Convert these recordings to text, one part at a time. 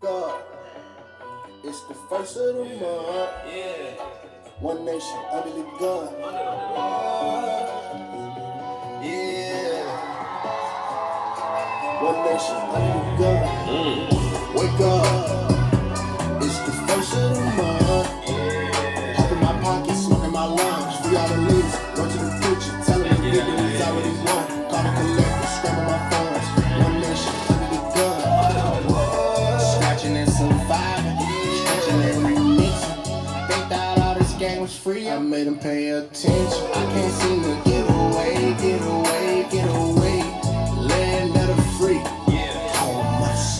God, it's the first of the month. Yeah. One nation under the gun. Yeah. One nation under the gun. Wake up. It's the first of the month. Yeah. Pop in my pocket, smoke in my lungs. Free all the leaders. Run to the future. Tell them the victories already won. Call the collector, scramble my funds. One nation under the gun. Scratching and surviving. Stretching and remixing. They thought all this game was free. I made them pay attention. I can't seem to get away, get away, get away. Land of the free.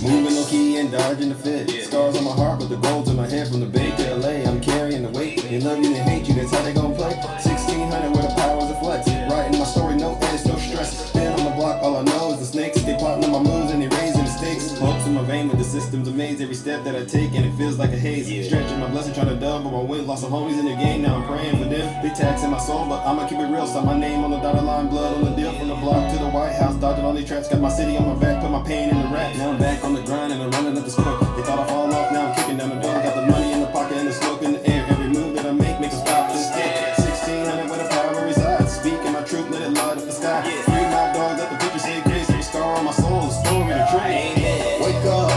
Moving low key and dodging the fit. Scars on my heart, but the gold's in my head from the Bay to LA. I'm carrying the weight. They love you, they hate you. That's how they gon' play. 1600 where the powers of flex. Writing my story, no edits, no stress. Been on the block, all I know is the snakes. They plotting on my moves and they raising the stakes. Hopes in my vein, but the system's a maze. Every step that I take and it feels like a haze. Stretching my blessing, trying to double my weight. Lost some homies in the game, now I'm praying for them. They taxing my soul, but I'ma keep it real. Saw my name on the dotted line, blood on the deal. From the block to the White House, dodging all these traps. Got my city on my back, put my pain in the rap. Now I'm back on the grind and I'm running up the score. They thought I fall off, now I'm kicking down the door. Got the money in the pocket and the smoke in the air. Every move that I make makes a stop and stick. 1600 where the power resides. Speaking my truth, let it light up the sky. Free my dog, let the picture say grace. Every scar on my soul, the story to trade. Wake up.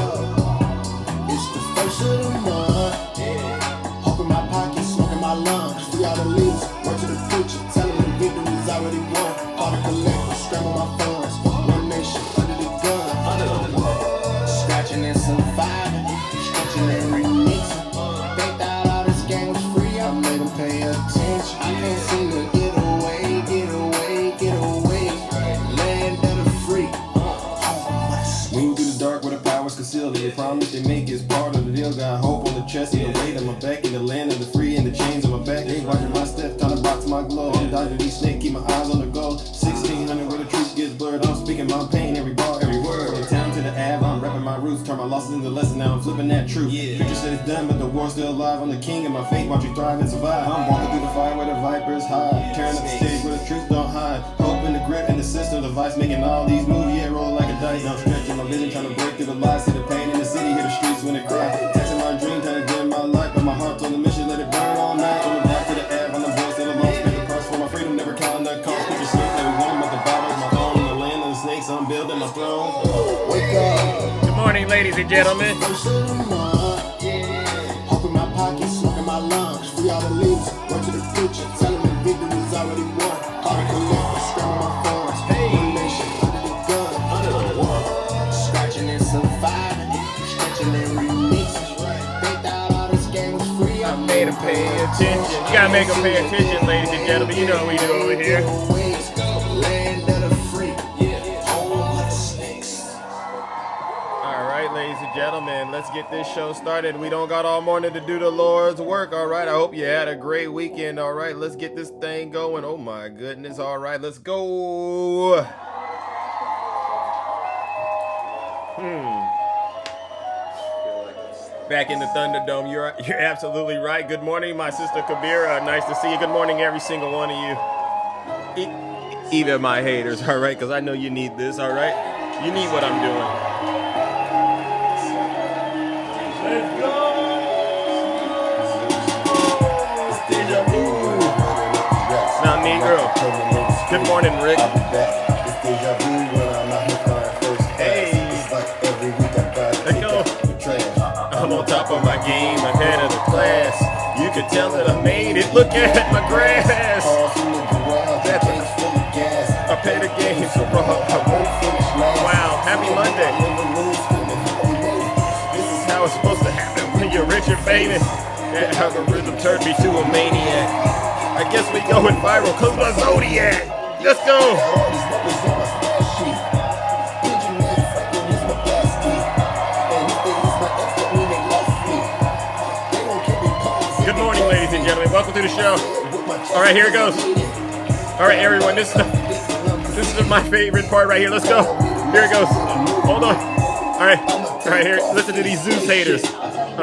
It's the first of the month. Hope in my pocket, smoke in my lungs. Free all the leaders, run to the future. Tell them the victory's already won. Call the collector, scramble my funds. One nation under the gun. Scratching and surviving, stretching and remixing. They thought all this game was free. I made them pay attention. I can't seem to get away, get away, get away. Land of the free. Swing through the dark where the power's concealed. Every promise they make is part of the deal. Got hope on the chest and the weight on my back. In the land of the free and the chains on my back. They watching my steps, trying to box my glow. I'm dodging these snakes, keep my eyes on the goal. 1600 where the truth gets blurred. I'm speaking my pain, every bar, every word. From the town to the Ave, I'm rapping my roots. Turn my losses into lessons, now I'm flipping that truth. Future said it's done, but the war's still alive. I'm the king of my fate, watch you thrive and survive. I'm walking through the fire where the vipers hide. Tearing up the stage where the truth don't hide. Hope in the grip and the system device. Making all these moves, yeah, roll like a dice. Now I'm stretching my vision, trying to break through the lies. See the pain in the city, hear the streets when it cry. Texting my dream, trying to dim my light. But my heart's on the mission, let it burn all night. On the back to the Ave, on the voice of the lost. Pay the price for my freedom, never counting that cost. Put your sleep, every one, but the battle's my own. The land of the snakes, I'm building my throne. Wake up. Good morning, ladies and gentlemen. First of the month. Hope in my pocket, smoke in my lungs. Free all the leaders, run to the future. Tell them the victory's already won. Call the collector, scramble my funds. One nation under the gun. Scratching and surviving, stretching and remixing. They thought all this game was free. I made them pay attention. You gotta make them pay attention, ladies and gentlemen. You know what we do over here. Land of the free. Home of the snakes. All right, ladies and gentlemen, let's get this show started. We don't got all morning to do the Lord's work. All right, I hope you had a great weekend. All right, let's get this thing going. Oh my goodness. All right, let's go. Back in the Thunderdome. You're absolutely right. Good morning, my sister Kabira. Nice to see you. Good morning, every single one of you. Even my haters, all right? Because I know you need this, all right? You need what I'm doing. Let's go! It's not me, girl. Good morning, Rick. Hey. Let's go. I'm on top of my game, ahead of the class. You can tell that I made it. Look at my grass. I pay the game so raw. Wow, happy Monday. This is how it's supposed to happen when you're rich and famous. That algorithm turned me to a maniac. I guess we going viral cause my Zodiac. Let's go. Good morning, ladies and gentlemen. Welcome to the show. All right, here it goes. All right, everyone, this is my favorite part right here. Let's go. Here it goes. Hold on. All right, here. Listen to these Zeus haters. I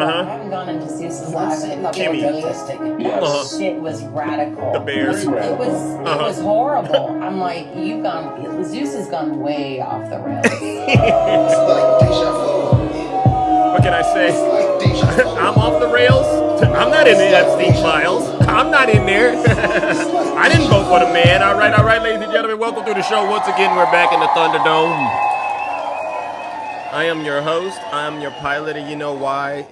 haven't gone into Zeus's live, and I thought they were realistic. Shit was radical. The Bears. It was horrible. I'm like, Zeus has gone way off the rails. But What can I say? I'm off the rails. I'm not in the Epstein files. I'm not in there. I didn't vote for the man. All right, ladies and gentlemen. Welcome to the show. Once again, we're back in the Thunderdome. I am your host. I'm your pilot, and you know why.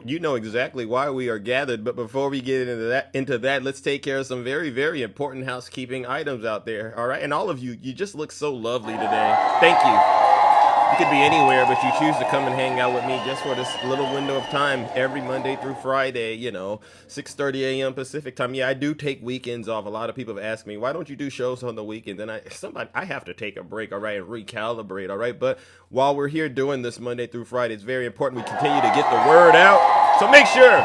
You know exactly why we are gathered. But before we get into that, let's take care of some very, very important housekeeping items out there. All right, and all of you just look so lovely today. Thank you. You could be anywhere, but you choose to come and hang out with me just for this little window of time every Monday through Friday, 6:30 a.m. Pacific time. Yeah, I do take weekends off. A lot of people have asked me, why don't you do shows on the weekends? And I have to take a break, all right, and recalibrate, all right? But while we're here doing this Monday through Friday, it's very important we continue to get the word out. So make sure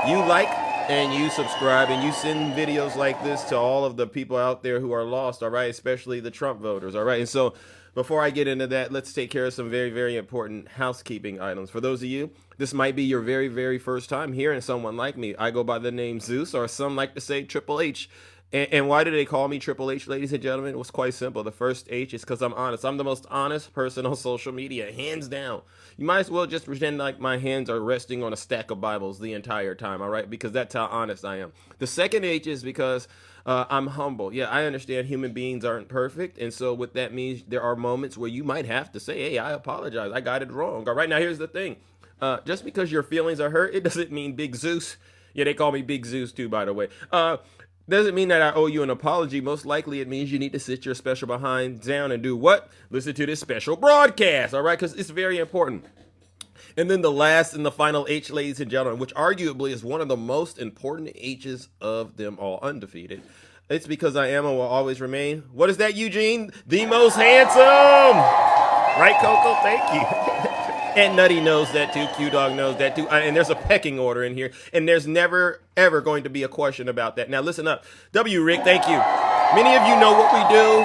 you like and you subscribe and you send videos like this to all of the people out there who are lost, all right, especially the Trump voters, all right? And so before I get into that, let's take care of some very, very important housekeeping items. For those of you, this might be your very, very first time hearing someone like me. I go by the name Zeus, or some like to say Triple H. And why do they call me Triple H, ladies and gentlemen? It was quite simple. The first H is because I'm honest. I'm the most honest person on social media, hands down. You might as well just pretend like my hands are resting on a stack of Bibles the entire time, all right? Because that's how honest I am. The second H is because I'm humble. Yeah, I understand human beings aren't perfect. And so what that means, there are moments where you might have to say, hey, I apologize. I got it wrong. All right, now here's the thing. Just because your feelings are hurt, it doesn't mean Big Zeus. Yeah, they call me Big Zeus too, by the way. Doesn't mean that I owe you an apology. Most likely it means you need to sit your special behind down and do what? Listen to this special broadcast, all right? Because it's very important. And then the last and the final H, ladies and gentlemen, which arguably is one of the most important H's of them all, undefeated. It's because I am and will always remain. What is that, Eugene? The most handsome. Right, Coco? Thank you. And Nutty knows that too. Q-Dog knows that too. And there's a pecking order in here. And there's never, ever going to be a question about that. Now, listen up. W. Rick, thank you. Many of you know what we do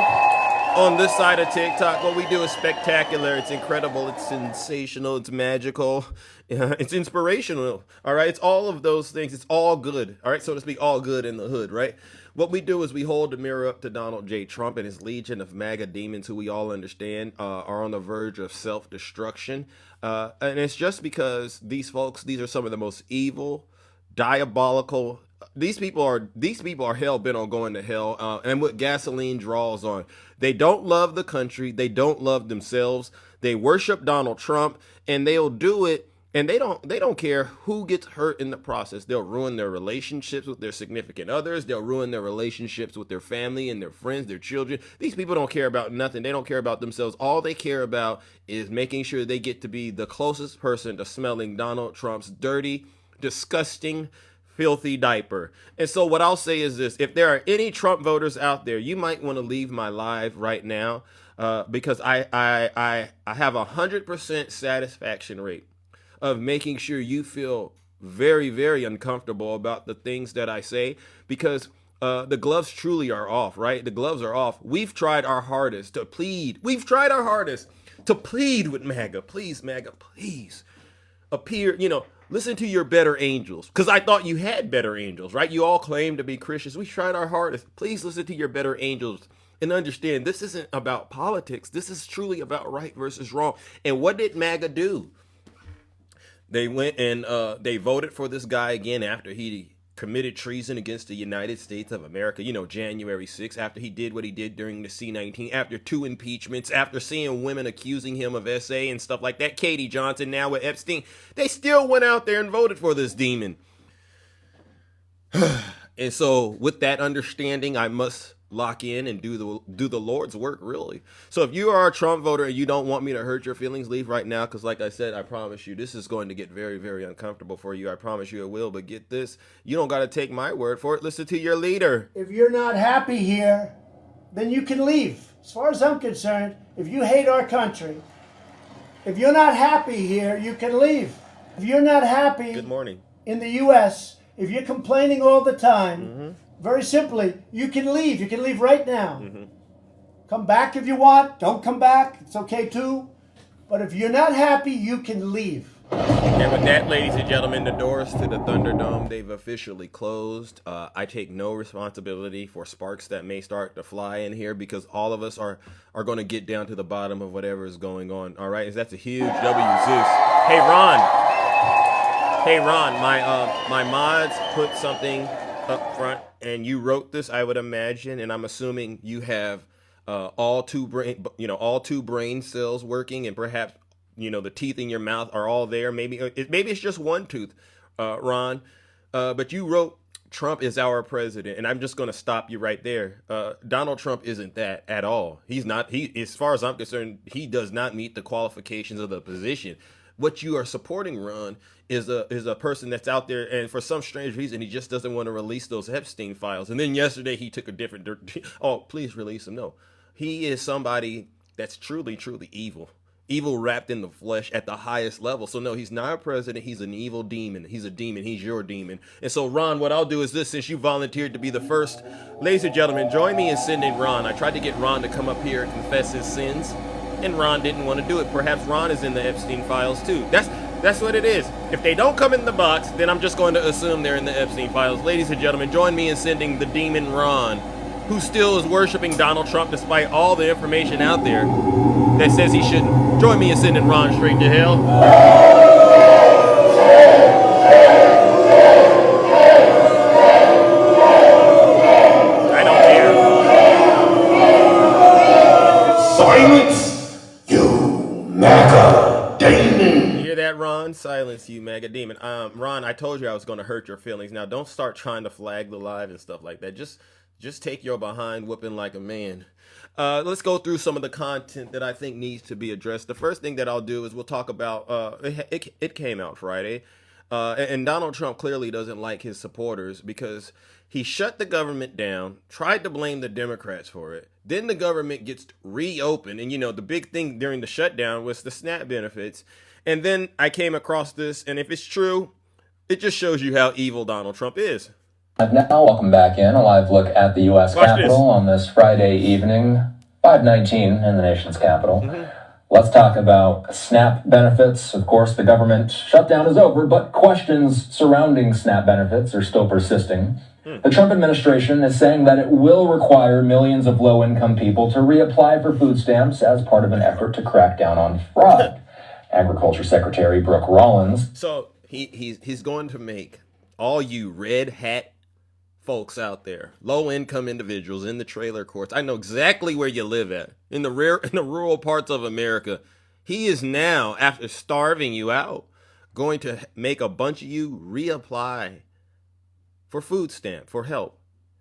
on this side of TikTok. What we do is spectacular. It's incredible. It's sensational. It's magical. It's inspirational. All right? It's all of those things. It's all good. All right? So to speak, all good in the hood, right? What we do is we hold the mirror up to Donald J. Trump and his legion of MAGA demons who we all understand are on the verge of self-destruction. And it's just because these folks, these are some of the most evil, diabolical. These people are hell-bent on going to hell, and with gasoline draws on. They don't love the country. They don't love themselves. They worship Donald Trump, and they'll do it. And they don't care who gets hurt in the process. They'll ruin their relationships with their significant others. They'll ruin their relationships with their family and their friends, their children. These people don't care about nothing. They don't care about themselves. All they care about is making sure they get to be the closest person to smelling Donald Trump's dirty, disgusting, filthy diaper. And so what I'll say is this. If there are any Trump voters out there, you might want to leave my live right now because I have 100% satisfaction rate of making sure you feel very, very uncomfortable about the things that I say, because the gloves truly are off, right? The gloves are off. We've tried our hardest to plead. We've tried our hardest to plead with MAGA. Please, MAGA, please appear, listen to your better angels. Because I thought you had better angels, right? You all claim to be Christians. We tried our hardest. Please listen to your better angels and understand this isn't about politics. This is truly about right versus wrong. And what did MAGA do? They went and they voted for this guy again after he committed treason against the United States of America, January 6th, after he did what he did during the C-19, after 2 impeachments, after seeing women accusing him of SA and stuff like that, Katie Johnson now with Epstein, they still went out there and voted for this demon. And so with that understanding, I must lock in and do the Lord's work, really. So if you are a Trump voter and you don't want me to hurt your feelings, leave right now, because like I said, I promise you, this is going to get very, very uncomfortable for you. I promise you it will, but get this. You don't got to take my word for it. Listen to your leader. If you're not happy here, then you can leave. As far as I'm concerned, if you hate our country, if you're not happy here, you can leave. If you're not happy Good morning. in the U.S., if you're complaining all the time, very simply, you can leave. You can leave right now. Come back if you want. Don't come back. It's okay too. But if you're not happy, you can leave. And with that, ladies and gentlemen, the doors to the Thunderdome, they've officially closed. I take no responsibility for sparks that may start to fly in here, because all of us are going to get down to the bottom of whatever is going on. All right? And that's a huge W, Zeus. Hey Ron. Hey Ron, my mods put something up front, and you wrote this, I would imagine, and I'm assuming you have all two brain cells working, and perhaps the teeth in your mouth are all there. Maybe it's just one tooth, Ron. But you wrote Trump is our president, and I'm just going to stop you right there. Donald Trump isn't that at all. He's not. As far as I'm concerned, he does not meet the qualifications of the position. What you are supporting, Ron, is a person that's out there, and for some strange reason, he just doesn't want to release those Epstein files. And then yesterday, he took a different. Oh, please release him. No, he is somebody that's truly, truly evil. Evil wrapped in the flesh at the highest level. So no, he's not a president. He's an evil demon. He's a demon. He's your demon. And so, Ron, what I'll do is this, since you volunteered to be the first, ladies and gentlemen, join me in sending Ron. I tried to get Ron to come up here and confess his sins, and Ron didn't want to do it. Perhaps Ron is in the Epstein files too. That's what it is. If they don't come in the box, then I'm just going to assume they're in the Epstein files. Ladies and gentlemen, join me in sending the demon Ron, who still is worshiping Donald Trump despite all the information out there that says he shouldn't. Join me in sending Ron straight to hell. I don't care. Silence, you MAGA demon. You hear that, Ron? Silence, you MAGA demon. Ron, I told you I was going to hurt your feelings. Now, don't start trying to flag the live and stuff like that. Just take your behind whooping like a man. Let's go through some of the content that I think needs to be addressed. The first thing that I'll do is we'll talk about, it came out Friday, and Donald Trump clearly doesn't like his supporters because he shut the government down, tried to blame the Democrats for it. Then the government gets reopened, and the big thing during the shutdown was the SNAP benefits. And then I came across this, and if it's true, it just shows you how evil Donald Trump is. Now, welcome back in. A live look at the U.S. Capitol on this Friday evening, 5:19 in the nation's capital. Let's talk about SNAP benefits. Of course, the government shutdown is over, but questions surrounding SNAP benefits are still persisting. The Trump administration is saying that it will require millions of low-income people to reapply for food stamps as part of an effort to crack down on fraud. Agriculture Secretary Brooke Rollins. So he's going to make all you red hat folks out there, low-income individuals in the trailer courts. I know exactly where you live at, in the rural parts of America. He is now, after starving you out, going to make a bunch of you reapply for food stamp, for help.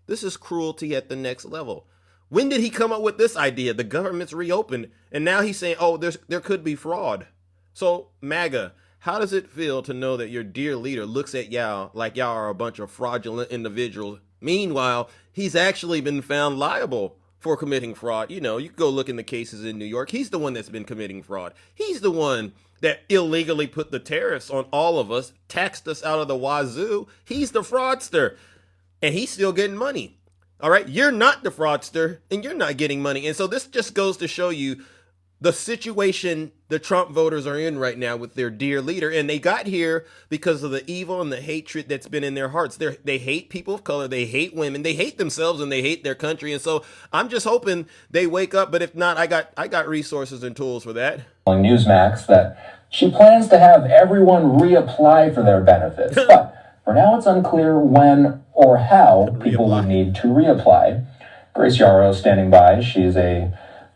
This is cruelty at the next level. When did he come up with this idea? The government's reopened, and now he's saying, oh, there could be fraud. So, MAGA, how does it feel to know that your dear leader looks at y'all like y'all are a bunch of fraudulent individuals? Meanwhile, he's actually been found liable for committing fraud. You can go look in the cases in New York. He's the one that's been committing fraud. He's the one that illegally put the tariffs on all of us, taxed us out of the wazoo. He's the fraudster, and he's still getting money. All right, you're not the fraudster, and you're not getting money. And so this just goes to show you the situation the Trump voters are in right now with their dear leader. And they got here because of the evil and the hatred that's been in their hearts. They hate people of color. They hate women. They hate themselves, and they hate their country. And so I'm just hoping they wake up. But if not, I got resources and tools for that. Newsmax that she plans to have everyone reapply for their benefits. But for now, it's unclear when or how people will need to reapply. Grace Yarrow standing by. She's a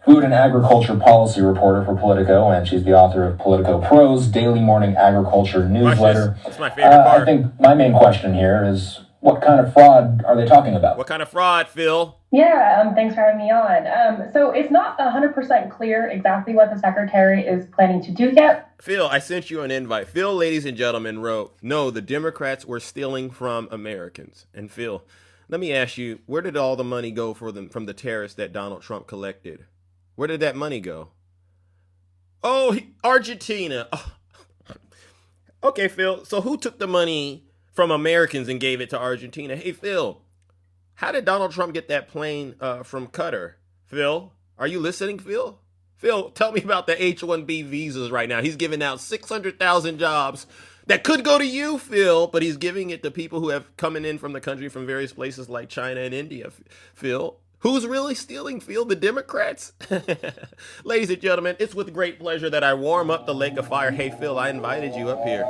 food and agriculture policy reporter for Politico, and she's the author of Politico Pro's daily morning agriculture newsletter. That's my favorite part. I think my main question here is, what kind of fraud are they talking about? What kind of fraud, Phil? Yeah, thanks for having me on. So it's not 100% clear exactly what the secretary is planning to do yet. Phil, I sent you an invite. Phil, ladies and gentlemen, wrote, no, the Democrats were stealing from Americans. And Phil, let me ask you, where did all the money go for them from the tariffs that Donald Trump collected? Where did that money go? Oh, Argentina. Oh. Okay, Phil. So who took the money from Americans and gave it to Argentina? Hey, Phil, how did Donald Trump get that plane from Qatar? Phil, are you listening, Phil? Phil, tell me about the H-1B visas right now. He's giving out 600,000 jobs that could go to you, Phil, but he's giving it to people who have coming in from the country from various places like China and India. Phil, Who's really stealing, Phil? The Democrats? Ladies and gentlemen, it's with great pleasure that I warm up the lake of fire. Hey, Phil, I invited you up here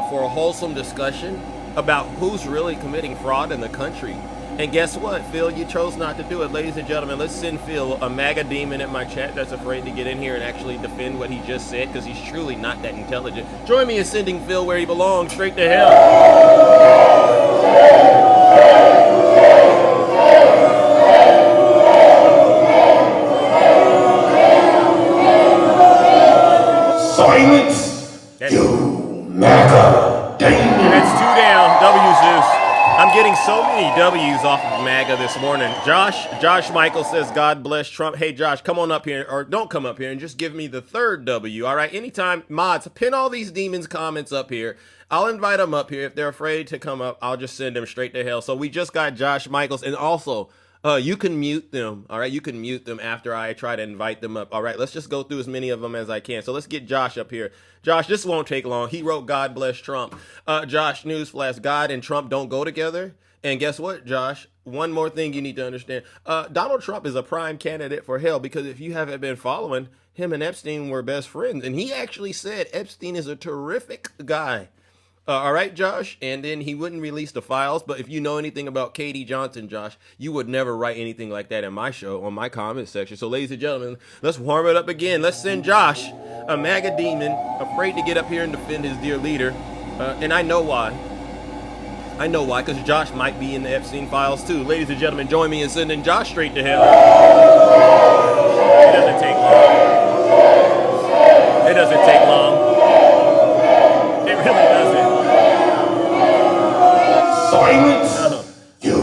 for a wholesome discussion about who's really committing fraud in the country. And guess what, Phil? You chose not to do it. Ladies and gentlemen, let's send Phil, a MAGA demon at my chat that's afraid to get in here and actually defend what he just said because he's truly not that intelligent. Join me in sending Phil where he belongs, straight to hell. Silence, you MAGA demon. That's 2 down. W Zeus. I'm getting so many W's off of MAGA this morning. Josh Michael says, God bless Trump. Hey, Josh, come on up here, or don't come up here, and just give me the third W, all right? Anytime, mods, pin all these demons' comments up here. I'll invite them up here. If they're afraid to come up, I'll just send them straight to hell. So we just got Josh Michaels, and also, you can mute them, all right? You can mute them after I try to invite them up, all right? Let's just go through as many of them as I can. So let's get Josh up here. Josh, this won't take long. He wrote, God bless Trump. Josh, newsflash, God and Trump don't go together. And guess what, Josh? One more thing you need to understand. Donald Trump is a prime candidate for hell because if you haven't been following, him and Epstein were best friends. And he actually said Epstein is a terrific guy. All right, Josh, and then he wouldn't release the files, but if you know anything about Katie Johnson, Josh, you would never write anything like that in my show, on my comment section. So, ladies and gentlemen, let's warm it up again. Let's send Josh, a MAGA demon, afraid to get up here and defend his dear leader, and I know why. I know why, because Josh might be in the Epstein files too. Ladies and gentlemen, join me in sending Josh straight to hell. It doesn't take long. It doesn't take long. It really doesn't. Silence, you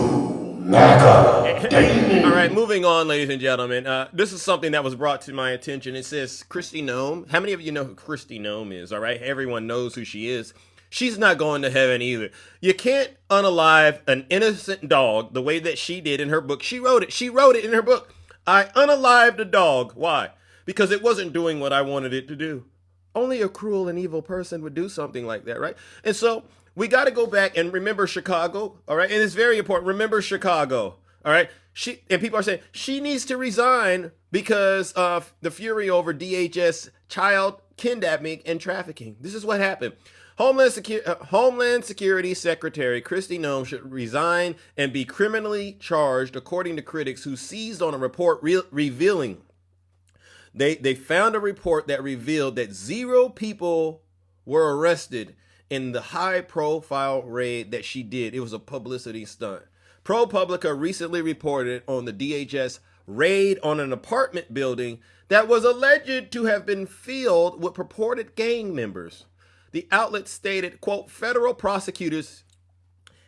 MAGA demon. All right, moving on, ladies and gentlemen. This is something that was brought to my attention. It says Kristi Noem. How many of you know who Kristi Noem is? All right, everyone knows who she is. She's not going to heaven either. You can't unalive an innocent dog the way that she did in her book. She wrote it. She wrote it in her book. I unalived a dog. Why? Because it wasn't doing what I wanted it to do. Only a cruel and evil person would do something like that, right? And so we got to go back and remember Chicago, all right? And it's very important. Remember Chicago, all right? And people are saying she needs to resign because of the fury over DHS child kidnapping and trafficking. This is what happened. Homeland Security Secretary Kristi Noem should resign and be criminally charged, according to critics who seized on a report revealing. They found a report that revealed that 0 people were arrested in the high-profile raid that she did. It was a publicity stunt. ProPublica recently reported on the DHS raid on an apartment building that was alleged to have been filled with purported gang members. The outlet stated, quote, federal prosecutors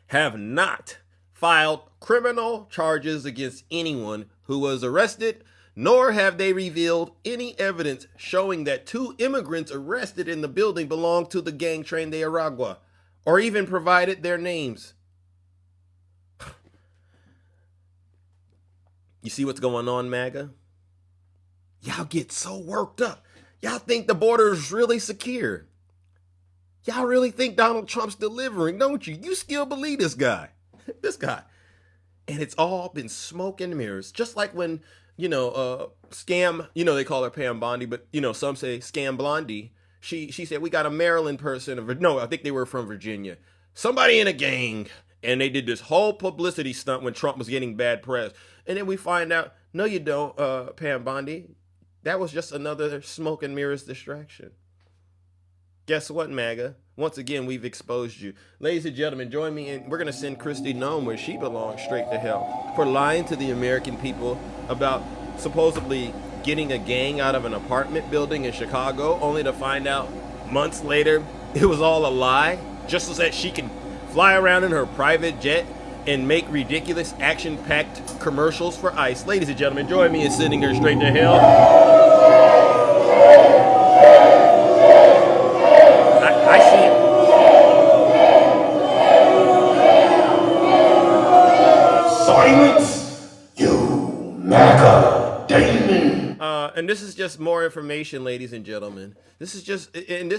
have not filed criminal charges against anyone who was arrested, nor have they revealed any evidence showing that 2 immigrants arrested in the building belonged to the gang Tren de Aragua, or even provided their names. You see what's going on, MAGA? Y'all get so worked up. Y'all think the border is really secure. Y'all really think Donald Trump's delivering, don't you? You still believe this guy. This guy. And it's all been smoke and mirrors. Just like when, Scam, they call her Pam Bondi, but, some say Scam Blondie. She said, we got a Maryland person. No, I think they were from Virginia. Somebody in a gang. And they did this whole publicity stunt when Trump was getting bad press. And then we find out, no, you don't, Pam Bondi. That was just another smoke and mirrors distraction. Guess what, MAGA? Once again, we've exposed you. Ladies and gentlemen, join me in. We're going to send Kristi Noem where she belongs, straight to hell, for lying to the American people about supposedly getting a gang out of an apartment building in Chicago, only to find out months later it was all a lie, just so that she can fly around in her private jet and make ridiculous action-packed commercials for ICE. Ladies and gentlemen, join me in sending her straight to hell. I see it. Silence, you MAGA demon. and this is just more information, ladies and gentlemen. This is just, and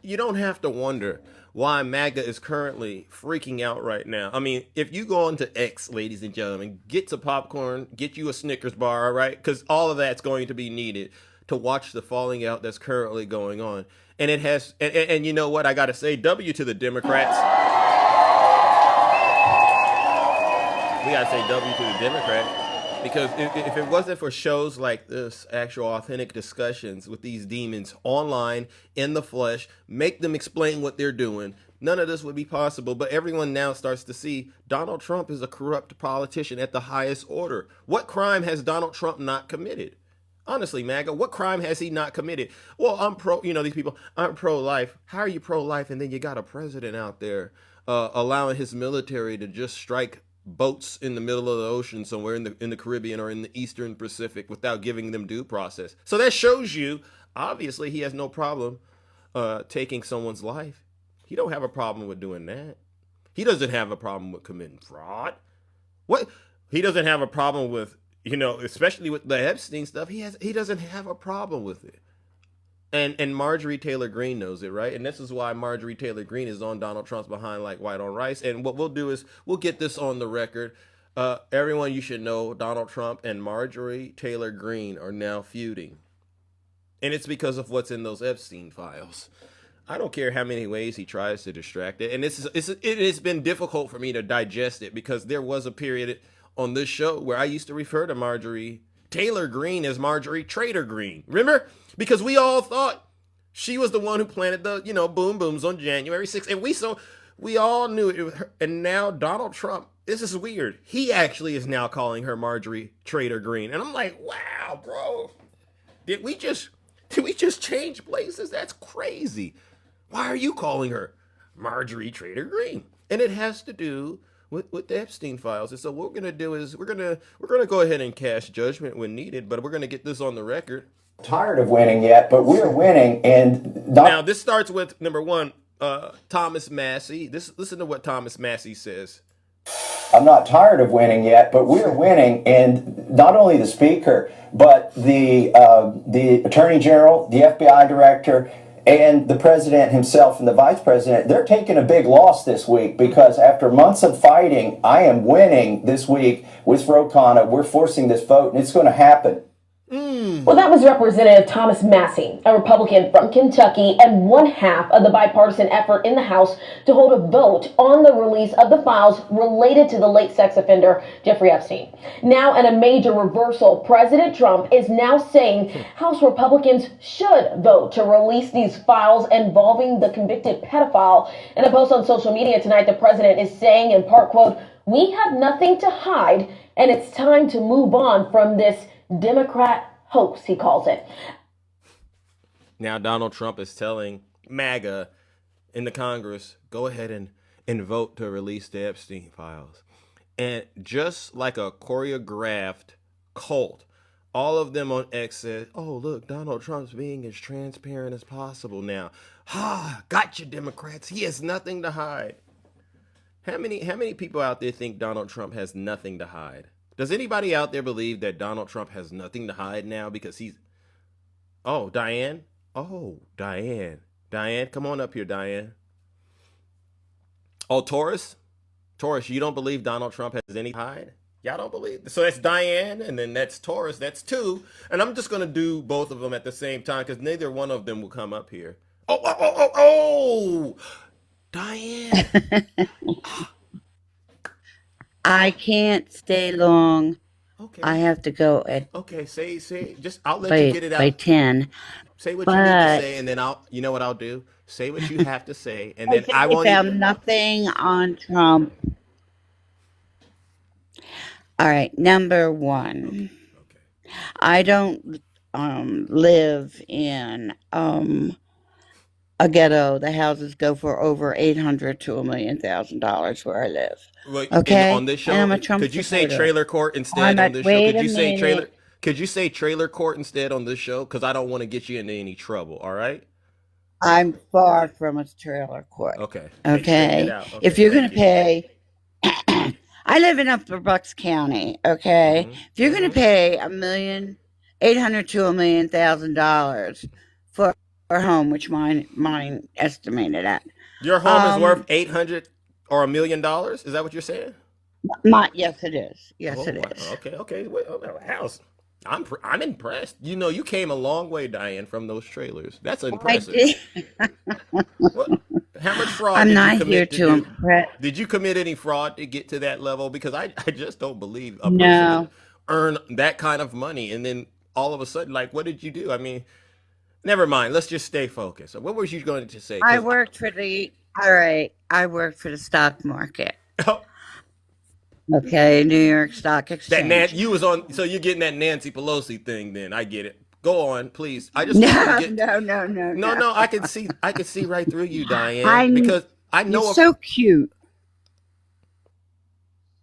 you don't have to wonder why MAGA is currently freaking out right now. I mean, if you go onto X, ladies and gentlemen, get some popcorn, get you a Snickers bar, all right? Because all of that's going to be needed to watch the falling out that's currently going on. And it has, and you know what? I got to say, W to the Democrats. We got to say W to the Democrats. Because if it wasn't for shows like this, actual authentic discussions with these demons online, in the flesh, make them explain what they're doing, none of this would be possible. But everyone now starts to see Donald Trump is a corrupt politician at the highest order. What crime has Donald Trump not committed? Honestly, MAGA, what crime has he not committed? Well, I'm these people, I'm pro-life. How are you pro-life? And then you got a president out there allowing his military to just strike boats in the middle of the ocean somewhere in the Caribbean or in the Eastern Pacific without giving them due process. So that shows you, obviously, he has no problem taking someone's life. He don't have a problem with doing that. He doesn't have a problem with committing fraud. What? He doesn't have a problem with, especially with the Epstein stuff. He doesn't have a problem with it. And Marjorie Taylor Greene knows it, right? And this is why Marjorie Taylor Greene is on Donald Trump's behind like white on rice. And what we'll do is we'll get this on the record. Everyone, you should know Donald Trump and Marjorie Taylor Greene are now feuding. And it's because of what's in those Epstein files. I don't care how many ways he tries to distract it. And it has been difficult for me to digest it because there was a period on this show where I used to refer to Marjorie Taylor Greene as Marjorie Trader Greene. Remember? Because we all thought she was the one who planted the, boom booms on January 6th. And we all knew it was her. And now Donald Trump, this is weird. He actually is now calling her Marjorie Trader Greene. And I'm like, wow, bro. Did we just change places? That's crazy. Why are you calling her Marjorie Trader Greene? And it has to do with the Epstein files. And so what we're gonna do is we're gonna go ahead and cast judgment when needed, but we're gonna get this on the record. Tired of winning yet, but we're winning. And now this starts with number one, Thomas Massey. Listen to what Thomas Massey says. I'm not tired of winning yet, but we're winning. And not only the speaker, but the attorney general, the FBI director, and the president himself and the vice president, they're taking a big loss this week because after months of fighting, I am winning this week with Ro Khanna. We're forcing this vote, and it's going to happen. Well, that was Representative Thomas Massey, a Republican from Kentucky, and one half of the bipartisan effort in the House to hold a vote on the release of the files related to the late sex offender Jeffrey Epstein. Now, in a major reversal, President Trump is now saying House Republicans should vote to release these files involving the convicted pedophile. In a post on social media tonight, the president is saying, in part, quote, "We have nothing to hide, and it's time to move on from this Democrat hoax," he calls it. Now Donald Trump is telling MAGA in the Congress, go ahead and vote to release the Epstein files. And just like a choreographed cult, all of them on X said, oh, look, Donald Trump's being as transparent as possible now. Gotcha, Democrats. He has nothing to hide. How many people out there think Donald Trump has nothing to hide? Does anybody out there believe that Donald Trump has nothing to hide now because he's... Oh, Diane? Oh, Diane. Diane, come on up here, Diane. Oh, Taurus? Taurus, you don't believe Donald Trump has any to hide? Y'all don't believe? So that's Diane, and then that's Taurus. That's two. And I'm just going to do both of them at the same time because neither one of them will come up here. Oh! Diane! I can't stay long. Okay. I have to go at Okay, say, just, I'll let you get it out. by 10. Say what you need to say, and then you know what I'll do? Say what you have to say, and then I won't found nothing on Trump. All right, number one. Okay. I don't live in a ghetto. The houses go for over $800,000 to $1 million where I live. Well, okay, on this show, and I'm a Trump could you say supporter. trailer court instead on this show? Wait Could you a say trailer? minute. Could you say trailer court instead on this show? Because I don't want to get you into any trouble. All right. I'm far from a trailer court. Okay. Okay. Okay, If you're going thank to pay, I live in Upper Bucks County. Okay. Mhm. If you're going to pay $1.8 million 800 to $1,000,000 for a home, which mine estimated at. Your home is worth 800 or $1 million. Is that what you're saying? Yes, it is. Yes, Oh, it wow. is. Okay. Wait, house. I'm impressed. You know, you came a long way, Diane, from those trailers. That's I impressive. did. What? How much fraud I'm did you not here commit to to do? impress. Did you commit any fraud to get to that level? Because I just don't believe a person could No, earn that kind of money and then all of a sudden, like, what did you do? I mean, never mind. Let's just stay focused. What was you going to say? I 'Cause worked for the. All right, I worked for the stock market. oh, Okay, New York Stock that Exchange. You was on, so you're getting that Nancy Pelosi thing. Then I get it. Go on, please. I just want you to No, get. no, no, no, No, no. no. I can see right through you, Diane, I. because I You're know so cute.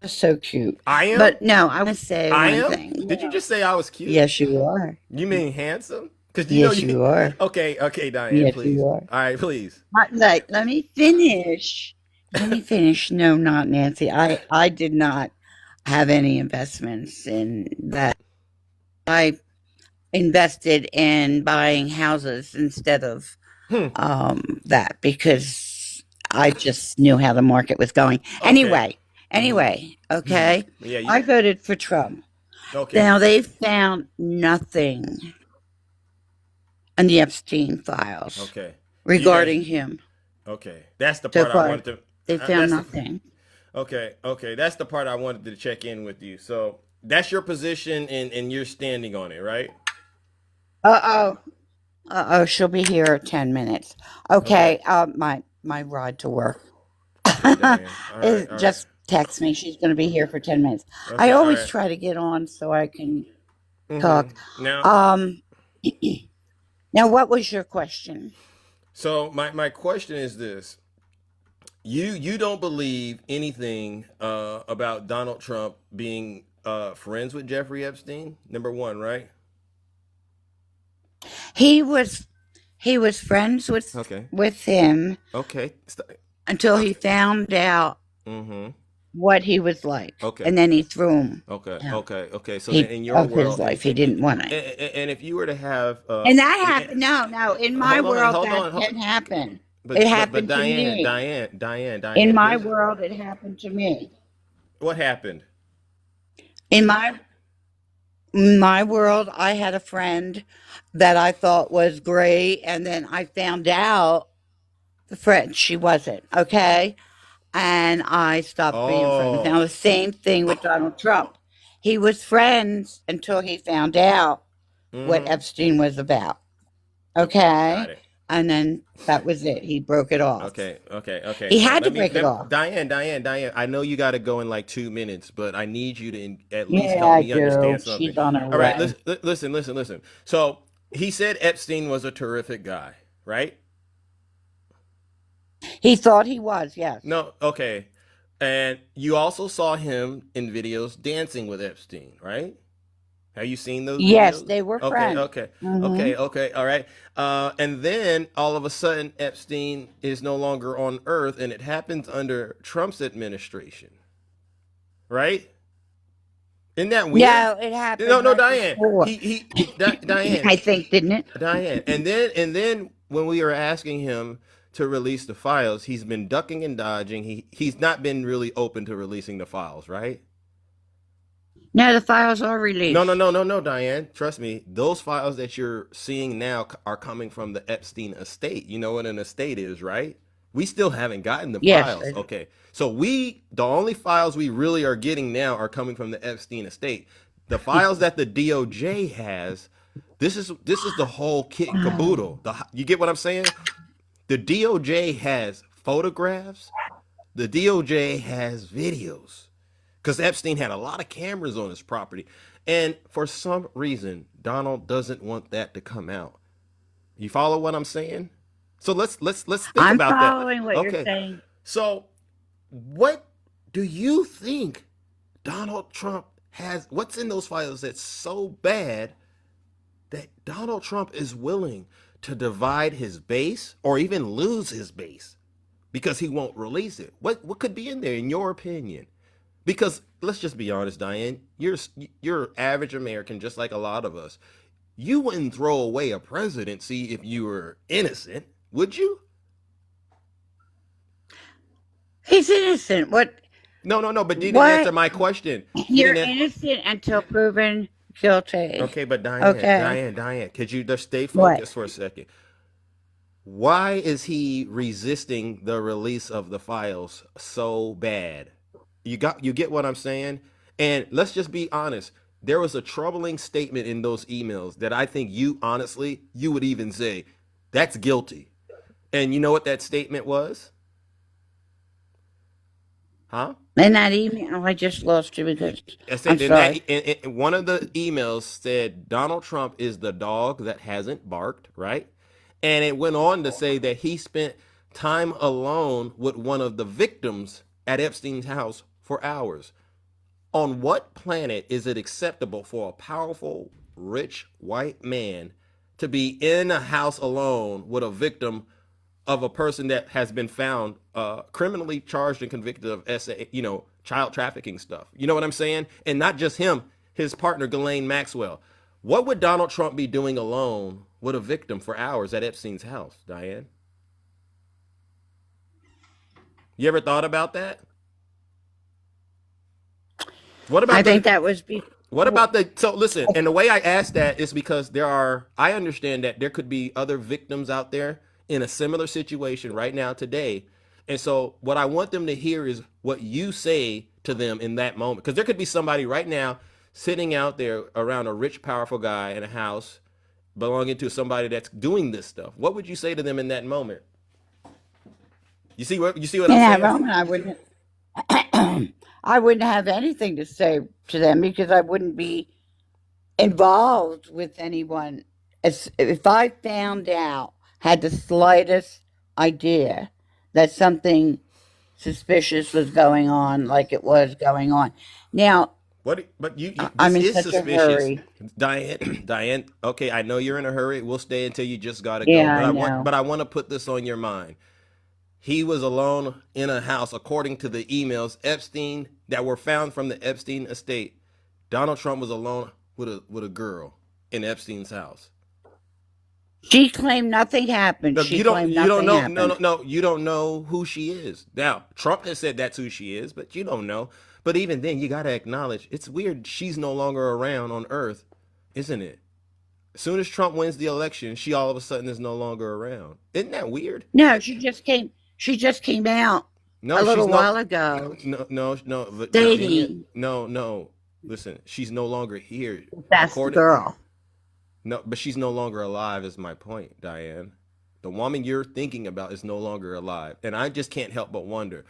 You're so cute. I am. But no, I want to say I one am. thing. Did you just say I was cute? Yes, you are. You mean handsome? Because you know Yes, you. you are. Okay, Diane, Yes, please. you are. All right, please. Let me finish. Let me finish. No, not Nancy. I did not have any investments in that. I invested in buying houses instead of Hmm. that because I just knew how the market was going. Okay. Anyway, okay. Yeah. I voted for Trump. Okay. Now they found nothing in the Epstein files Okay. regarding him. Okay. That's the So part I far, wanted to. they that's found the- nothing. Okay. That's the part I wanted to check in with you. So that's your position, and you're standing on it, right? She'll be here in 10 minutes. Okay, my ride to work. Okay, Diane. All right. Just text me. She's going to be here for 10 minutes. Okay, I all always right. try to get on so I can Mhm. talk. Now, Now, what was your question? so my question is this: you don't believe anything about Donald Trump being friends with Jeffrey Epstein? Number one, right? He was friends Okay. with him Okay. until he found out Mm-hmm. what he was like, Okay. and then he threw him Okay. out Okay. So then in your of his world, life. He didn't want it, and if you were to have, and that happened. No, in my world that hold didn't happen. but It but happened to me. Diane, In my listen. world, it happened to me. What happened? In my world, I had a friend that I thought was great, and then I found out the friend she wasn't okay, and I stopped being friends. Now Oh, the same thing with Donald Trump. He was friends until he found out what mm-hmm. Epstein was about. Got Okay, it. and then that was it. He broke it off. Okay. He So had to break it off. Diane. I know you got to go in like 2 minutes, but I need you to at least Yeah, help I me do. understand something. She's on her All right, way. listen. So he said Epstein was a terrific guy, right? He thought he was, yes. No, okay. And you also saw him in videos dancing with Epstein, right? Have you seen those Yes, videos? they were Okay, friends. okay, hmm all right. And then all of a sudden, Epstein is no longer on Earth, and it happens under Trump's administration, right? Isn't that weird? No, it happened No, right Diane. before. Diane, I think, didn't it? Diane. And then when we were asking him to release the files, he's been ducking and dodging. He's not been really open to releasing the files, right? No, the files are released. No, Diane. Trust me. Those files that you're seeing now are coming from the Epstein estate. You know what an estate is, right? We still haven't gotten the Yes. files. Okay. So the only files we really are getting now are coming from the Epstein estate. The files that the DOJ has, this is the whole kit and caboodle. You get what I'm saying? The DOJ has photographs. The DOJ has videos. Because Epstein had a lot of cameras on his property. And for some reason, Donald doesn't want that to come out. You follow what I'm saying? So let's think I'm about that. following what you're saying. So what do you think Donald Trump has? What's in those files that's so bad that Donald Trump is willing to divide his base or even lose his base because he won't release it? What could be in there, in your opinion? Because let's just be honest, Diane, you're average American, just like a lot of us. you wouldn't throw away a presidency if you were innocent, would you? He's innocent. What? No, but you didn't What? answer my question. You're innocent until proven guilty. Okay, but Okay. Diane, could you just stay What? focused for a second? Why is he resisting the release of the files so bad? You get what I'm saying? And let's just be honest. There was a troubling statement in those emails that I think you would even say that's guilty. And you know what that statement was? Huh? In that email, I just lost you because I I'm said sorry. in one of the emails said Donald Trump is the dog that hasn't barked, right? And it went on to say that he spent time alone with one of the victims at Epstein's house for hours. On what planet is it acceptable for a powerful, rich white man to be in a house alone with a victim of a person that has been found criminally charged and convicted of child trafficking stuff? You know what I'm saying? And not just him, his partner Ghislaine Maxwell. What would Donald Trump be doing alone with a victim for hours at Epstein's house, Diane? You ever thought about that? What about I think that was what about so listen, and the way I ask that is because I understand that there could be other victims out there in a similar situation right now today. And so what I want them to hear is what you say to them in that moment. Because there could be somebody right now sitting out there around a rich, powerful guy in a house belonging to somebody that's doing this stuff. What would you say to them in that moment? You see what I'm saying? Roman, I wouldn't have anything to say to them because I wouldn't be involved with anyone. If I found out, had the slightest idea that something suspicious was going on, like it was going on. Now, But this I'm in is such a suspicious. hurry. Diane, okay, I know you're in a hurry. We'll stay until you just gotta go. Yeah, I know. But I want to put this on your mind. He was alone in a house, according to the emails Epstein that were found from the Epstein estate. Donald Trump was alone with a girl in Epstein's house. She claimed nothing happened. Look, She claimed nothing happened. No, you don't know who she is. Now, Trump has said that's who she is, but you don't know. But even then, you got to acknowledge it's weird she's no longer around on Earth, isn't it? As soon as Trump wins the election, she all of a sudden is no longer around. Isn't that weird? No, she just came out a little while ago. No, Dating. No. Listen, she's no longer here. That's the girl. No, but she's no longer alive is my point, Diane. The woman you're thinking about is no longer alive. And I just can't help but wonder,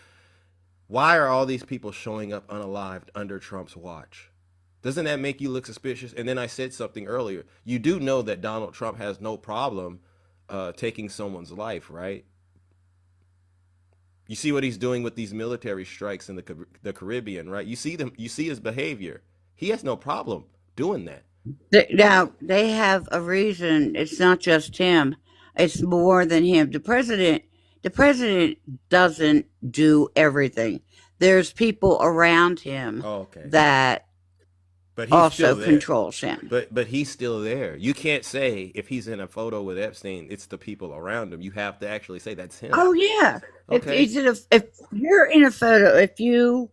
why are all these people showing up unalived under Trump's watch? Doesn't that make you look suspicious? And then I said something earlier. You do know that Donald Trump has no problem taking someone's life, right? You see what he's doing with these military strikes in the Caribbean, right? You see his behavior. He has no problem doing that. Now, they have a reason. It's not just him. It's more than him. The president doesn't do everything. There's people around him that but he's also controls him. But he's still there. You can't say if he's in a photo with Epstein, it's the people around him. You have to actually say that's him. Oh yeah. Okay. If you're in a photo, if you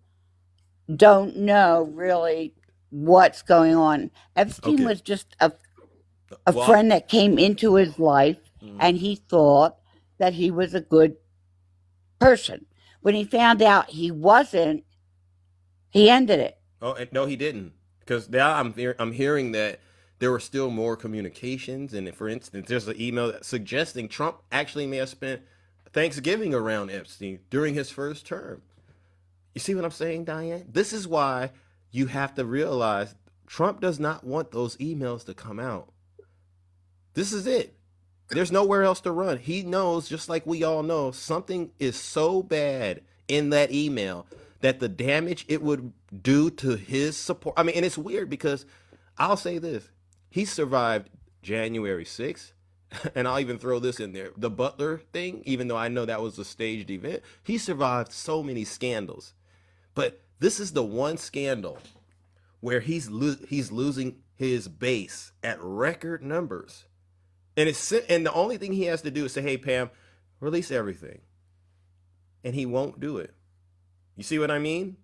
don't know really what's going on, Epstein was just a friend that came into his life, and he thought that he was a good person. When he found out he wasn't, he ended it. Oh no, he didn't. Because now I'm hearing that there were still more communications, and for instance, there's an email suggesting Trump actually may have spent Thanksgiving around Epstein during his first term. You see what I'm saying, Diane? This is why you have to realize Trump does not want those emails to come out. This is it. There's nowhere else to run. He knows, just like we all know, something is so bad in that email that the damage it would do to his support. I mean, and it's weird because I'll say this. He survived January 6th, and I'll even throw this in there. The Butler thing, even though I know that was a staged event, he survived so many scandals. But this is the one scandal where he's losing his base at record numbers. And the only thing he has to do is say, "Hey Pam, release everything." And he won't do it. You see what I mean?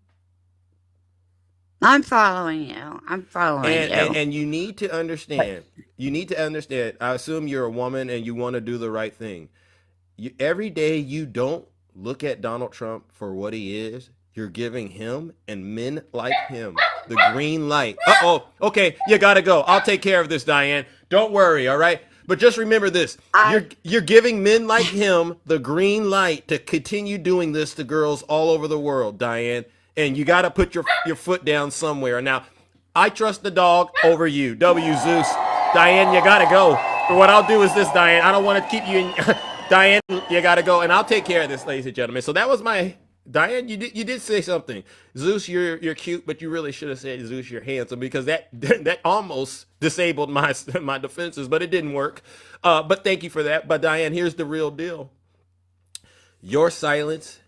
I'm following you. I'm following you. And you need to understand. You need to understand. I assume you're a woman and you want to do the right thing. Every day you don't look at Donald Trump for what he is, you're giving him and men like him the green light. Uh-oh. Okay, you got to go. I'll take care of this, Diane. Don't worry, all right? But just remember this. You're giving men like him the green light to continue doing this to girls all over the world, Diane. And you got to put your foot down somewhere. Now, I trust the dog over you. W. Zeus. Diane, you got to go. But what I'll do is this, Diane. I don't want to keep you in... Diane, you got to go. And I'll take care of this, ladies and gentlemen. So that was my... Diane, you did say something. Zeus, you're cute, but you really should have said, Zeus, you're handsome, because that almost disabled my defenses, but it didn't work. But thank you for that. But Diane, here's the real deal. Your silence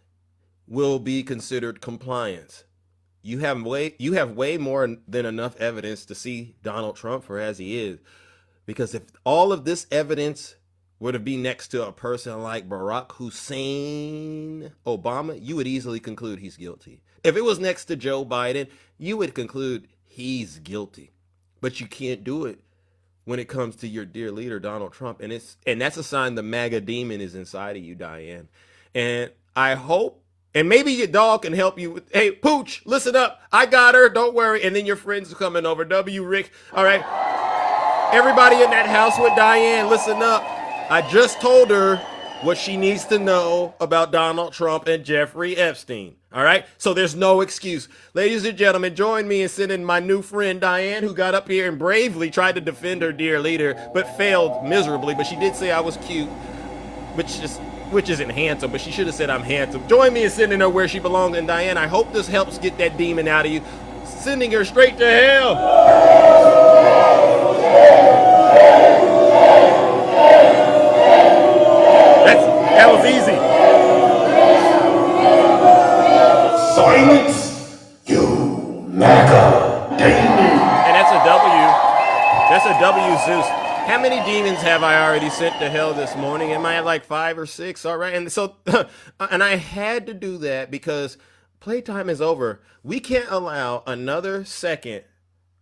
will be considered compliance. You have way more than enough evidence to see Donald Trump for as he is. Because if all of this evidence were to be next to a person like Barack Hussein Obama, you would easily conclude he's guilty. If it was next to Joe Biden, you would conclude he's guilty. But you can't do it when it comes to your dear leader, Donald Trump. And that's a sign the MAGA demon is inside of you, Diane. And I hope, and maybe your dog can help you with, hey, Pooch, listen up. I got her. Don't worry. And then your friends are coming over. W. Rick. All right. Everybody in that house with Diane, listen up. I just told her what she needs to know about Donald Trump and Jeffrey Epstein. All right? So there's no excuse. Ladies and gentlemen, join me in sending my new friend Diane, who got up here and bravely tried to defend her dear leader, but failed miserably. But she did say I was cute, which isn't handsome, but she should have said I'm handsome. Join me in sending her where she belongs. And Diane, I hope this helps get that demon out of you, sending her straight to hell. That was easy. Silence, you MAGA demon. And that's a W. That's a W, Zeus. How many demons have I already sent to hell this morning? Am I at like 5 or 6? All right. And so, and I had to do that because playtime is over. We can't allow another second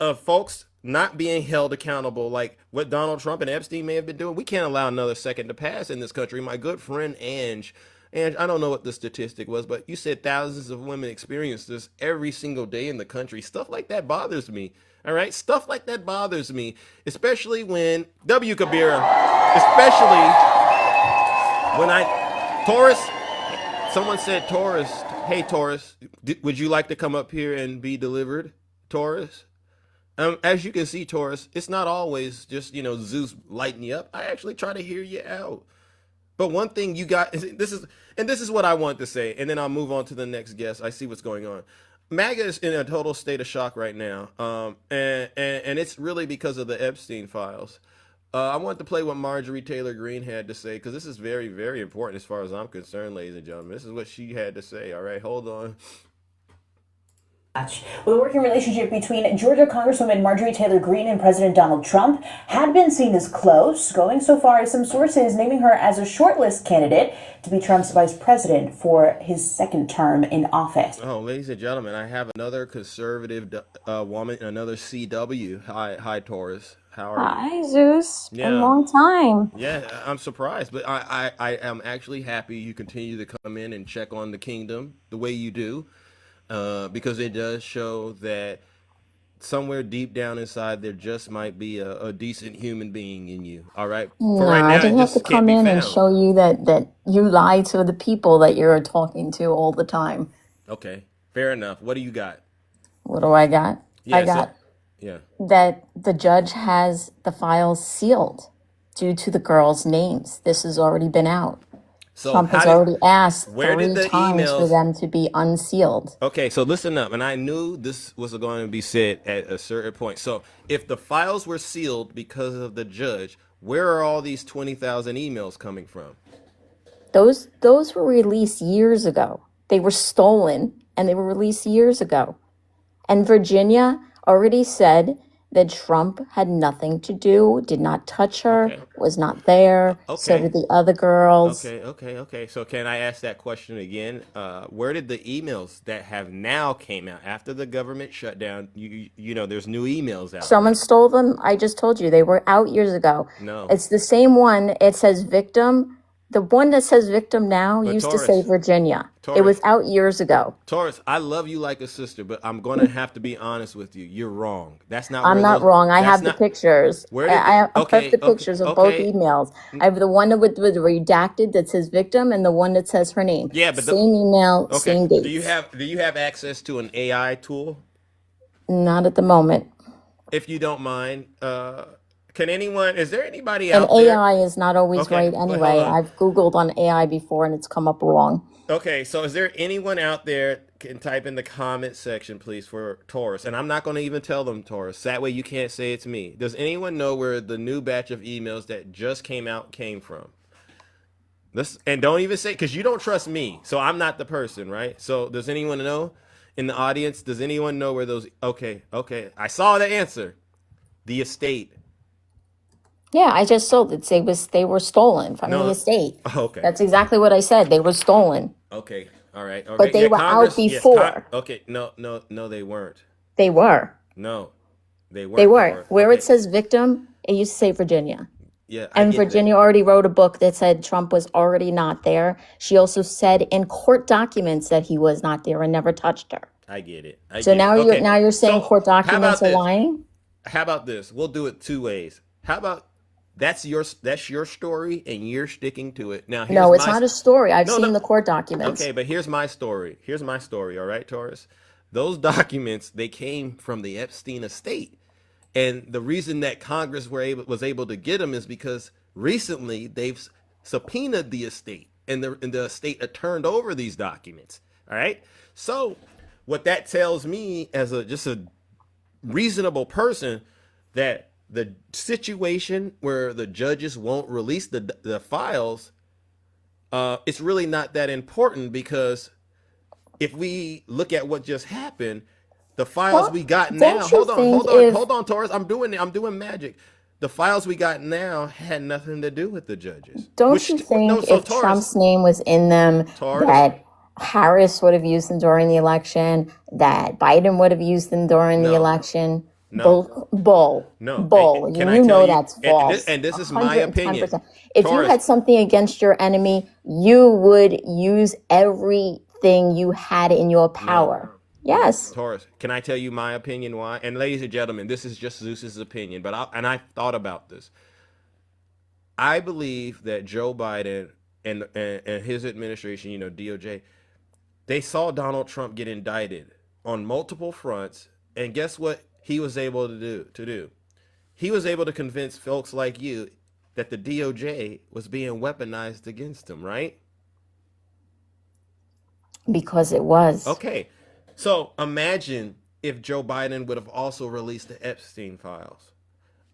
of folks not being held accountable like what Donald Trump and Epstein may have been doing. We can't allow another second to pass in this country. My good friend Ange, I don't know what the statistic was, but you said thousands of women experience this every single day in the country. Stuff like that bothers me. All right? Stuff like that bothers me, especially when W. Kabira, especially when Taurus, someone said Taurus, hey Taurus, would you like to come up here and be delivered, Taurus? As you can see, Taurus, it's not always just, Zeus lighting you up. I actually try to hear you out. But one thing you got, this is what I want to say, and then I'll move on to the next guest. I see what's going on. MAGA is in a total state of shock right now, and it's really because of the Epstein files. I wanted to play what Marjorie Taylor Greene had to say, because this is very, very important as far as I'm concerned, ladies and gentlemen. This is what she had to say. All right, hold on. Well, the working relationship between Georgia Congresswoman Marjorie Taylor Greene and President Donald Trump had been seen as close, going so far as some sources naming her as a shortlist candidate to be Trump's vice president for his second term in office. Oh, ladies and gentlemen, I have another conservative woman, another CW. Hi, Taurus. How are you? Hi, Zeus. Yeah. A long time. Yeah, I'm surprised, but I am actually happy you continue to come in and check on the kingdom the way you do. Because it does show that somewhere deep down inside there just might be a decent human being in you. All right. No, I didn't have to come in and show you that you lie to the people that you're talking to all the time. Okay, fair enough. What do you got? What do I got? Yeah, I got that the judge has the files sealed due to the girls' names. This has already been out. So Trump has already asked 3 times emails for them to be unsealed. Okay, so listen up. And I knew this was going to be said at a certain point. So if the files were sealed because of the judge, where are all these 20,000 emails coming from? Those were released years ago. They were stolen and they were released years ago. And Virginia, already said that Trump had nothing to do, did not touch her, Okay. was not there. So Okay. did the other girls. Okay. So can I ask that question again? Where did the emails that have now came out after the government shutdown? You know, there's new emails out. Someone stole them. I just told you they were out years ago. No. It's the same one. It says victim. The one that says victim now But used Taurus, to say Virginia. Taurus, It was out years ago. Taurus, I love you like a sister, but I'm going to have to be honest with you. You're wrong. That's not I'm where not those, wrong. I that's have the not- pictures. Where did I have okay, the pictures of both okay. emails. I have the one with redacted that says victim and the one that says her name. Yeah, but same email, Okay. same dates. Do you have access to an AI tool? Not at the moment. If you don't mind, is there anybody And out there? AI is not always Okay, right but hold anyway. on. I've Googled on AI before and it's come up wrong. Okay, so is there anyone out there can type in the comment section, please, for Taurus? And I'm not going to even tell them Taurus. That way you can't say it's me. Does anyone know where the new batch of emails that just came out came from? And don't even say, because you don't trust me. So I'm not the person, right? So does anyone know in the audience? Does anyone know where those? Okay. I saw the answer. The estate. Yeah, I just told it. They were stolen from No. the estate. Okay. That's exactly what I said. They were stolen. Okay. All right. Okay. But they were out before. Okay. No, they weren't. They were. No, they weren't. They were. Where Okay. it says victim, it used to say Virginia. Yeah. I And get that. Virginia already wrote a book that said Trump was already not there. She also said in court documents that he was not there and never touched her. I get it. So now you're saying So, court how about documents are this? lying? How about this? We'll do it two ways. How about that's your story and you're sticking to it. Now, No, it's my- not a story. I've No, seen no. the court documents. Okay, but here's my story. Here's my story. All right, Taurus. Those documents, they came from the Epstein estate, and the reason that Congress was able to get them is because recently they've subpoenaed the estate, and the estate turned over these documents. All right. So what that tells me as just a reasonable person, that the situation where the judges won't release the files, it's really not that important, because if we look at what just happened, the files we got now, hold on, Taurus, I'm doing magic. The files we got now had nothing to do with the judges. Don't you think if Trump's name was in them, that Harris would have used them during the election, that Biden would have used them during the election? No. Bull. Can I You tell know that's false. And this is my opinion. 110%. If you had something against your enemy, you would use everything you had in your power. Yes. Taurus, can I tell you my opinion why? And ladies and gentlemen, this is just Zeus's opinion, but I thought about this. I believe that Joe Biden and his administration, DOJ, they saw Donald Trump get indicted on multiple fronts, and guess what he was able to do? He was able to convince folks like you that the DOJ was being weaponized against him, right? Because it was. Okay. So imagine if Joe Biden would have also released the Epstein files.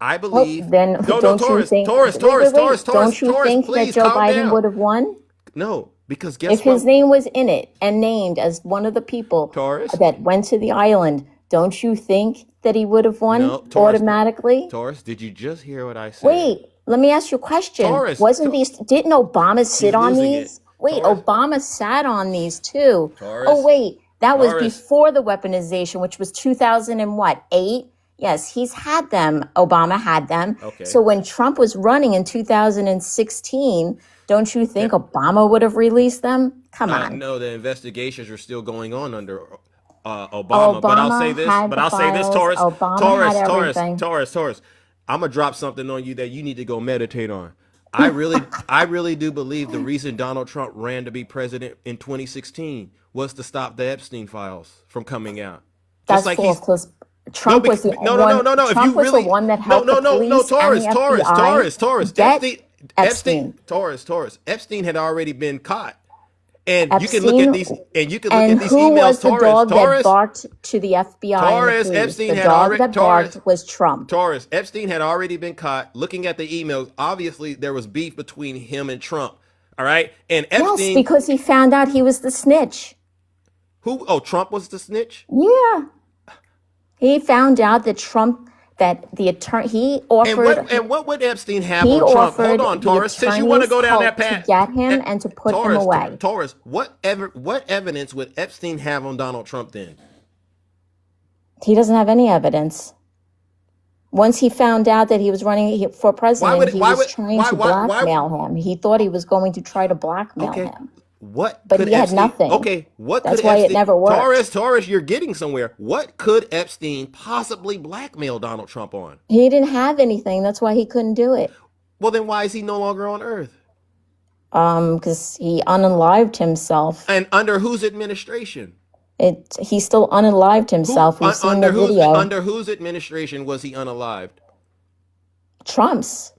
I believe. Then don't you think? Taurus, don't you think please, that Joe calm Biden down. would have won? No, because guess If what? his name was in it and named as one of the people Taurus? that went to the island, don't you think that he would have won No, Taurus, automatically? Taurus, did you just hear what I said? Wait, let me ask you a question. Taurus, Didn't Obama sit on losing these? it. Wait, Taurus. Obama sat on these too. Taurus. Oh wait, that was Taurus. before the weaponization, which was 2008. Yes, he's had them. Obama had them. Okay. So when Trump was running in 2016, don't you think Obama would have released them? Come on. No, the investigations are still going on under Obama. But I'll say this. had But the I'll say this, files. Taurus. Obama had everything. Taurus. I'm gonna drop something on you that you need to go meditate on. I really do believe the reason Donald Trump ran to be president in 2016 was to stop the Epstein files from coming out. That's false. Because Trump was the one. No. Trump was the one that helped the police Taurus, and the FBI Taurus. get Epstein. Epstein had already been caught. And you can look at these who emails, was the dog that Taurus. barked to the FBI? Taurus, and the police? Epstein the had dog already- that Taurus. barked was Trump. Taurus, Epstein had already been caught. Looking at the emails, obviously there was beef between him and Trump. All right, and Epstein, Yes, because he found out he was the snitch. who? Oh, Trump was the snitch. Yeah. He found out that the attorney, he offered. And what would Epstein have he on Trump? offered Hold on, the Taurus. Since you want to go down that attorney's path, help to get him and to put him away. Taurus, what evidence would Epstein have on Donald Trump then? He doesn't have any evidence. Once he found out that he was running for president, he was trying to blackmail him. He thought he was going to try to blackmail him. But he had nothing. Okay, That's why it never worked. Taurus, you're getting somewhere. What could Epstein possibly blackmail Donald Trump on? He didn't have anything. That's why he couldn't do it. Well, then why is he no longer on Earth? Because he unalived himself. And under whose administration? He still unalived himself. We've seen the video. Under whose administration was he unalived? Trump's.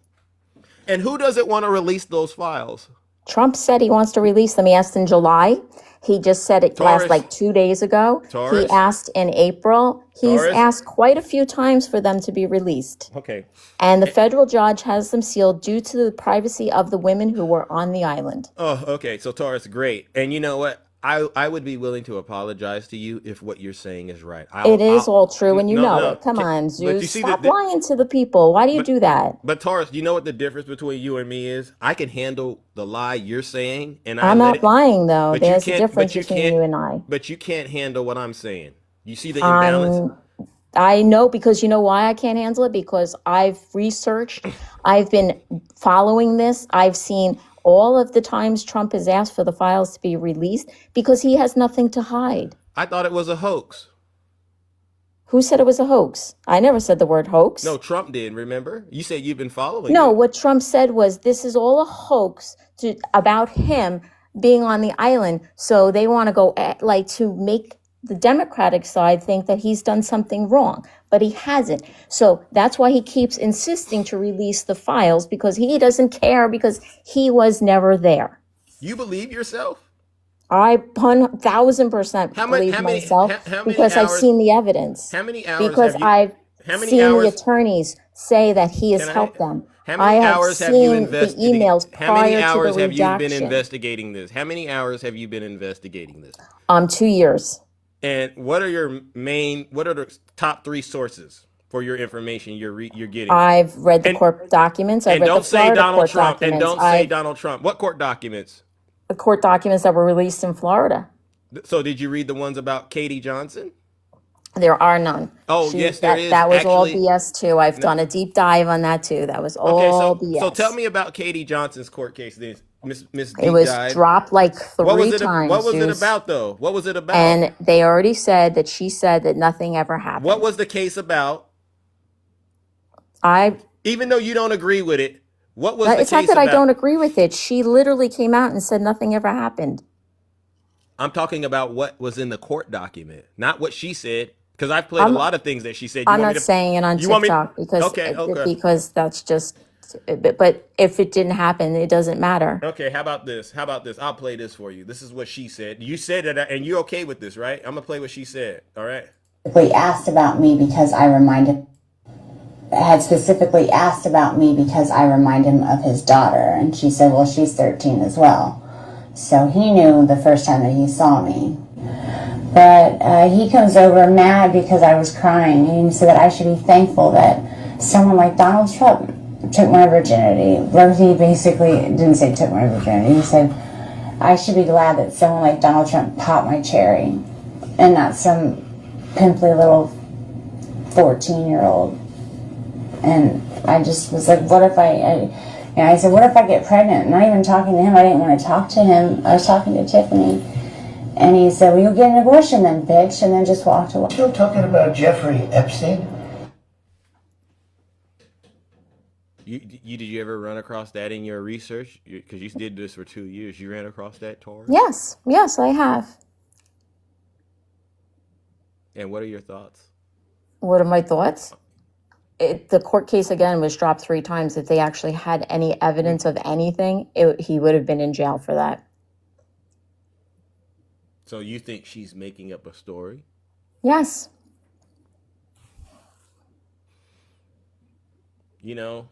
And who doesn't want to release those files? Trump said he wants to release them. He asked in July. He just said it last like 2 days ago. He asked in April. He's asked quite a few times for them to be released. Okay. And the federal judge has them sealed due to the privacy of the women who were on the island. Oh, okay. So Taurus, great. And you know what? I would be willing to apologize to you if what you're saying is right. It is all true, and you know it. Come on, Zeus. Stop lying to the people. Why do you do that? But Taurus, you know what the difference between you and me is? I can handle the lie you're saying, and I'm not lying, though. There's a difference between you and I. But you can't handle what I'm saying. You see the imbalance? I know, because you know why I can't handle it? Because I've researched. I've been following this. I've seen all of the times Trump has asked for the files to be released because he has nothing to hide. I thought it was a hoax. Who said it was a hoax? I never said the word hoax. No, Trump did, remember? You said you've been following No, it. what Trump said was this is all a hoax about him being on the island. So they want to go to make the Democratic side think that he's done something wrong, but he hasn't. So that's why he keeps insisting to release the files, because he doesn't care, because he was never there. You believe yourself? I 1,000% believe myself because I've seen the evidence. How many hours because I've seen the attorneys say that he has helped them. How many hours have you investigated? The emails prior how many hours to the have redaction. you been investigating this? How many hours have you been investigating this? 2 years. And what are the top 3 sources for your information you're getting? I've read the court documents. I've read the Florida court documents. And don't say Donald Trump. What court documents? The court documents that were released in Florida. So did you read the ones about Katie Johnson? There are none. Oh, yes, there is. That was all BS too. I've done a deep dive on that too. That was all BS. So tell me about Katie Johnson's court case then. Miss It was dropped like 3 times. What was it about though? What was it about? And they already said that she said that nothing ever happened. What was the case about? Even though you don't agree with it, what was the case about? It's not that I don't agree with it. She literally came out and said nothing ever happened. I'm talking about what was in the court document, not what she said. Because I've played a lot of things that she said. I'm not saying it on TikTok because that's just. But if it didn't happen, it doesn't matter. Okay, how about this? I'll play this for you. This is what she said. You said that, and you're okay with this, right? I'm gonna play what she said. All right. Specifically asked about me because I remind him of his daughter, and she said, "Well, she's 13 as well." So he knew the first time that he saw me. But he comes over mad because I was crying, and he said that I should be thankful that someone like Donald Trump took my virginity. But he basically didn't say took my virginity. He said, I should be glad that someone like Donald Trump popped my cherry and not some pimply little 14-year-old. And I just was like, what if I said, what if I get pregnant? Not even talking to him. I didn't want to talk to him. I was talking to Tiffany. And he said, well, you'll get an abortion then, bitch. And then just walked away. Still talking about Jeffrey Epstein? Did you ever run across that in your research? Because you did this for 2 years. You ran across that, Tori? Yes, I have. And what are your thoughts? What are my thoughts? The court case, again, was dropped 3 times. If they actually had any evidence of anything, he would have been in jail for that. So you think she's making up a story? Yes. You know?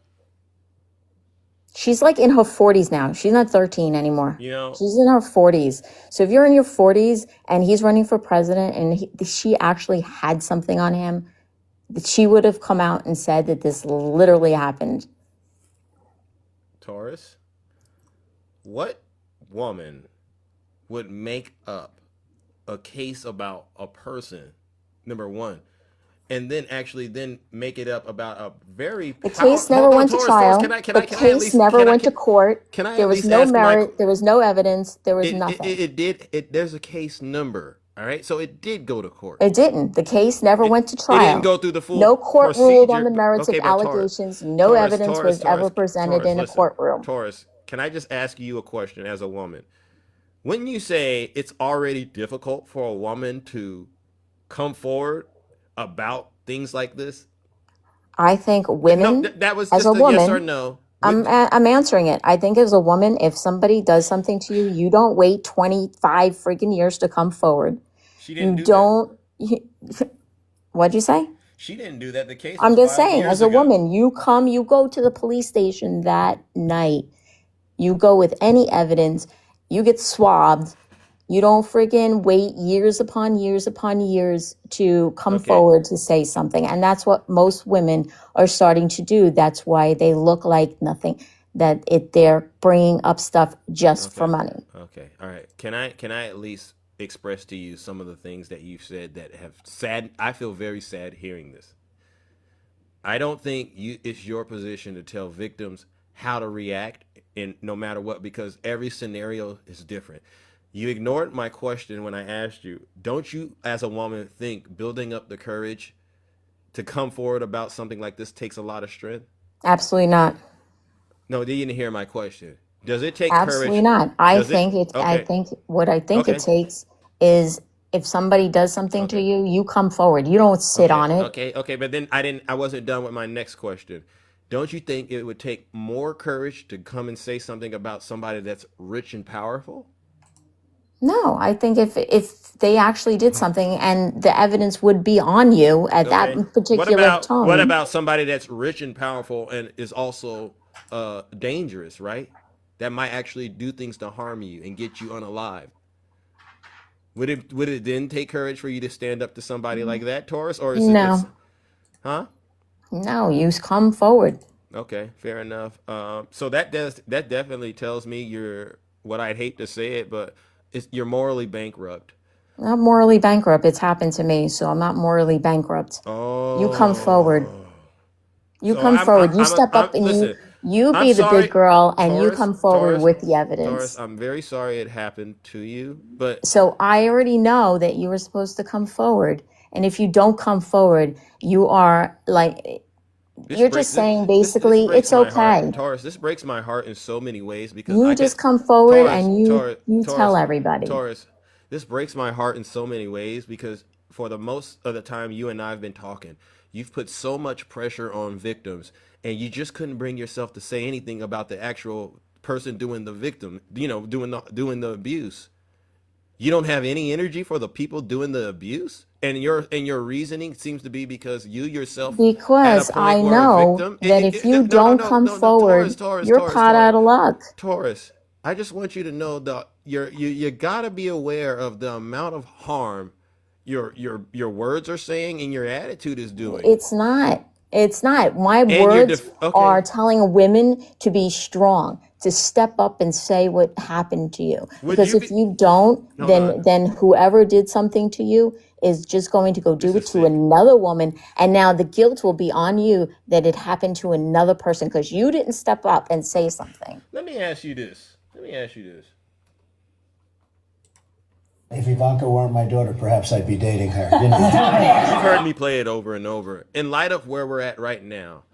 She's like in her 40s now. She's not 13 anymore. You know? She's in her 40s. So if you're in your 40s and he's running for president and she actually had something on him, she would have come out and said that this literally happened. Taurus, what woman would make up a case about a person, number one, and then actually then make it up about a very The case never went to trial. The case never went to court. Can I There at was least no ask my merit. There was no evidence. There was nothing. It did. There's a case number. All right, so it did go to court. It didn't. The case never went to trial. It didn't go through the full No court procedure. ruled on the merits Okay, of but allegations. No evidence was ever presented in a listen, courtroom. Taurus, can I just ask you a question as a woman? When you say it's already difficult for a woman to come forward about things like this, I think women, that was as just a a woman, yes or no. I'm answering it. I think as a woman, if somebody does something to you, you don't wait 25 freaking years to come forward. She didn't You do don't. What'd you say? She didn't do that. The case. I'm was just 5 saying, years as a ago. woman, you go to the police station that night. You go with any evidence. You get swabbed. You don't freaking wait years upon years upon years to come forward to say something. And that's what most women are starting to do. That's why they look like nothing, they're bringing up stuff just for money. Okay. All right. Can I at least express to you some of the things that you've said that have sad? I feel very sad hearing this. I don't think it's your position to tell victims how to react in no matter what, because every scenario is different. You ignored my question when I asked you, don't you as a woman think building up the courage to come forward about something like this takes a lot of strength? Absolutely not. No, you didn't hear my question. Does it take Absolutely courage? not. I Does think it? I Okay. think what I think Okay. it takes is if somebody does something to you, you come forward. You don't sit on it. Okay, but then I wasn't done with my next question. Don't you think it would take more courage to come and say something about somebody that's rich and powerful? No, I think if they actually did something and the evidence would be on you at that particular time. What about somebody that's rich and powerful and is also dangerous, right? That might actually do things to harm you and get you unalive. Would it then take courage for you to stand up to somebody like that, Taurus? Or is No. Huh? No, you come forward. Okay, fair enough. So that definitely tells me you're, what I'd hate to say it, but you're morally bankrupt. Not morally bankrupt. It's happened to me, so I'm not morally bankrupt. Oh. You come forward. You So come forward. You I'm- step up and listen, you I'm be the sorry, big girl and you Taurus, come forward Taurus, with the evidence. Taurus, I'm very sorry it happened to you, but So I already know that you were supposed to come forward. And if you don't come forward, you are like, you're just saying basically breaks it's my okay. heart. Taurus, this breaks my heart in so many ways because You I just get- come forward Taurus, and Taurus, you Taurus, tell everybody. Taurus, this breaks my heart in so many ways because for the most of the time you and I have been talking, you've put so much pressure on victims and you just couldn't bring yourself to say anything about the actual person doing the victim, doing the abuse. You don't have any energy for the people doing the abuse, and your reasoning seems to be because you yourself Because at a point I were a know victim. that if you don't come forward, you're caught out of luck. Taurus, I just want you to know that you gotta be aware of the amount of harm your words are saying and your attitude is doing. It's not. It's not. My And you're words okay. are telling women to be strong, to step up and say what happened to you. Would Because you if you don't, then whoever did something to you is just going to go do it to another woman. And now the guilt will be on you that it happened to another person because you didn't step up and say something. Let me ask you this. If Ivanka weren't my daughter, perhaps I'd be dating her. You know? You've heard me play it over and over. In light of where we're at right now,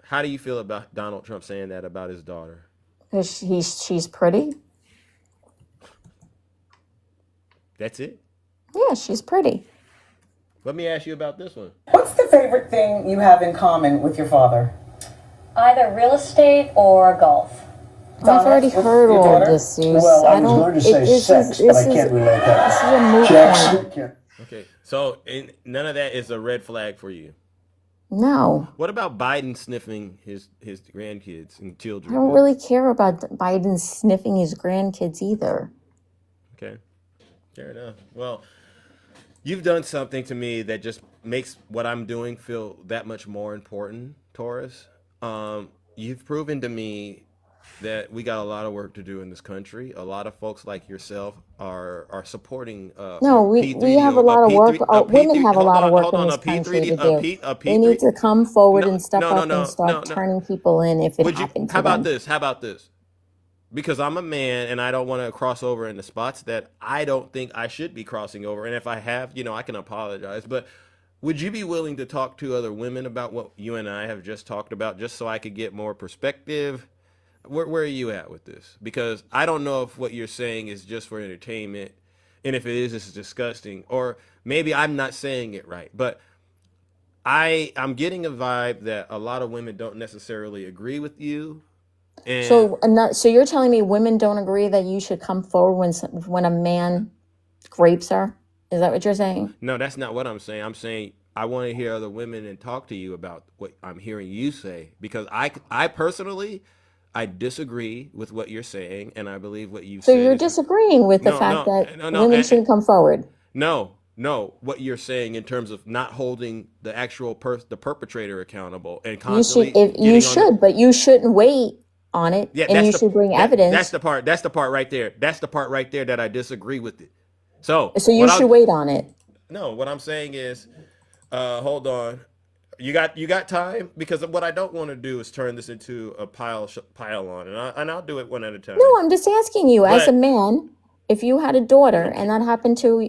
how do you feel about Donald Trump saying that about his daughter? Because she's pretty. That's it? Yeah, she's pretty. Let me ask you about this one. What's the favorite thing you have in common with your father? Either real estate or golf. I've already heard all of this, Zeus. Well, I was going to say sex, but I can't relate that. This is a moot Jackson. Okay, so none of that is a red flag for you. No. What about Biden sniffing his grandkids and children? I don't really care about Biden sniffing his grandkids either. Okay, fair enough. Well, you've done something to me that just makes what I'm doing feel that much more important, Taurus. You've proven to me that we got a lot of work to do in this country. A lot of folks like yourself are supporting No, we have a lot of work. Women have a lot of work hold in on, this a country P3D, to do. A They need P3. to come forward No, and step no, no, up and no, no, start no. turning people in if it Would you? happened to How about them. this? How about this? Because I'm a man and I don't want to cross over into spots that I don't think I should be crossing over. And if I have, I can apologize. But would you be willing to talk to other women about what you and I have just talked about, just so I could get more perspective? Where are you at with this? Because I don't know if what you're saying is just for entertainment, and if it is, it's disgusting. Or maybe I'm not saying it right, but I'm getting a vibe that a lot of women don't necessarily agree with you. And So you're telling me women don't agree that you should come forward when a man rapes her? Is that what you're saying? no, that's not what I'm saying. I'm saying I want to hear other women and talk to you about what I'm hearing you say, because I personally, I disagree with what you're saying, and I believe what you've So said you're is disagreeing with the no, fact no, that no, no, women shouldn't come forward. no. What you're saying in terms of not holding the actual the perpetrator accountable and You should, constantly if you should, but you shouldn't wait on it, yeah, and you should bring evidence. That's the part. That's the part right there. That's the part right there that I disagree with it. So you should wait on it. No, what I'm saying is, hold on. You got time, because what I don't want to do is turn this into a pile on, and I'll do it one at a time. No, I'm just asking you, as a But- man, if you had a daughter and that happened to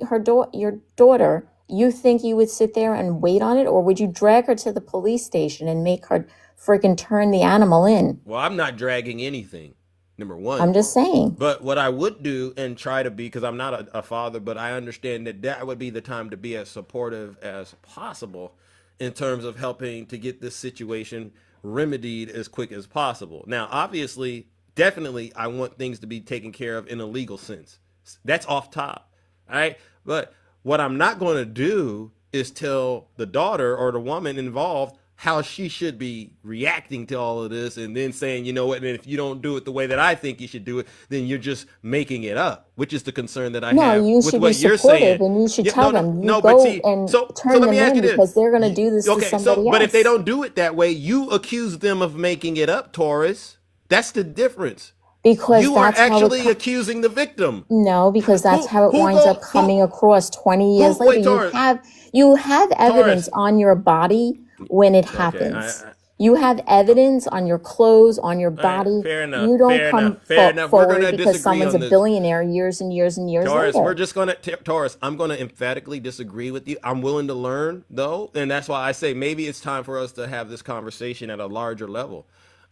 your daughter, you think you would sit there and wait on it, or would you drag her to the police station and make her freaking turn the animal in? Well, I'm not dragging anything. Number one. I'm just saying. But what I would do and try to be, because I'm not a father, but I understand that would be the time to be as supportive as possible in terms of helping to get this situation remedied as quick as possible. Now, obviously, definitely, I want things to be taken care of in a legal sense. That's off top. All right. But what I'm not going to do is tell the daughter or the woman involved how she should be reacting to all of this, and then saying, you know what, and if you don't do it the way that I think you should do it, then you're just making it up, which is the concern that I have you with should what be you're supportive, saying. and you should Yeah, tell no, them, no, you but go see, and so turn let them me ask in you because they're going to do this to somebody else. but if they don't do it that way, you accuse them of making it up, Taurus. That's the difference. Because you that's are how it actually accusing the victim. No, because that's how it winds up coming across 20 years wait, later. Taurus. You have evidence on your body when it happens. You have evidence on your clothes, on your body. Fair enough. You don't come We're forward gonna because disagree someone's a on this. billionaire years and years and years Taurus, later. we're just gonna Taurus. I'm gonna emphatically disagree with you. I'm willing to learn though, and that's why I say maybe it's time for us to have this conversation at a larger level.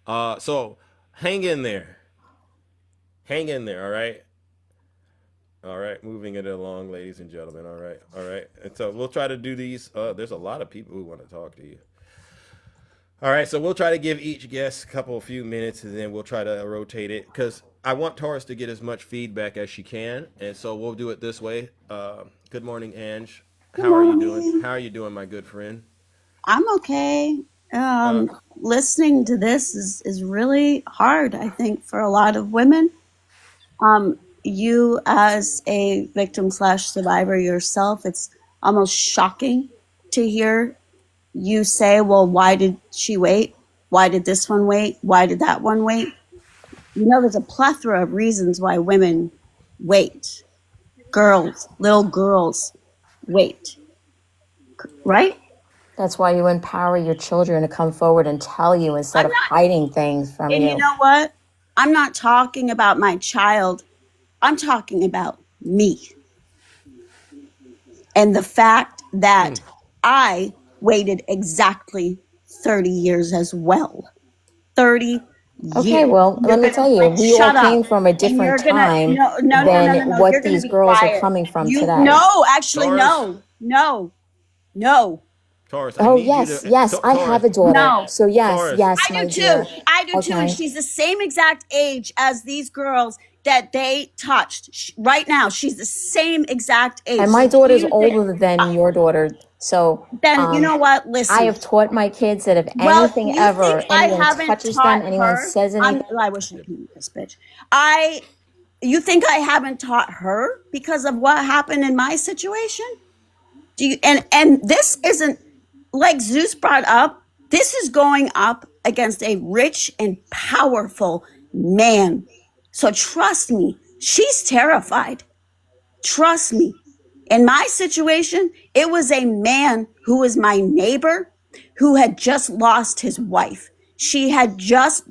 So hang in there. Hang in there. All right. Moving it along, ladies and gentlemen. All right. And so we'll try to do these. There's a lot of people who want to talk to you. All right, so we'll try to give each guest a few minutes, and then we'll try to rotate it, because I want Taurus to get as much feedback as she can, and so we'll do it this way. Good morning, Ange. How are you doing? How are you doing, my good friend? I'm okay. Listening to this is really hard, I think, for a lot of women. You as a victim/survivor yourself, it's almost shocking to hear you say, well, why did she wait? Why did this one wait? Why did that one wait? You know, there's a plethora of reasons why women wait. Little girls wait. Right? That's why you empower your children to come forward and tell you instead of hiding things from you. And you know what? I'm not talking about my child. I'm talking about me. And the fact that I waited exactly 30 years as well. 30 years. Okay, well, let me tell you, we all came from a different time than what these girls are coming from today. No, actually, no. Taurus, oh, yes, I have a daughter. No. So yes, I my do too. dear. I do too. And Okay. she's the same exact age as these girls that they touched. Right now, she's the same exact age. And my daughter's older than your daughter. So Then you know what? Listen. I have taught my kids that if Well, anything you ever, think I anyone haven't touches taught them, anyone her? says anything. I wish I could mute this bitch. You think I haven't taught her because of what happened in my situation? Do you, and this isn't, like Zeus brought up, this is going up against a rich and powerful man. So trust me, she's terrified. Trust me. In my situation, it was a man who was my neighbor who had just lost his wife. She had just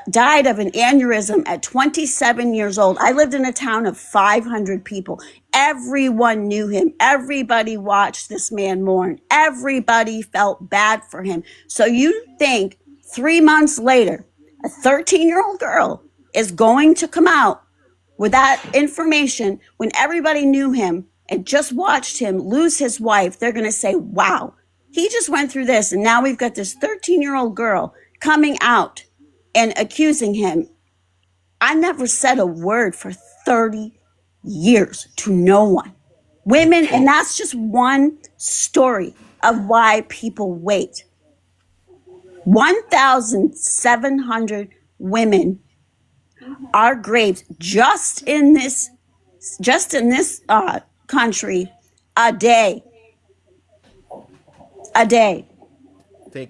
died of an aneurysm at 27 years old. I lived in a town of 500 people. Everyone knew him. Everybody watched this man mourn. Everybody felt bad for him. So you think 3 months later, a 13-year-old girl is going to come out with that information when everybody knew him and just watched him lose his wife? They're going to say, wow, he just went through this. And now we've got this 13-year-old girl coming out and accusing him. I never said a word for 30 years to no one. Women, and that's just one story of why people wait. 1,700 women are raped just in this country a day.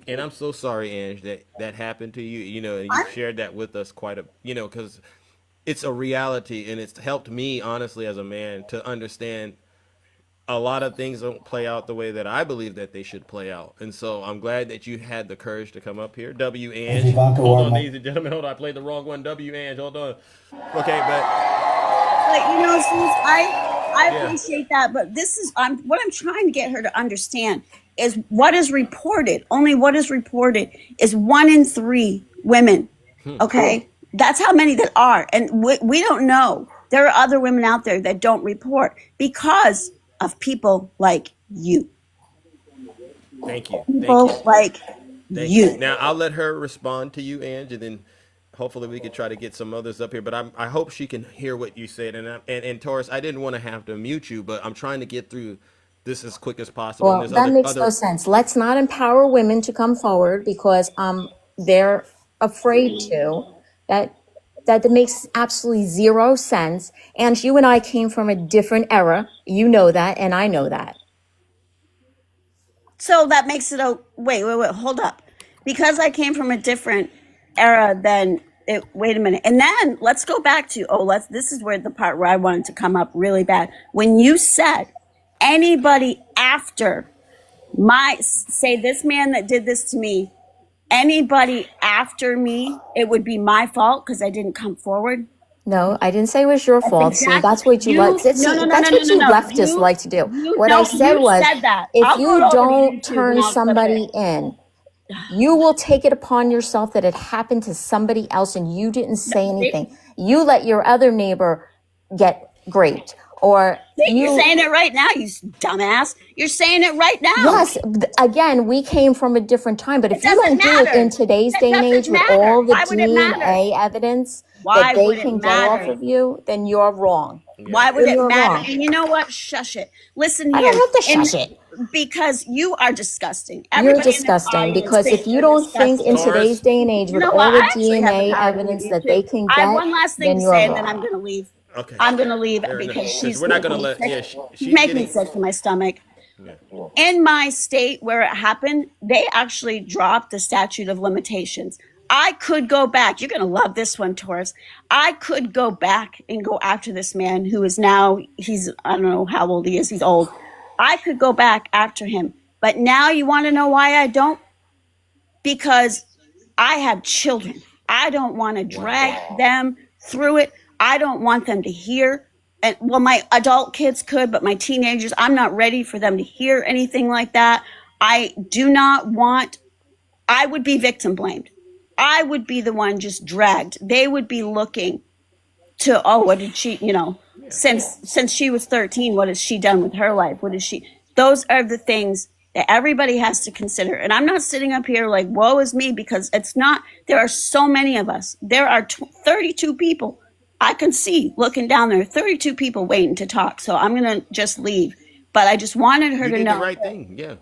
And I'm so sorry, Ange, that happened to you. You know, and you shared that with us because it's a reality, and it's helped me honestly as a man to understand a lot of things don't play out the way that I believe that they should play out. And so I'm glad that you had the courage to come up here. W. Ange. Hold on, ladies and gentlemen. Hold on. I played the wrong one. W. Ange. Hold on. Okay, but you know, I appreciate that, but this is what I'm trying to get her to understand is what is reported. Only what is reported is 1 in 3 women. Okay, that's how many that are, and we don't know. There are other women out there that don't report because of people like you. Thank you. People like you. Now I'll let her respond to you, Ange, and then hopefully we could try to get some others up here. But I hope she can hear what you said. And Taurus, I didn't want to have to mute you, but I'm trying to get through this as quick as possible. Well, that makes no sense. Let's not empower women to come forward because they're afraid to. That makes absolutely zero sense. And you and I came from a different era. You know that, and I know that. So that makes it wait, hold up. Because I came from a different era, wait a minute. And then let's go back to, this is where the part where I wanted to come up really bad. When you said anybody after say this man that did this to me, anybody after me, it would be my fault because I didn't come forward. No, I didn't say it was your fault. Exactly. See, that's what you like. That's what you leftists like to do. What I said was, if you don't turn somebody in, you will take it upon yourself that it happened to somebody else and you didn't say anything. You let your other neighbor get raped. Or you're saying it right now, you dumbass. You're saying it right now. Yes. Again, we came from a different time. But if you don't do it in today's day and age with all the DNA evidence that they can go off of you, then you're wrong. Why would it matter? And you know what? Shush it. Listen here. I don't have to shush it. Because you are disgusting. You're disgusting because if you don't think in today's day and age with all the DNA evidence that they can get, one last thing to say and then I'm going to leave. Okay. I'm going to leave because we're not going to let. She's making me sick to my stomach. Yeah. In my state where it happened, they actually dropped the statute of limitations. I could go back. You're going to love this one, Taurus. I could go back and go after this man who is now, I don't know how old he is. He's old. I could go back after him. But now you want to know why I don't? Because I have children. I don't want to drag them through it. I don't want them to hear. And well, my adult kids could, but my teenagers, I'm not ready for them to hear anything like that. I would be victim blamed. I would be the one just dragged. They would be looking to, what did she, since she was 13, what has she done with her life? Those are the things that everybody has to consider. And I'm not sitting up here like, woe is me, because it's not, there are so many of us. There are 32 people. I can see looking down there, 32 people waiting to talk. So I'm going to just leave. But I just wanted her to know. The right thing, yeah.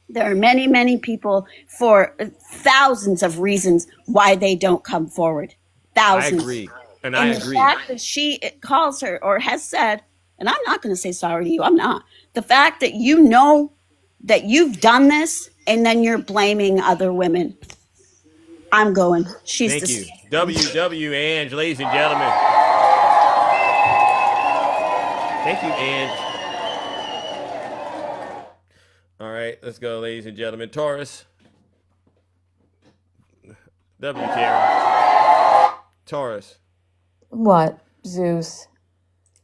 There are many, many people for thousands of reasons why they don't come forward. Thousands. I agree. And I agree. The fact that she calls her or has said And I'm not going to say sorry to you. I'm not. The fact that you know that you've done this and then you're blaming other women. I'm going. She's Thank the you. WW Ange, ladies and gentlemen. Thank you, Ange. All right, let's go, ladies and gentlemen. Taurus. W. Karen. Taurus. What, Zeus?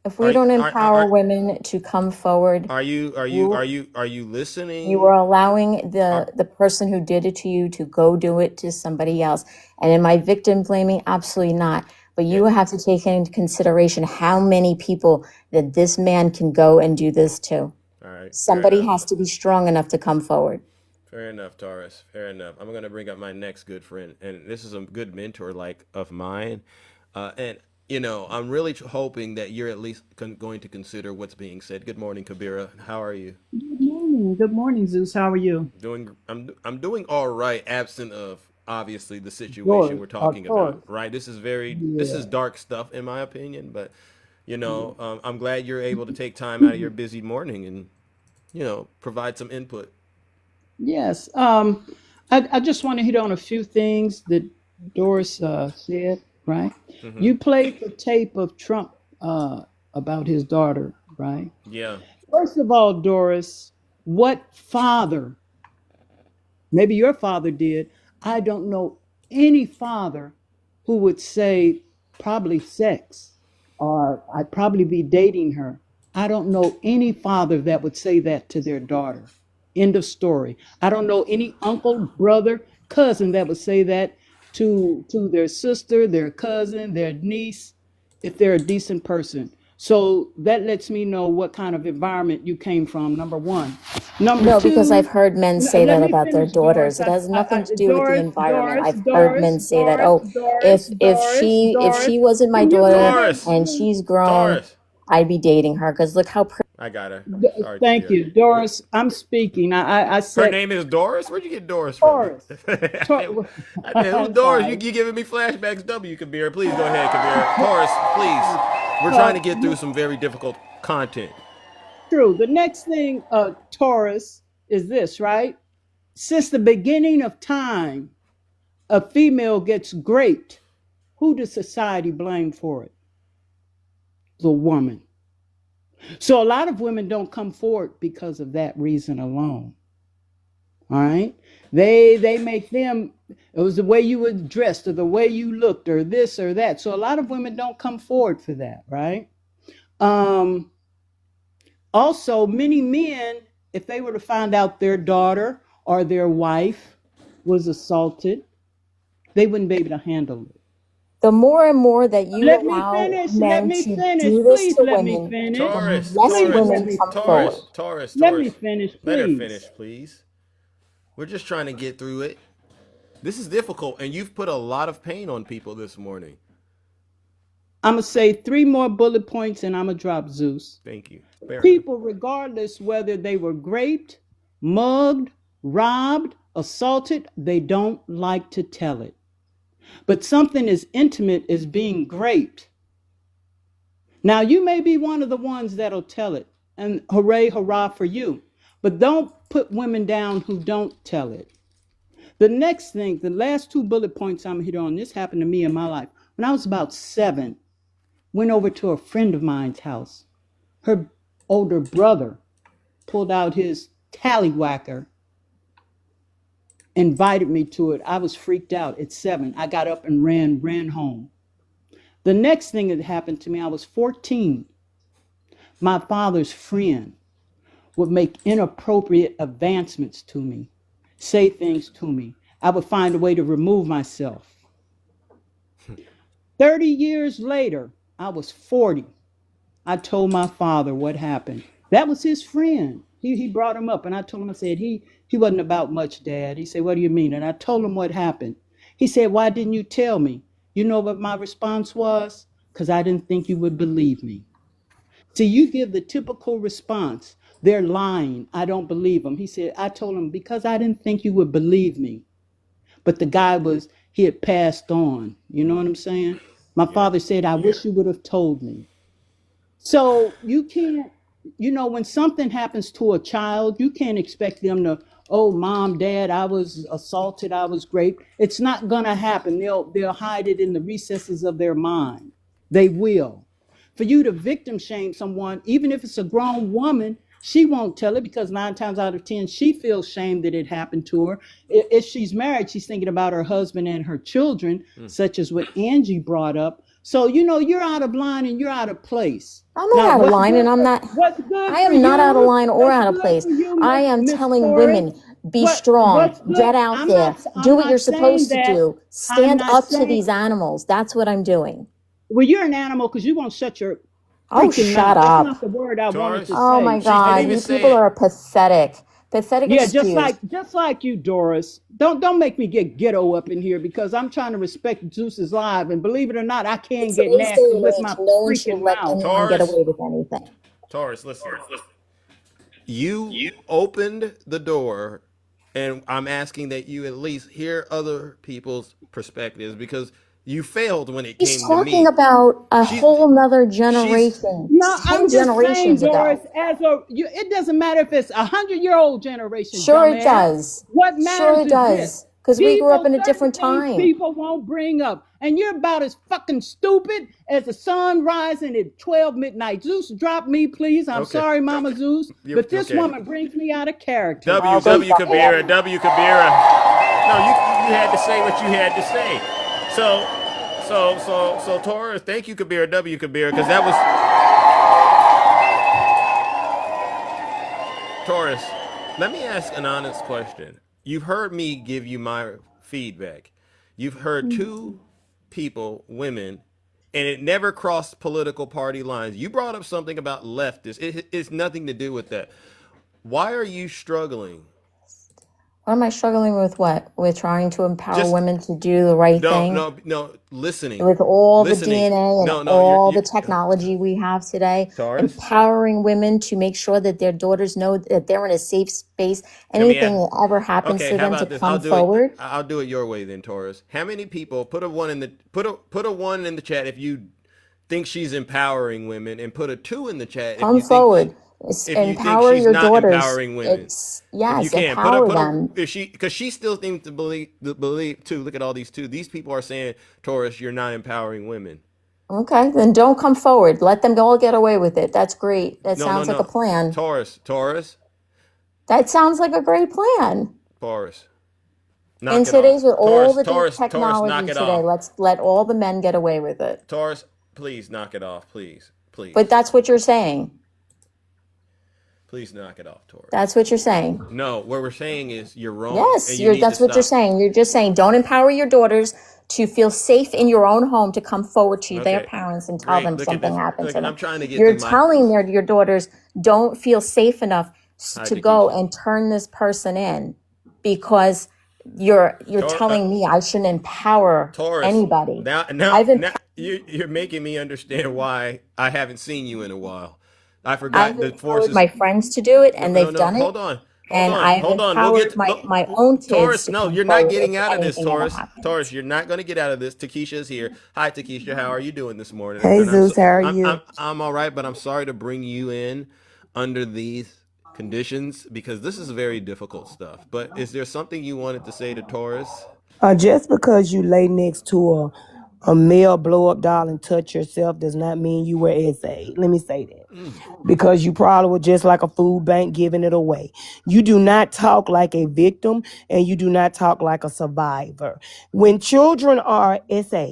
If we don't empower women to come forward, are you listening? You are allowing the person who did it to you to go do it to somebody else. And am I victim blaming? Absolutely not. But you have to take into consideration how many people that this man can go and do this to. All right. Somebody has to be strong enough to come forward. Fair enough, Taurus. Fair enough. I'm going to bring up my next good friend, and this is a good mentor of mine. And I'm really hoping that you're at least going to consider what's being said. Good morning, Kabira. How are you? Good morning. Good morning, Zeus. How are you? I'm doing all right, absent of obviously the situation we're talking about. Right? This is dark stuff in my opinion, but I'm glad you're able to take time out of your busy morning and provide some input. Yes. I just want to hit on a few things that Doris said. Right? Mm-hmm. You played the tape of Trump about his daughter, right? Yeah. First of all, Doris, what father, maybe your father did, I don't know any father who would say probably sex or I'd probably be dating her. I don't know any father that would say that to their daughter. End of story. I don't know any uncle, brother, cousin that would say that to their sister, their cousin, their niece, if they're a decent person. So that lets me know what kind of environment you came from, number one. Number two, because I've heard men say that about their daughters. It has nothing to do with the environment. I've heard men say that, if she wasn't my daughter and she's grown, I'd be dating her because look how pretty. I got her. Sorry, thank you, Doris. I'm speaking. I said her name is Doris. Where'd you get Doris from? Doris. Who's Doris? You giving me flashbacks? W, Kabir. Please go ahead, Kabir. Doris, please. We're trying to get through some very difficult content. True. The next thing, Taurus, is this, right? Since the beginning of time, a female gets raped. Who does society blame for it? The woman. So a lot of women don't come forward because of that reason alone. All right. They make them, it was the way you were dressed or the way you looked or this or that. So a lot of women don't come forward for that. Right. Also, many men, if they were to find out their daughter or their wife was assaulted, they wouldn't be able to handle it. The more and more that you allow men to do this to women, Taurus, less women come forward. Taurus, let me finish, please. Let her finish, please. We're just trying to get through it. This is difficult, and you've put a lot of pain on people this morning. I'm going to say 3 more bullet points, and I'm going to drop Zeus. Thank you. People, regardless whether they were raped, mugged, robbed, assaulted, they don't like to tell it. But something as intimate as being raped. Now, you may be one of the ones that'll tell it, and hooray, hurrah for you. But don't put women down who don't tell it. The next thing, the last 2 bullet points I'm hitting on, this happened to me in my life. When I was about 7, went over to a friend of mine's house. Her older brother pulled out his tallywhacker, invited me to it. I was freaked out at 7. I got up and ran home. The next thing that happened to me, I was 14. My father's friend would make inappropriate advancements to me, say things to me. I would find a way to remove myself. 30 years later, I was 40. I told my father what happened. That was his friend. He brought him up, and I told him, I said, he wasn't about much, Dad. He said, what do you mean? And I told him what happened. He said, why didn't you tell me? You know what my response was? Because I didn't think you would believe me. See, you give the typical response. They're lying. I don't believe them. He said, I told him, because I didn't think you would believe me. But the guy he had passed on. You know what I'm saying? My father said, I wish you would have told me. So you can't, when something happens to a child, you can't expect them to, oh, mom, dad, I was assaulted, I was raped. It's not gonna happen. They'll hide it in the recesses of their mind. They will. For you to victim shame someone, even if it's a grown woman, she won't tell it because 9 times out of 10, she feels shame that it happened to her. If she's married, she's thinking about her husband and her children, such as what Angie brought up. So, you're out of line and you're out of place. I'm not out of line, and I'm not. I am not out of line or out of place. I am telling women, be strong, get out there, do what you're supposed to do, stand up to these animals. That's what I'm doing. Well, you're an animal because you won't shut your Oh, freaking shut mouth. up. That's not the word I wanted to say. Oh my God, you people are pathetic. Pathetic Yeah, excuse. just like you, Doris. Don't make me get ghetto up in here because I'm trying to respect Zeus's live, and believe it or not, I can In get today's day nasty and with age, my no one should freaking let mouth. anyone get away with anything. Taurus, listen. You opened the door, and I'm asking that you at least hear other people's perspectives because you failed when it He's came to me. talking about a whole nother generation. No, 10 I'm just saying, generations Doris. ago. It doesn't matter if it's 100-year-old generation. Sure dumbass. it does. What Sure matters it is does. this. Because we grew up in a Certain different things time. People won't bring up, and you're about as fucking stupid as the sun rising at 12 midnight. Zeus, drop me, please. I'm sorry, Mama Zeus, but this woman brings me out of character. W Kabira. No, you had to say what you had to say. So Taurus, thank you, Kabira, W Kabira, because that was Taurus. Let me ask an honest question. You've heard me give you my feedback. You've heard 2 people, women, and it never crossed political party lines. You brought up something about leftists. It's nothing to do with that. Why are you struggling? What am I struggling with? What? With trying to empower women to do the right thing? No, listening. With all the DNA and all the technology we have today, Taurus? empowering women to make sure that their daughters know that they're in a safe space. Anything that ever happens to them to come forward. I'll do it your way then, Taurus. How many people put a 1 in the chat if you think she's empowering women, and put a 2 in the chat come forward. Empower your daughters. Empowering women. Empower them. Because she still seems to believe too. Look at all these 2. These people are saying, Taurus, you're not empowering women. Okay, then don't come forward. Let them all get away with it. That's great. That sounds like a plan. Taurus. That sounds like a great plan. Taurus. In today's with all the technology knock it today, off. let's let all the men get away with it. Taurus, please knock it off, please. But that's what you're saying. Please knock it off, Taurus. That's what you're saying. No, what we're saying is you're wrong. Yes, that's what you're saying. You're just saying don't empower your daughters to feel safe in your own home to come forward to their parents and tell them something happened to them. I'm trying to get You're telling your daughters don't feel safe enough to go and turn this person in because you're telling me I shouldn't empower anybody. Now you're making me understand why I haven't seen you in a while. I forgot the forces. My friends to do it, and they've done it. Hold on. I've empowered my own kids. Taurus, no, you're not getting out of this, Taurus. Taurus, you're not going to get out of this. Takesha's here. Hi, Takesha. How are you doing this morning? Hey, Zeus. How are you? I'm all right, but I'm sorry to bring you in under these conditions because this is very difficult stuff. But is there something you wanted to say to Taurus? Just because you lay next to a male blow-up doll and touch yourself does not mean you were SA. Let me say that. Because you probably were just like a food bank giving it away. You do not talk like a victim and you do not talk like a survivor. When children are SA,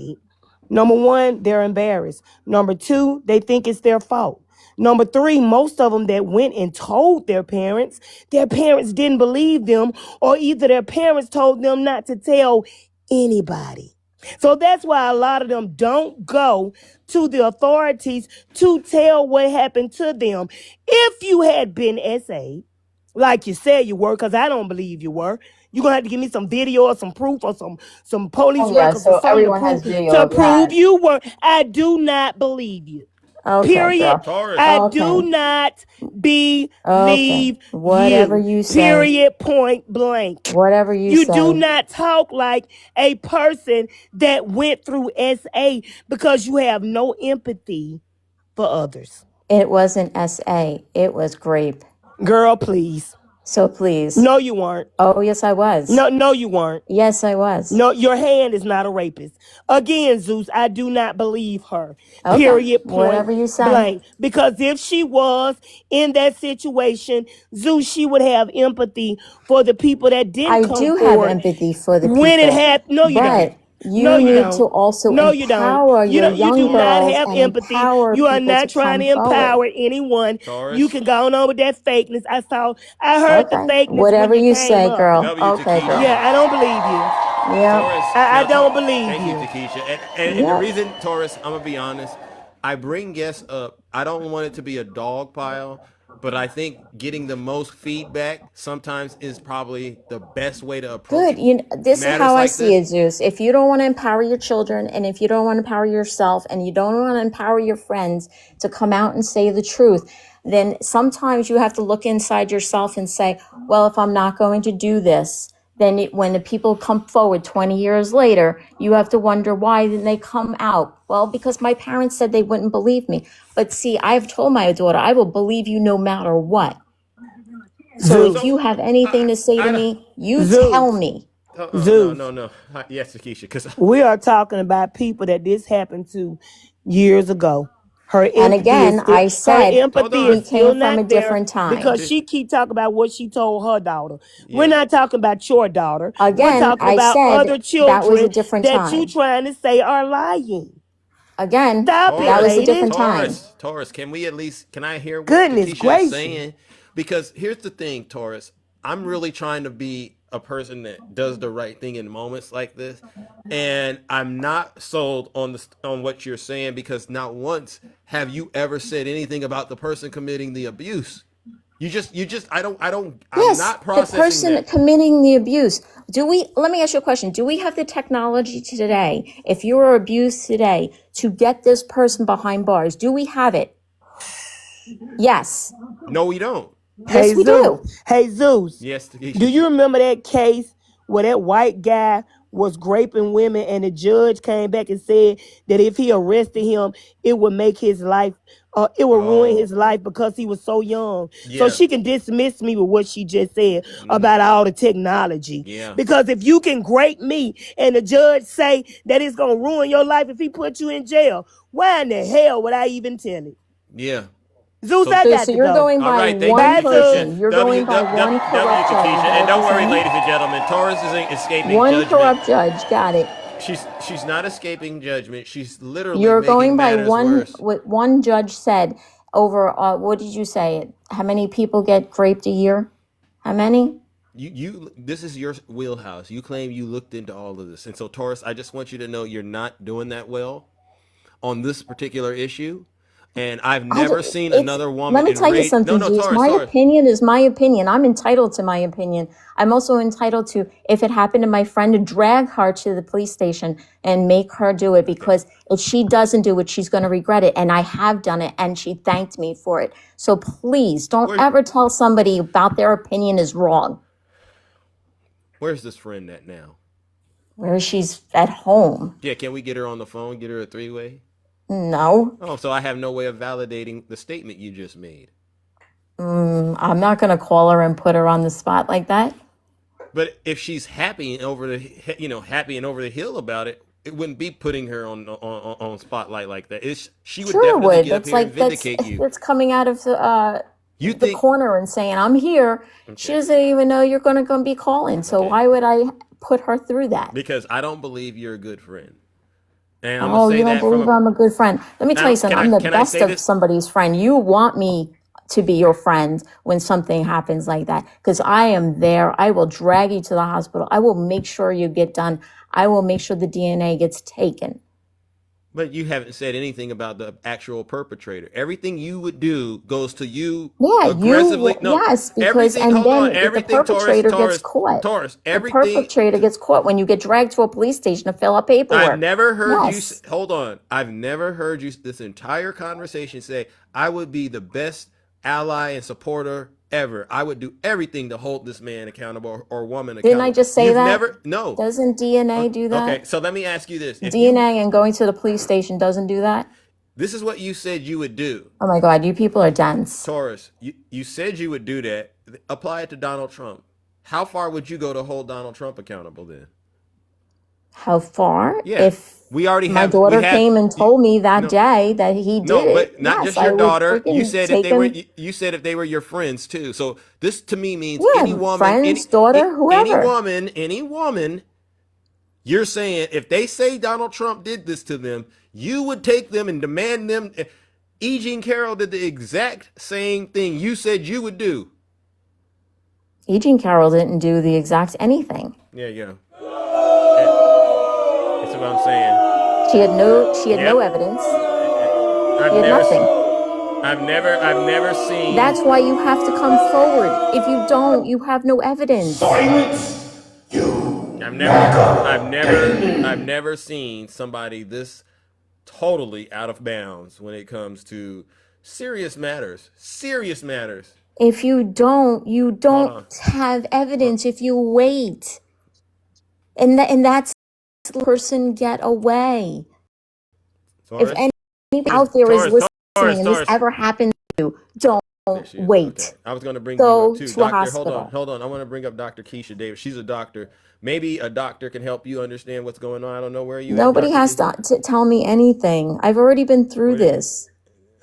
number 1, they're embarrassed. Number 2, they think it's their fault. Number 3, most of them that went and told their parents didn't believe them, or either their parents told them not to tell anybody. So that's why a lot of them don't go to the authorities to tell what happened to them. If you had been SA, like you said you were, because I don't believe you were, you're going to have to give me some video or some proof or some police records or something to prove you were. I do not believe you. Okay, period. Girl. I do not believe whatever you say. Period. Point blank. Whatever you say. You do not talk like a person that went through SA because you have no empathy for others. It wasn't SA. It was grape. Girl, please. So please. No, you weren't. Oh, yes, I was. No, you weren't. Yes, I was. No, your hand is not a rapist. Again, Zeus, I do not believe her. Okay. Period. Point Whatever you say. blank. Because if she was in that situation, Zeus, she would have empathy for the people that didn't come do forward. have empathy for the people. When it happened, no, you don't. You no, you need don't. to also no, you empower don't. your You young do not girls have and empathy. empower You are people not trying to come empower forward. anyone. Taurus. You can go on with that fakeness. I heard the fakeness Whatever when you you came say, up. girl. W, Okay, Takesha. girl. Yeah, I don't believe you. Yeah. Taurus. I now, don't believe thank you. you, Takesha. And the reason, Taurus, I'm gonna be honest. I bring guests up. I don't want it to be a dog pile, but I think getting the most feedback sometimes is probably the best way to approach. Good. This is matters how I like see this. it, Zeus. If you don't want to empower your children, and if you don't want to empower yourself, and you don't want to empower your friends to come out and say the truth, then sometimes you have to look inside yourself and say, well, if I'm not going to do this, then when the people come forward 20 years later, you have to wonder why didn't they come out? Well, because my parents said they wouldn't believe me. But see, I've told my daughter, I will believe you no matter what. So if you have anything to say to me, you tell me. Zeus. No. Yes, Takesha, because We are talking about people that this happened to years ago. Her And empathy again, is still, I said her empathy we is still came from not a there different time. because she keep talking about what she told her daughter. Yeah. We're not talking about your daughter. We're Again, talking I about said other that was a children different that you time. trying to say are lying. Again, Stop Taurus, that was a lady. different time. Taurus, can I hear what Goodness Takesha gracious. is saying? Because here's the thing, Taurus. I'm really trying to be a person that does the right thing in moments like this, and I'm not sold on what you're saying because not once have you ever said anything about the person committing the abuse. You just I'm Yes, not the processing person that. committing the abuse. Let me ask you a question. Do we have the technology today, if you were abused today, to get this person behind bars? Do we have it? Yes. No, we don't. Yes, we do. Hey, Zeus. Yes, Takesha. Do you remember that case where that white guy was raping women and the judge came back and said that if he arrested him, it would make his life, it would ruin his life because he was so young. So Yeah. she can dismiss me with what she just said about all the technology. Yeah. Because if you can grape me and the judge say that it's going to ruin your life if he put you in jail, why in the hell would I even tell it? Yeah. Zeus, I got So to you're go. going All by right, thank one you, person. Takesha. You're going by one corrupt Takesha. judge. And don't worry, ladies and gentlemen, Taurus isn't escaping One judgment. corrupt judge. Got it. She's not escaping judgment. She's literally You're making going by matters one. worse. What one judge said over. What did you say? How many people get raped a year? How many? This is your wheelhouse. You claim you looked into all of this, and so Taurus, I just want you to know you're not doing that well on this particular issue. And I've never seen another woman. Let me tell you something, Zeus. My opinion is my opinion. I'm entitled to my opinion. I'm also entitled to, if it happened to my friend, to drag her to the police station and make her do it, because if she doesn't do it, she's going to regret it. And I have done it, and she thanked me for it. So please don't ever tell somebody about their opinion is wrong. Where's this friend at now? Where she's at home. Yeah, can we get her on the phone? Get her a three-way? No. Oh, so I have no way of validating the statement you just made. I'm not going to call her and put her on the spot like that. But if she's happy and over the hill about it, it wouldn't be putting her on spotlight like that. She would definitely get up here and vindicate you. That's coming out of the think, corner and saying, I'm here. Okay. She doesn't even know you're going to be calling. So why would I put her through that? Because I don't believe you're a good friend. And oh, you don't believe I'm a good friend. Let me tell you something. I'm the best of somebody's friend. You want me to be your friend when something happens like that, because I am there. I will drag you to the hospital. I will make sure you get done. I will make sure the DNA gets taken. But you haven't said anything about the actual perpetrator. Everything you would do goes to you. Yeah, aggressively. Yes, because the perpetrator gets caught. Taurus, the perpetrator gets caught when you get dragged to a police station to fill out paperwork. I've never heard you. Hold on. I've never heard you this entire conversation say, "I would be the best ally and supporter ever. I would do everything to hold this man accountable or woman accountable." Didn't I just say that? No. Doesn't DNA do that? Okay, so let me ask you this. DNA and going to the police station doesn't do that? This is what you said you would do. Oh my God, you people are dense. Taurus, you said you would do that. Apply it to Donald Trump. How far would you go to hold Donald Trump accountable then? How far? Yeah. If We already my have. daughter came and told me that day that he did No, but it, not yes, just I your would daughter. You freaking said if take they were. him. You said if they were your friends too. So this to me means Yeah, any woman, friends, daughter, whoever. any woman. You're saying if they say Donald Trump did this to them, you would take them and demand them. E. Jean Carroll did the exact same thing you said you would do. E. Jean Carroll didn't do the exact anything. Yeah, yeah. That's what I'm saying. She had no evidence. She had nothing. I've never seen. That's why you have to come forward. If you don't, you have no evidence. I've never seen somebody this totally out of bounds when it comes to serious matters. Serious matters. If you don't have evidence if you wait. And that's the person get away. Taurus, if anybody out there is listening and Taurus. this ever happened to you, don't wait. Okay. I was going to bring Go you up too. to a Doctor, hospital. hold on. I want to bring up Dr. Keisha Davis. She's a doctor. Maybe a doctor can help you understand what's going on. I don't know where you Nobody at, has to tell me anything. I've already been through this.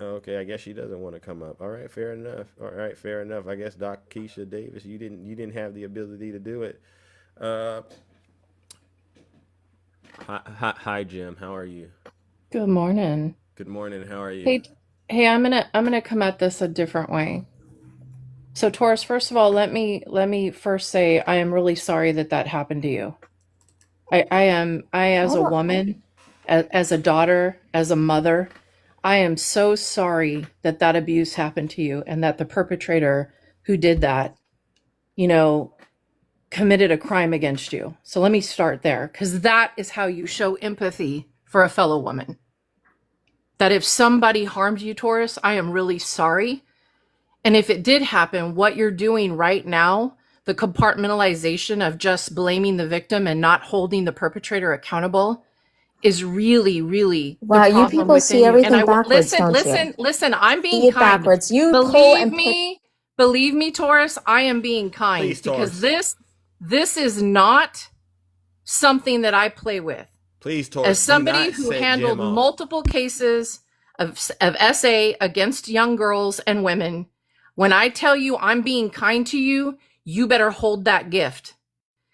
Okay, I guess she doesn't want to come up. All right, fair enough. I guess Dr. Keisha Davis, you didn't have the ability to do it. Hi, Jim. How are you? Good morning. Good morning. How are you? Hey, I'm gonna come at this a different way. So, Taurus, first of all, let me first say I am really sorry that happened to you. I as a woman, as a daughter, as a mother, I am so sorry that abuse happened to you and that the perpetrator who did that, committed a crime against you. So let me start there, because that is how you show empathy for a fellow woman. That if somebody harmed you, Taurus, I am really sorry. And if it did happen, what you're doing right now, the compartmentalization of just blaming the victim and not holding the perpetrator accountable, is really, really Wow, the you problem people within see you. everything And backwards, don't you? listen, I'm being See it kind. backwards. You pull and Believe me, Taurus, I am being kind. Please, because Taurus. this is not something that I play with. Please, Taurus. As somebody who handled multiple cases of SA against young girls and women, when I tell you I'm being kind to you, you better hold that gift,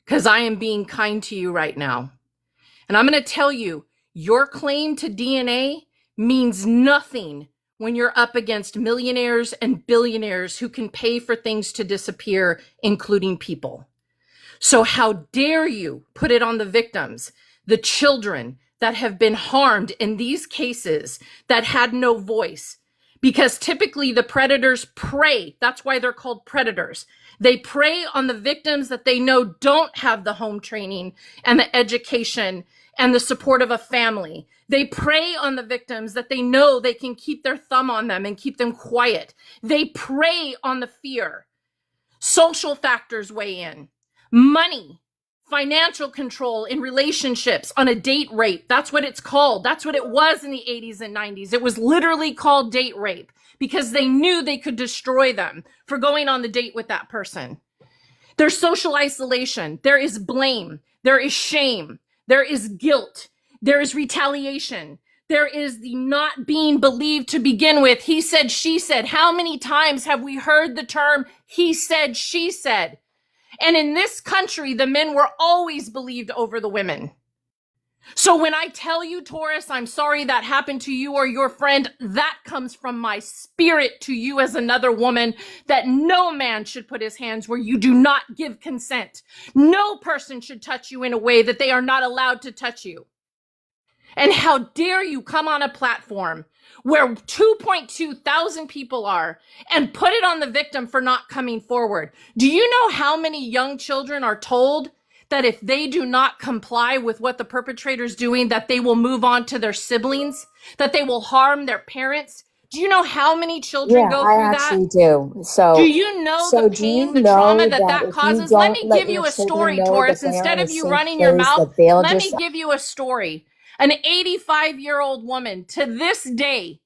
because I am being kind to you right now. And I'm going to tell you, your claim to DNA means nothing when you're up against millionaires and billionaires who can pay for things to disappear, including people. So how dare you put it on the victims, the children that have been harmed in these cases that had no voice? Because typically the predators prey. That's why they're called predators. They prey on the victims that they know don't have the home training and the education and the support of a family. They prey on the victims that they know they can keep their thumb on them and keep them quiet. They prey on the fear. Social factors weigh in. Money, financial control in relationships on a date rape. That's what it's called. That's what it was in the 80s and 90s. It was literally called date rape because they knew they could destroy them for going on the date with that person. There's social isolation. There is blame. There is shame. There is guilt. There is retaliation. There is the not being believed to begin with. He said, she said. How many times have we heard the term he said, she said? And in this country, the men were always believed over the women. So when I tell you, Taurus, I'm sorry that happened to you or your friend, that comes from my spirit to you as another woman, that no man should put his hands where you do not give consent. No person should touch you in a way that they are not allowed to touch you. And how dare you come on a platform where 2.2 thousand people are and put it on the victim for not coming forward? Do you know how many young children are told that if they do not comply with what the perpetrator's doing, that they will move on to their siblings, that they will harm their parents? Do you know how many children go through I actually do. So do you know the pain, the trauma that causes? Let me give you a story, Taurus. Instead of you running your mouth, let me give you a story. An 85-year-old woman to this day,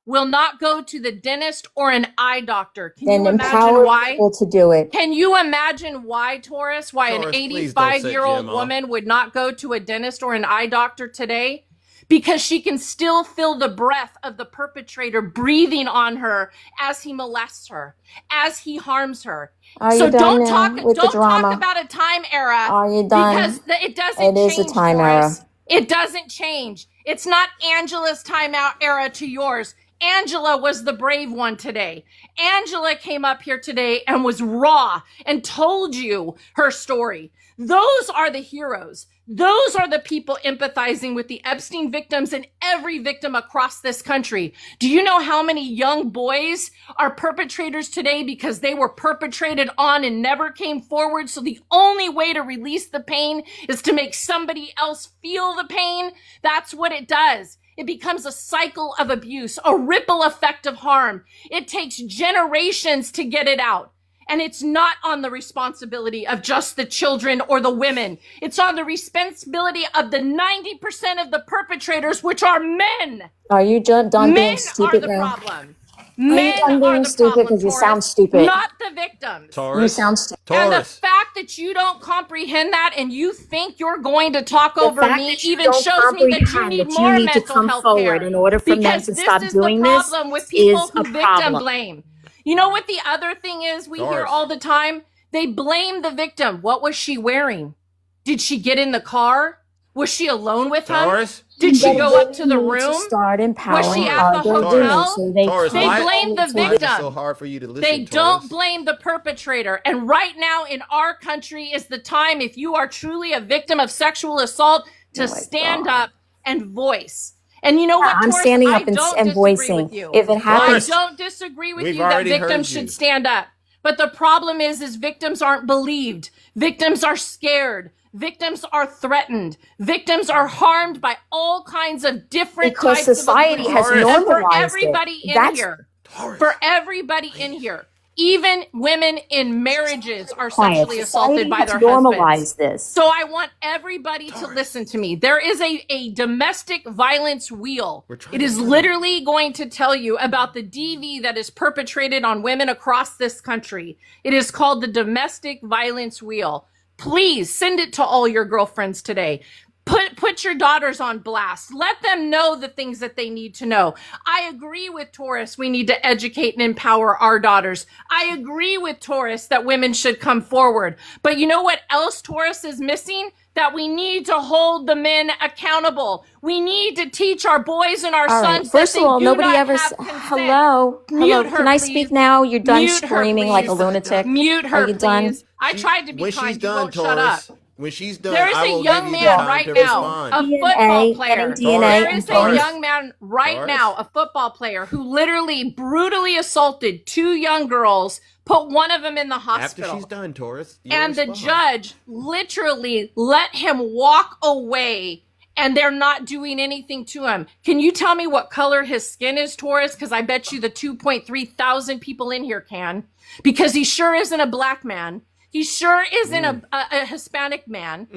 will not go to the dentist or an eye doctor. Can Then you imagine empower why? people to do it. Can you imagine why, Taurus? Why an Taurus, please don't set 85-year-old Jim off. woman would not go to a dentist or an eye doctor today? Because she can still feel the breath of the perpetrator breathing on her as he molests her, as he harms her. Are So you done now with the don't drama? talk about a time era. Are you done? Because it doesn't It change, is a time Taurus. era. It doesn't change. It's not Angela's timeout era to yours. Angela was the brave one today. Angela came up here today and was raw and told you her story. Those are the heroes. Those are the people empathizing with the Epstein victims and every victim across this country. Do you know how many young boys are perpetrators today because they were perpetrated on and never came forward? So the only way to release the pain is to make somebody else feel the pain. That's what it does. It becomes a cycle of abuse, a ripple effect of harm. It takes generations to get it out. And it's not on the responsibility of just the children or the women. It's on the responsibility of the 90% of the perpetrators, which are men. Are you done Men being are stupid the now? problem. Are you Men done are being the stupid problem, because you Taurus, sound stupid? not the victims. You sound stupid. And the fact that you don't comprehend that and you think you're going to talk The over fact me that you even don't shows me that you comprehend need that you more need to mental come health forward care. in order for men Because to this stop is doing the this problem with people is a who victim problem. blame. You know what the other thing is we hear Taurus. all the time? They blame the victim. What was she wearing? Did she get in the car? Was she alone with him? Taurus. Did she They go up to the really need room? to start empowering Was she at the other women hotel? so they Taurus, They why- blame the why is it victim. so hard for you to listen, They Taurus? don't blame the perpetrator. And right now in our country is the time, if you are truly a victim of sexual assault, to stand up and voice. And you know what, I'm Taurus? standing I up and don't disagree voicing. with you. If it happens, I don't disagree with We've you that already heard victims you. should stand up. But the problem is victims aren't believed. Victims are scared. Victims are threatened. Victims are harmed by all kinds of different because types society of has abuse. And for normalized everybody it. in That's here, for everybody in here, even women in marriages are quiet. sexually assaulted Society by has their normalized husbands. this. So I want everybody to listen to me. There is a domestic violence wheel. It is literally going to tell you about the DV that is perpetrated on women across this country. It is called the domestic violence wheel. Please send it to all your girlfriends today. Put your daughters on blast. Let them know the things that they need to know. I agree with Taurus. We need to educate and empower our daughters. I agree with Taurus that women should come forward. But you know what else Taurus is missing? That we need to hold the men accountable. We need to teach our boys and our All right. sons First that of they all, do nobody not ever. have consent. Hello. Mute her, Can I please. speak now? You're done Mute her, screaming like a please. lunatic. Mute her, Are you done? please. I tried to be When kind. she's You done, won't shut up. Taurus. When she's done, There is I a will young give you man time right to now, respond. a football player. getting DNA There and is a Taurus. young man right Taurus. now, a football player, who literally brutally assaulted two young girls, put one of them in the After hospital. she's done, Taurus. you And the respond. judge literally let him walk away, and they're not doing anything to him. Can you tell me what color his skin is, Taurus? Because I bet you the 2.3 thousand people in here can. Because he sure isn't a black man. He sure isn't a Hispanic man.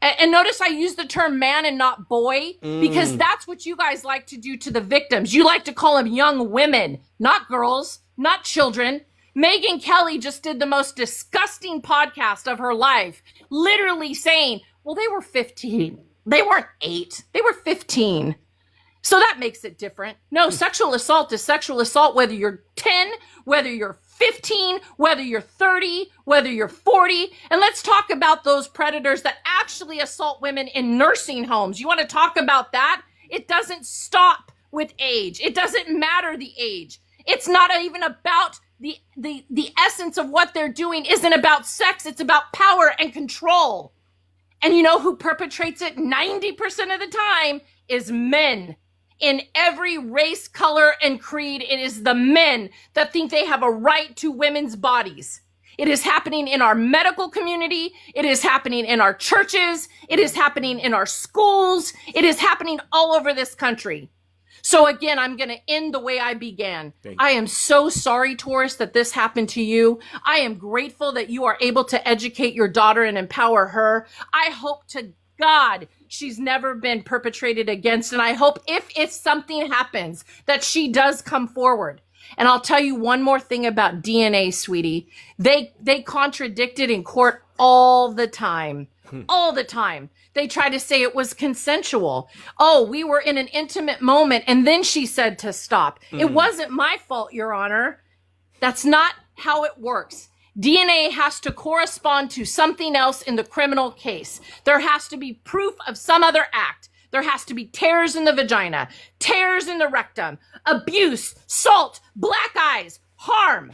And notice I use the term man and not boy, because that's what you guys like to do to the victims. You like to call them young women, not girls, not children. Megyn Kelly just did the most disgusting podcast of her life, literally saying, well, they were 15. They weren't 8. They were 15. So that makes it different. No, sexual assault is sexual assault, whether you're 10, whether you're 15, whether you're 30, whether you're 40. And let's talk about those predators that actually assault women in nursing homes. You want to talk about that? It doesn't stop with age. It doesn't matter the age. It's not even about the essence of what they're doing isn't about sex. It's about power and control. And you know who perpetrates it 90% of the time is men. In every race, color, and creed, it is the men that think they have a right to women's bodies. It is happening in our medical community. It is happening in our churches. It is happening in our schools. It is happening all over this country. So again, I'm going to end the way I began. I am so sorry, Taurus, that this happened to you. I am grateful that you are able to educate your daughter and empower her. I hope to God she's never been perpetrated against. And I hope if something happens that she does come forward. And I'll tell you one more thing about DNA, sweetie. They contradict it in court all the time. All the time. They try to say it was consensual. Oh, we were in an intimate moment and then she said to stop. It wasn't my fault, Your Honor. That's not how it works. DNA has to correspond to something else in the criminal case. There has to be proof of some other act. There has to be tears in the vagina, tears in the rectum, abuse, salt, black eyes, harm.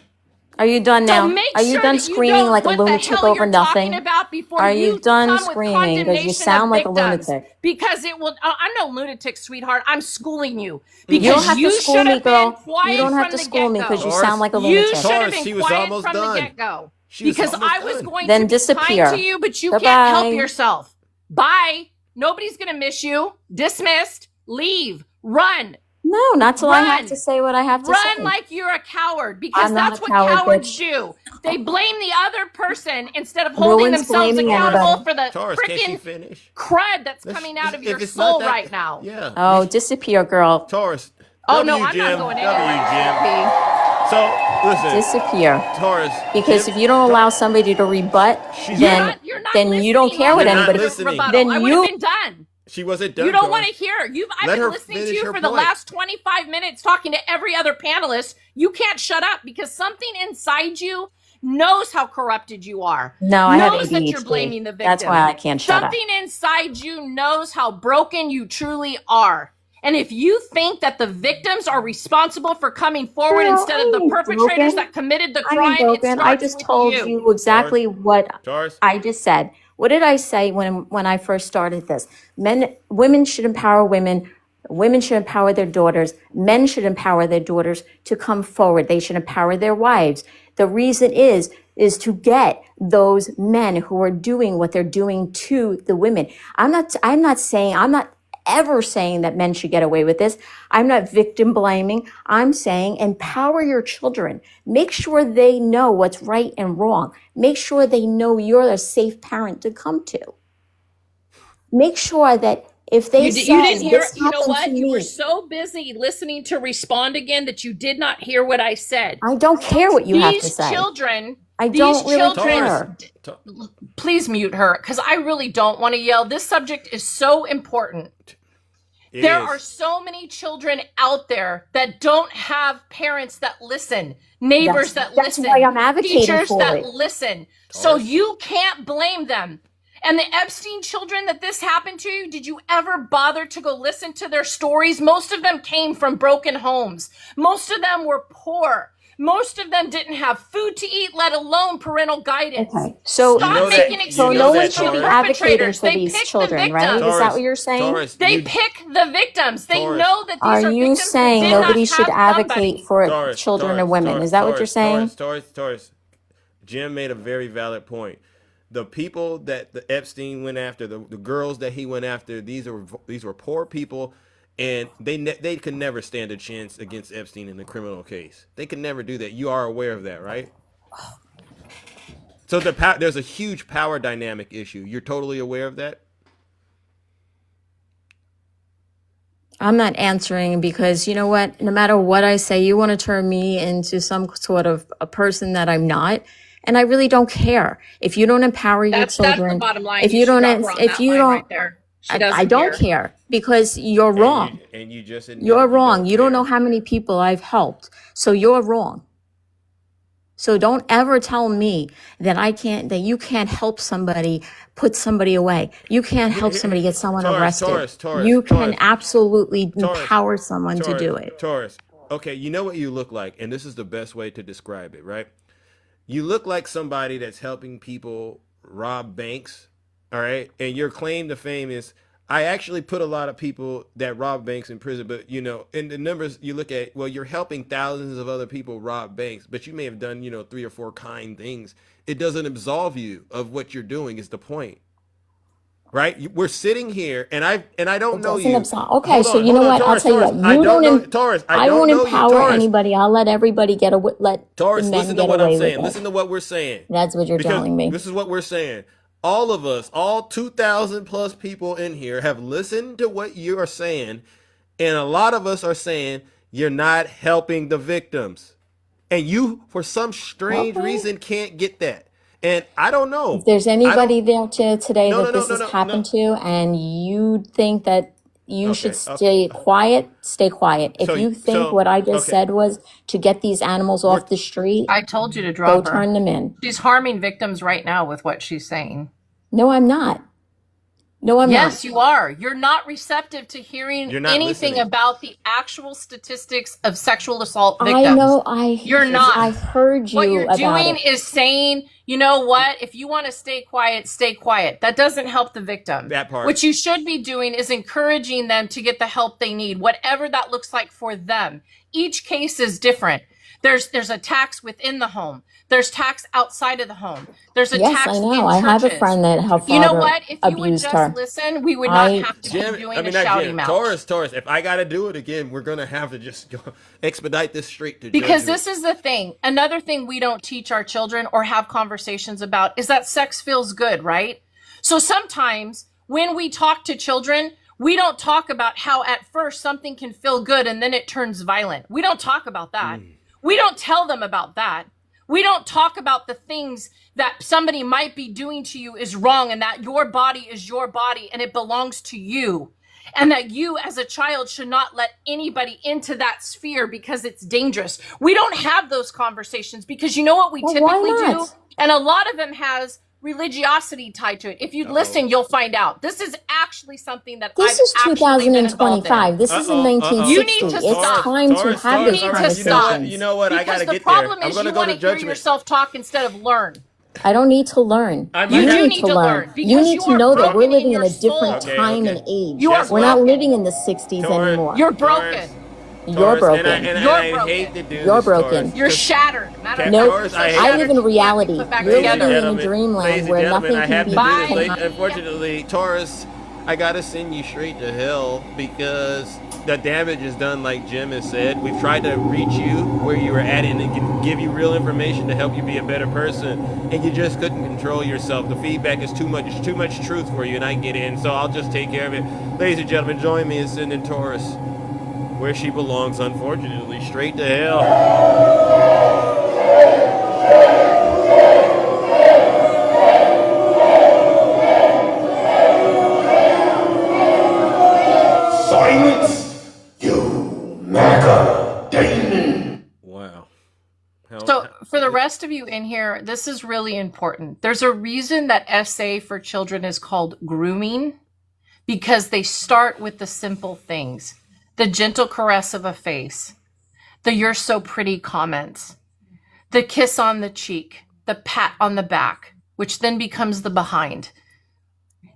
Are you done So now? make Are you sure done that you screaming know like a what the lunatic hell over you're nothing? talking about before Are you done come with screaming? Because you condemnation sound of like a victims. lunatic. Because it will. I'm no lunatic, sweetheart. I'm schooling you. You Because don't have to you school should me, have been girl. quiet You don't have from to the school me get-go. because you sound like a You lunatic. should have Taurus, she been was quiet almost from the done. get-go. She was Because almost I was done. going Then to be disappear. kind to you, but you Goodbye. can't help yourself. Bye. Nobody's gonna miss you. Dismissed. Leave. Run. No, not till I have Run. to say what I have to Run say. like you're a coward, because I'm not that's a what coward, cowards bitch. do. They blame the other person instead of No holding one's themselves blaming accountable anybody. for the Taurus, can she freaking finish? crud that's coming out of your if it's not soul that- right now. Yeah. Oh, disappear, girl. Taurus. Oh, W, no, I'm Jim. not going W, anywhere. Jim. So, listen. Disappear. Taurus. Because if you don't allow somebody to rebut, then you don't care what You're not anybody. listening. Then I would you have been done. She wasn't done. You don't Taurus. want to hear. I've Let been her listening to finish you her for the point. last 25 minutes talking to every other panelist. You can't shut up because something inside you knows how corrupted you are. No, I have knows that you're ADHD. blaming the victim. That's why I can't shut up. Something inside you knows how broken you truly are. And if you think that the victims are responsible for coming forward Girl, instead of I the ain't perpetrators broken. that committed the I crime, ain't it broken. starts I just with told you. you exactly what Taurus. I just said. What did I say when I first started this? Women should empower women. Women should empower their daughters. Men should empower their daughters to come forward. They should empower their wives. The reason is to get those men who are doing what they're doing to the women. I'm not ever saying that men should get away with this. I'm not victim blaming. I'm saying empower your children. Make sure they know what's right and wrong. Make sure they know you're a safe parent to come to. Make sure that if they You say didn't hear. this You know happened what? to You were me, so busy listening to respond again that you did not hear what I said. I don't care what you have to These say. children. I these don't really children, care. Please mute her, because I really don't want to yell. This subject is so important. There are so many children out there that don't have parents that listen, neighbors That's listen, why I'm advocating teachers for that it. listen. So you can't blame them. And the Epstein children that this happened to, did you ever bother to go listen to their stories? Most of them came from broken homes. Most of them were poor. Most of them didn't have food to eat, let alone parental guidance. Okay, so Stop making excuses no one for should the be advocating perpetrators. for They these pick children, the right? victims. Is that what you're saying? Taurus, They pick the victims. They know that these Are are you victims that saying did nobody not should have advocate somebody. for children and women? Is that what you're saying? Taurus. Jim made a very valid point. The people that the Epstein went after, the girls that he went after, these were poor people, and they could never stand a chance against Epstein in the criminal case. They could never do that. You are aware of that, right? So there's a huge power dynamic issue. You're totally aware of that? I'm not answering because you know what? No matter what I say, you want to turn me into some sort of a person that I'm not. And I really don't care. If you don't empower your children, That's the bottom line. if you don't, Right there. I don't care because you're wrong. And you just admitted You're you wrong. don't You don't care. know how many people I've helped. So you're wrong. So don't ever tell me that you can't help somebody put somebody away. You can't help somebody get someone arrested. You can absolutely empower someone to do it. Taurus. Okay, you know what you look like, and this is the best way to describe it, right? You look like somebody that's helping people rob banks, all right? And your claim to fame is, I actually put a lot of people that rob banks in prison, but, you know, in the numbers you look at, well, you're helping thousands of other people rob banks, but you may have done, 3 or 4 kind things. It doesn't absolve you of what you're doing is the point. Right? We're sitting here, and I don't know you. Okay, so you know what? I'll tell you what. I won't empower anybody. I'll let everybody get away. Let Taurus, the men listen get to what away I'm saying. with it. Listen to what we're saying. That's what you're telling me. This is what we're saying. all of us, all 2,000 plus people in here have listened to what you are saying. And a lot of us are saying you're not helping the victims. And you, for some strange reason, can't get that. And I don't know. If there's anybody there today No, that no, this no, has no, happened no. to, and you think that you should Okay, stay quiet, stay quiet. If So- you think so- what I just okay. said was to get these animals off the street, I told you to go drop her. turn them in. She's harming victims right now with what she's saying. No, I'm not. No, I'm Yes, not. you are. You're not receptive to hearing You're not anything listening. about the actual statistics of sexual assault I victims. know. You're not. I heard you What you're about doing it. is saying, you know what? If you want to stay quiet, stay quiet. That doesn't help the victim. That part. What you should be doing is encouraging them to get the help they need, whatever that looks like for them. Each case is different. There's attacks within the home. There's attacks outside of the home. There's Yes, attacks I know. in I have a churches. friend that her father You know what? If you would abused just her. listen, we would not I- have to Jim, be doing I mean, a not shouting Jim. match. Taurus. If I got to do it again, we're going to have to just go expedite this straight to Because judgment. this is the thing. Another thing we don't teach our children or have conversations about is that sex feels good, right? So sometimes when we talk to children, we don't talk about how at first something can feel good and then it turns violent. We don't talk about that. We don't tell them about that. We don't talk about the things that somebody might be doing to you is wrong and that your body is your body and it belongs to you. And that you as a child should not let anybody into that sphere because it's dangerous. We don't have those conversations because you know what we Well, typically why do? not? And a lot of them has religiosity tied to it. If you listen, you'll find out. This is actually something that This I've is actually been involved 2025. in. This isn't Uh-oh, 1960. You need to It's stop. time to have You this need to conversation. stop. You know what? I got Because to the get there. problem I'm is going to you go want to to hear judgment. yourself talk instead of learn. I don't need to learn. I You might have- need to learn. You because need you to are know that we're broken in living in your a different soul. time Okay. and age. You are We're not broken. living in the 60s Taurus. anymore. You're broken. You're Taurus, broken. And You're I broken. hate to do You're this, broken. Taurus, You're 'cause- shattered. Matter of No, fact, Taurus, you're so I I shattered live in you can't be reality. put back You're together. living in a dreamland ladies and where gentlemen, nothing I can have be to do Bye. this. Unfortunately, Taurus, I gotta send you straight to hell because the damage is done. Like Jim has said, we've tried to reach you where you were at and give you real information to help you be a better person, and you just couldn't control yourself. The feedback is too much. It's too much truth for you, and I get in. So I'll just take care of it. Ladies and gentlemen, join me in sending Taurus where she belongs. Unfortunately, straight to hell. Silence, you MAGA demon. Wow. So for the rest of you in here, this is really important. There's a reason that SA for children is called grooming, because they start with the simple things. The gentle caress of a face, the "you're so pretty" comments, the kiss on the cheek, the pat on the back, which then becomes the behind.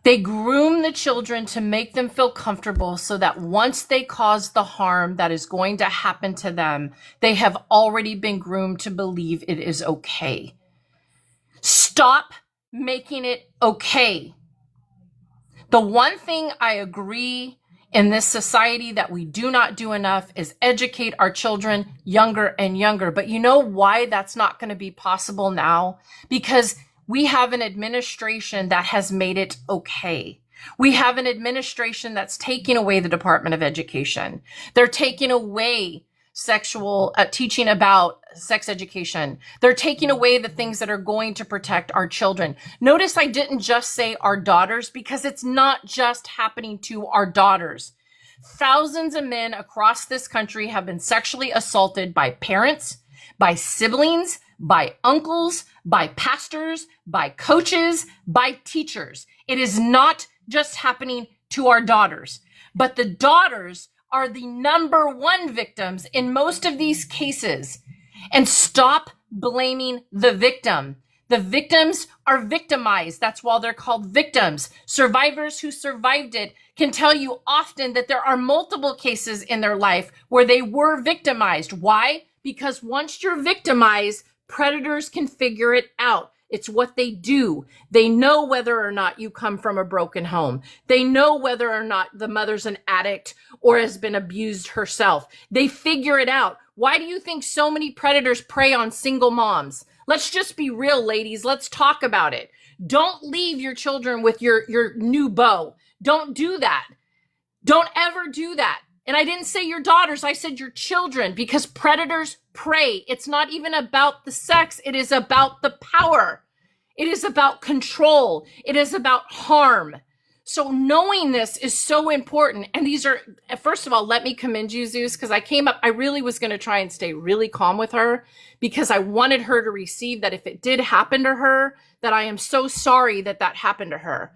They groom the children to make them feel comfortable so that once they cause the harm that is going to happen to them, they have already been groomed to believe it is okay. Stop making it okay. The one thing I agree in this society that we do not do enough is educate our children younger and younger. But you know why that's not going to be possible now? Because we have an administration that has made it okay. We have an administration that's taking away the Department of Education. They're taking away sexual teaching about sex education. They're taking away the things that are going to protect our children. Notice I didn't just say our daughters, because it's not just happening to our daughters. Thousands of men across this country have been sexually assaulted by parents, by siblings, by uncles, by pastors, by coaches, by teachers. It is not just happening to our daughters, but the daughters are the number one victims in most of these cases. And stop blaming the victim. The victims are victimized. That's why they're called victims. Survivors who survived it can tell you often that there are multiple cases in their life where they were victimized. Why? Because once you're victimized, predators can figure it out. It's what they do. They know whether or not you come from a broken home. They know whether or not the mother's an addict or has been abused herself. They figure it out. Why do you think so many predators prey on single moms? Let's just be real, ladies. Let's talk about it. Don't leave your children with your new beau. Don't do that. Don't ever do that. And I didn't say your daughters, I said your children, because predators prey. It's not even about the sex. It is about the power. It is about control. It is about harm. So knowing this is so important. And these are, first of all, let me commend you, Zeus, because I really was going to try and stay really calm with her because I wanted her to receive that if it did happen to her, that I am so sorry that that happened to her.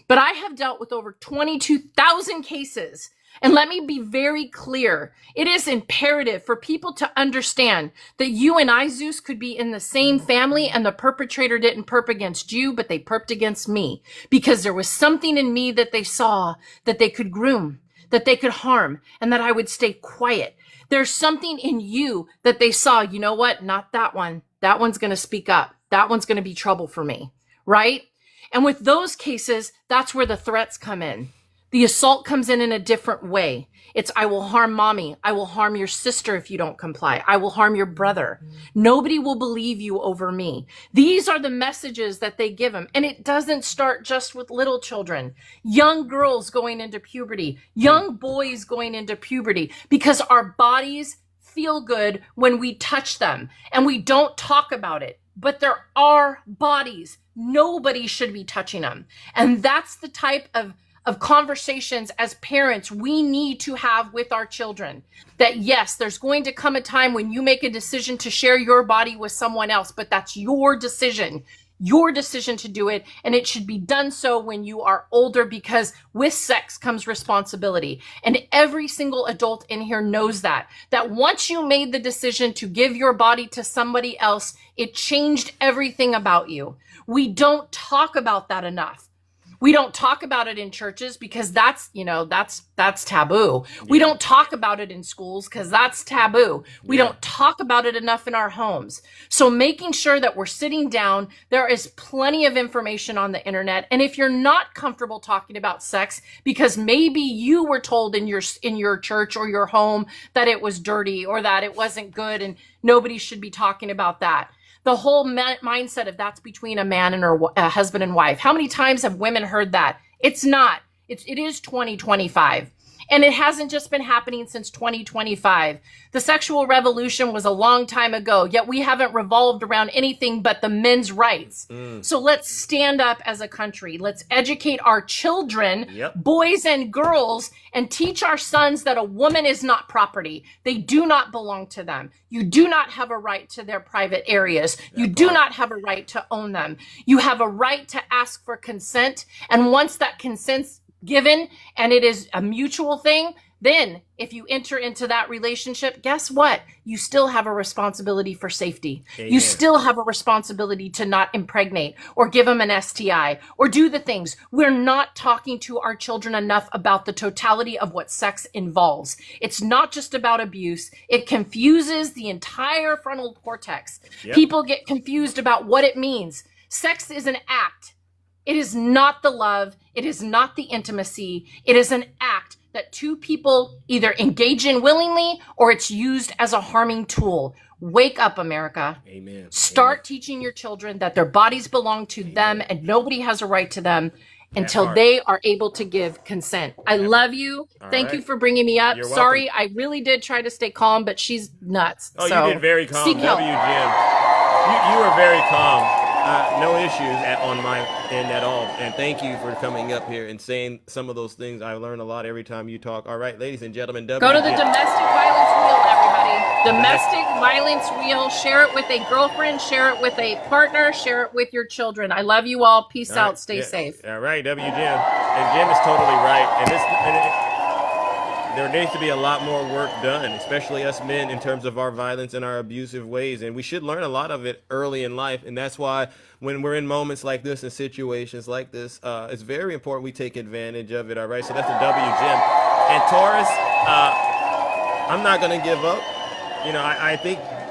But I have dealt with over 22,000 cases. And let me be very clear. It is imperative for people to understand that you and I, Zeus, could be in the same family and the perpetrator didn't perp against you, but they perped against me because there was something in me that they saw that they could groom, that they could harm, and that I would stay quiet. There's something in you that they saw, you know what? Not that one. That one's going to speak up. That one's going to be trouble for me, right? And with those cases, that's where the threats come in. The assault comes in a different way. It's, I will harm mommy. I will harm your sister if you don't comply. I will harm your brother. Nobody will believe you over me. These are the messages that they give them. And it doesn't start just with little children, young girls going into puberty, young boys going into puberty, because our bodies feel good when we touch them and we don't talk about it. But there are bodies. Nobody should be touching them. And that's the type of conversations as parents we need to have with our children. That yes, there's going to come a time when you make a decision to share your body with someone else, but that's your decision to do it. And it should be done so when you are older, because with sex comes responsibility. And every single adult in here knows that once you made the decision to give your body to somebody else, it changed everything about you. We don't talk about that enough. We don't talk about it in churches because that's taboo. Yeah. We don't talk about it in schools because that's taboo. We don't talk about it enough in our homes. So making sure that we're sitting down, there is plenty of information on the internet. And if you're not comfortable talking about sex because maybe you were told in your church or your home that it was dirty or that it wasn't good and nobody should be talking about that. The whole mindset of that's between a man and a husband and wife. How many times have women heard that? It's not. It is 2025. And it hasn't just been happening since 2025. The sexual revolution was a long time ago, yet we haven't revolved around anything but the men's rights. So let's stand up as a country. Let's educate our children, boys and girls, and teach our sons that a woman is not property. They do not belong to them. You do not have a right to their private areas. You do not have a right to own them. You have a right to ask for consent. And once that consent's given and it is a mutual thing, then if you enter into that relationship, guess what? You still have a responsibility for safety. Amen. You still have a responsibility to not impregnate or give them an STI or do the things. We're not talking to our children enough about the totality of what sex involves. It's not just about abuse. It confuses the entire frontal cortex. People get confused about what it means. Sex is an act. It is not the love. It is not the intimacy. It is an act that two people either engage in willingly or it's used as a harming tool. Wake up, America. Amen. Start teaching your children that their bodies belong to them and nobody has a right to them until they are able to give consent. I love you. Thank you for bringing me up. Sorry, I really did try to stay calm, but she's nuts. Oh, so, you did very calm. W, Jim. You were very calm. No issues on my end at all. And thank you for coming up here and saying some of those things. I learn a lot every time you talk. All right, ladies and gentlemen. Go to the domestic violence wheel, everybody. Domestic violence wheel. Share it with a girlfriend. Share it with a partner. Share it with your children. I love you all. Peace out. Stay safe. All right, W. Jim. And Jim is totally right. There needs to be a lot more work done, especially us men, in terms of our violence and our abusive ways. And we should learn a lot of it early in life. And that's why when we're in moments like this and situations like this, it's very important we take advantage of it. All right. So that's a W, Jim. And Taurus, I'm not going to give up.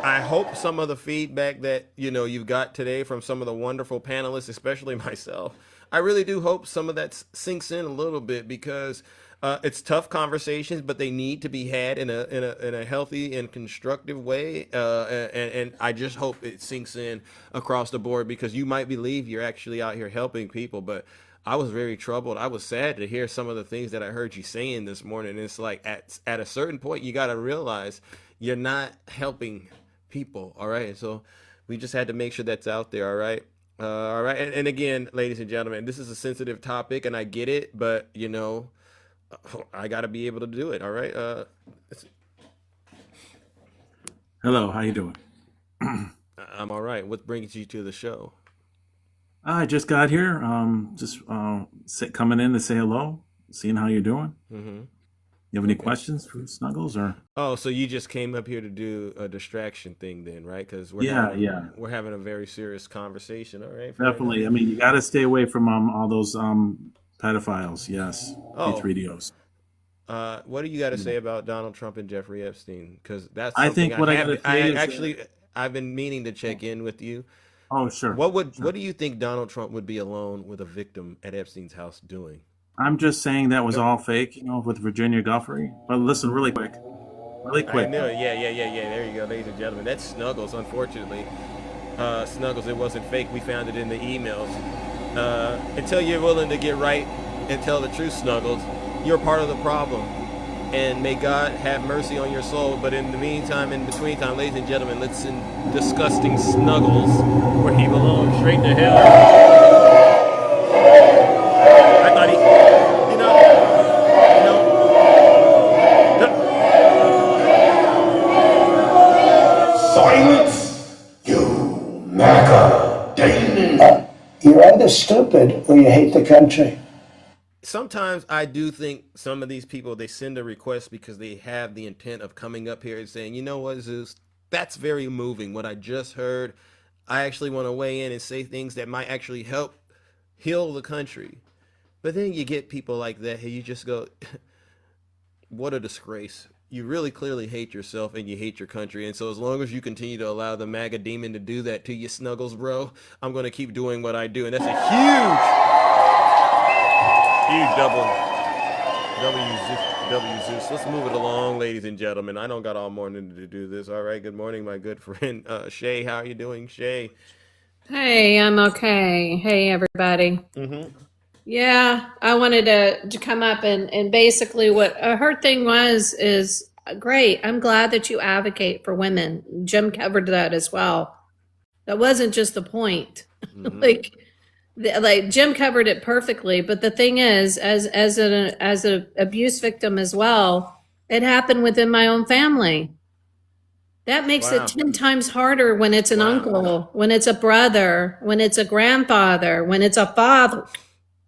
I hope some of the feedback that, you've got today from some of the wonderful panelists, especially myself, I really do hope some of that sinks in a little bit because It's tough conversations, but they need to be had in a healthy and constructive way. And I just hope it sinks in across the board, because you might believe you're actually out here helping people, but I was very troubled. I was sad to hear some of the things that I heard you saying this morning. It's like at a certain point, you got to realize you're not helping people. All right. And so we just had to make sure that's out there. All right. All right. And again, ladies and gentlemen, this is a sensitive topic and I get it, but you know, I got to be able to do it. All right. Hello. How you doing? I'm all right. What brings you to the show? I just got here. Coming in to say hello, seeing how you're doing. Mm-hmm. You have any questions for Snuggles or? Oh, so you just came up here to do a distraction thing then, right? Because we're having a very serious conversation. All right. Definitely. I mean, you got to stay away from all those pedophiles. Yes. P3DOs. What do you got to say about Donald Trump and Jeffrey Epstein? Because that's I something think what I got to say is actually I've been meaning to check in with you. Oh, sure. What do you think Donald Trump would be alone with a victim at Epstein's house doing? I'm just saying that was all fake, with Virginia Guffey. But listen, really quick. I know. Yeah. There you go, ladies and gentlemen. That's Snuggles, unfortunately. Snuggles, it wasn't fake. We found it in the emails. Until you're willing to get right and tell the truth, Snuggles, you're part of the problem. And may God have mercy on your soul. But in the meantime, in between time, ladies and gentlemen, let's send disgusting Snuggles where he belongs, straight to hell. I thought he, Silence, you MAGA demon. You're either stupid or you hate the country. Sometimes I do think some of these people, they send a request because they have the intent of coming up here and saying, you know what, Zeus, that's very moving. What I just heard, I actually want to weigh in and say things that might actually help heal the country. But then you get people like that who you just go, what a disgrace. You really clearly hate yourself and you hate your country. And so as long as you continue to allow the MAGA demon to do that to you, Snuggles, bro, I'm going to keep doing what I do. And that's a huge W Zeus. Let's move it along, ladies and gentlemen. I don't got all morning to do this. All right. Good morning, my good friend Shay. How are you doing, Shay? Hey, I'm okay. Hey, everybody. Mm-hmm. Yeah, I wanted to come up and basically what her thing is great. I'm glad that you advocate for women. Jim covered that as well. That wasn't just the point. Mm-hmm. like Jim covered it perfectly. But the thing is, as an abuse victim as well, it happened within my own family. That makes it 10 times harder when it's an uncle, when it's a brother, when it's a grandfather, when it's a father,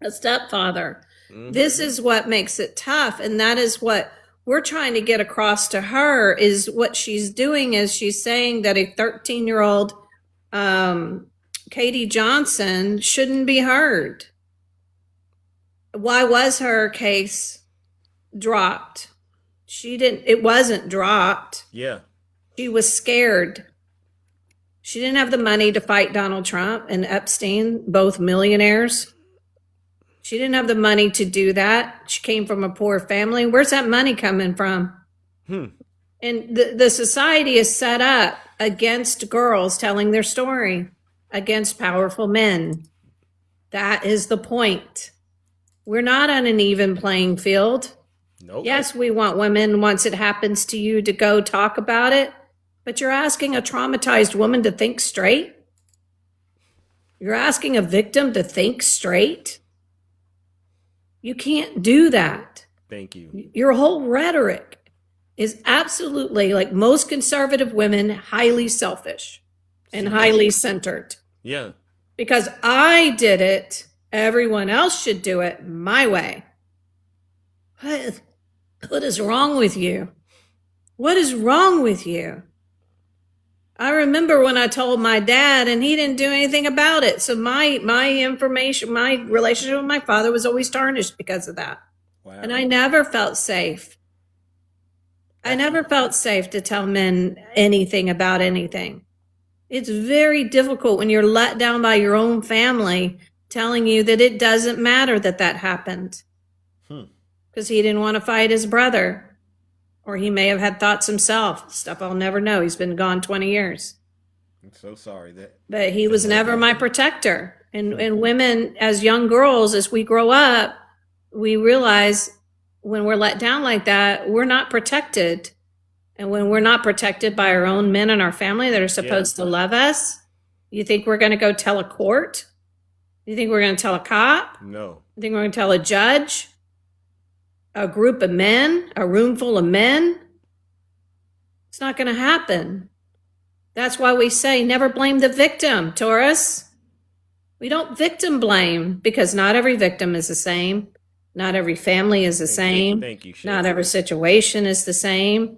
a stepfather. Mm-hmm. This is what makes it tough. And that is what we're trying to get across to her, is what she's doing is she's saying that a 13-year-old Katie Johnson shouldn't be heard. Why was her case dropped? It wasn't dropped. Yeah. She was scared. She didn't have the money to fight Donald Trump and Epstein, both millionaires. She didn't have the money to do that. She came from a poor family. Where's that money coming from? And the society is set up against girls telling their story, against powerful men. That is the point. We're not on an even playing field. Nope. Yes, we want women, once it happens to you, to go talk about it. But you're asking a traumatized woman to think straight? You're asking a victim to think straight? You can't do that. Thank you. Your whole rhetoric is absolutely, like most conservative women, highly selfish and highly centered. Yeah. Because I did it, everyone else should do it my way. What is wrong with you? What is wrong with you? I remember when I told my dad and he didn't do anything about it. So my information, my relationship with my father was always tarnished because of that. Wow. And I never felt safe. I never felt safe to tell men anything about anything. It's very difficult when you're let down by your own family telling you that it doesn't matter that happened. because he didn't want to fight his brother. Or he may have had thoughts himself. Stuff I'll never know. He's been gone 20 years. I'm so sorry that. But he was never my protector. And women, as young girls, as we grow up, we realize when we're let down like that, we're not protected. And when we're not protected by our own men in our family that are supposed to love us, you think we're going to go tell a court? You think we're going to tell a cop? No. You think we're going to tell a judge? A group of men? A room full of men? It's not going to happen. That's why we say never blame the victim, Taurus. We don't victim blame because not every victim is the same. Not every family is the same. Thank you, Not every situation is the same.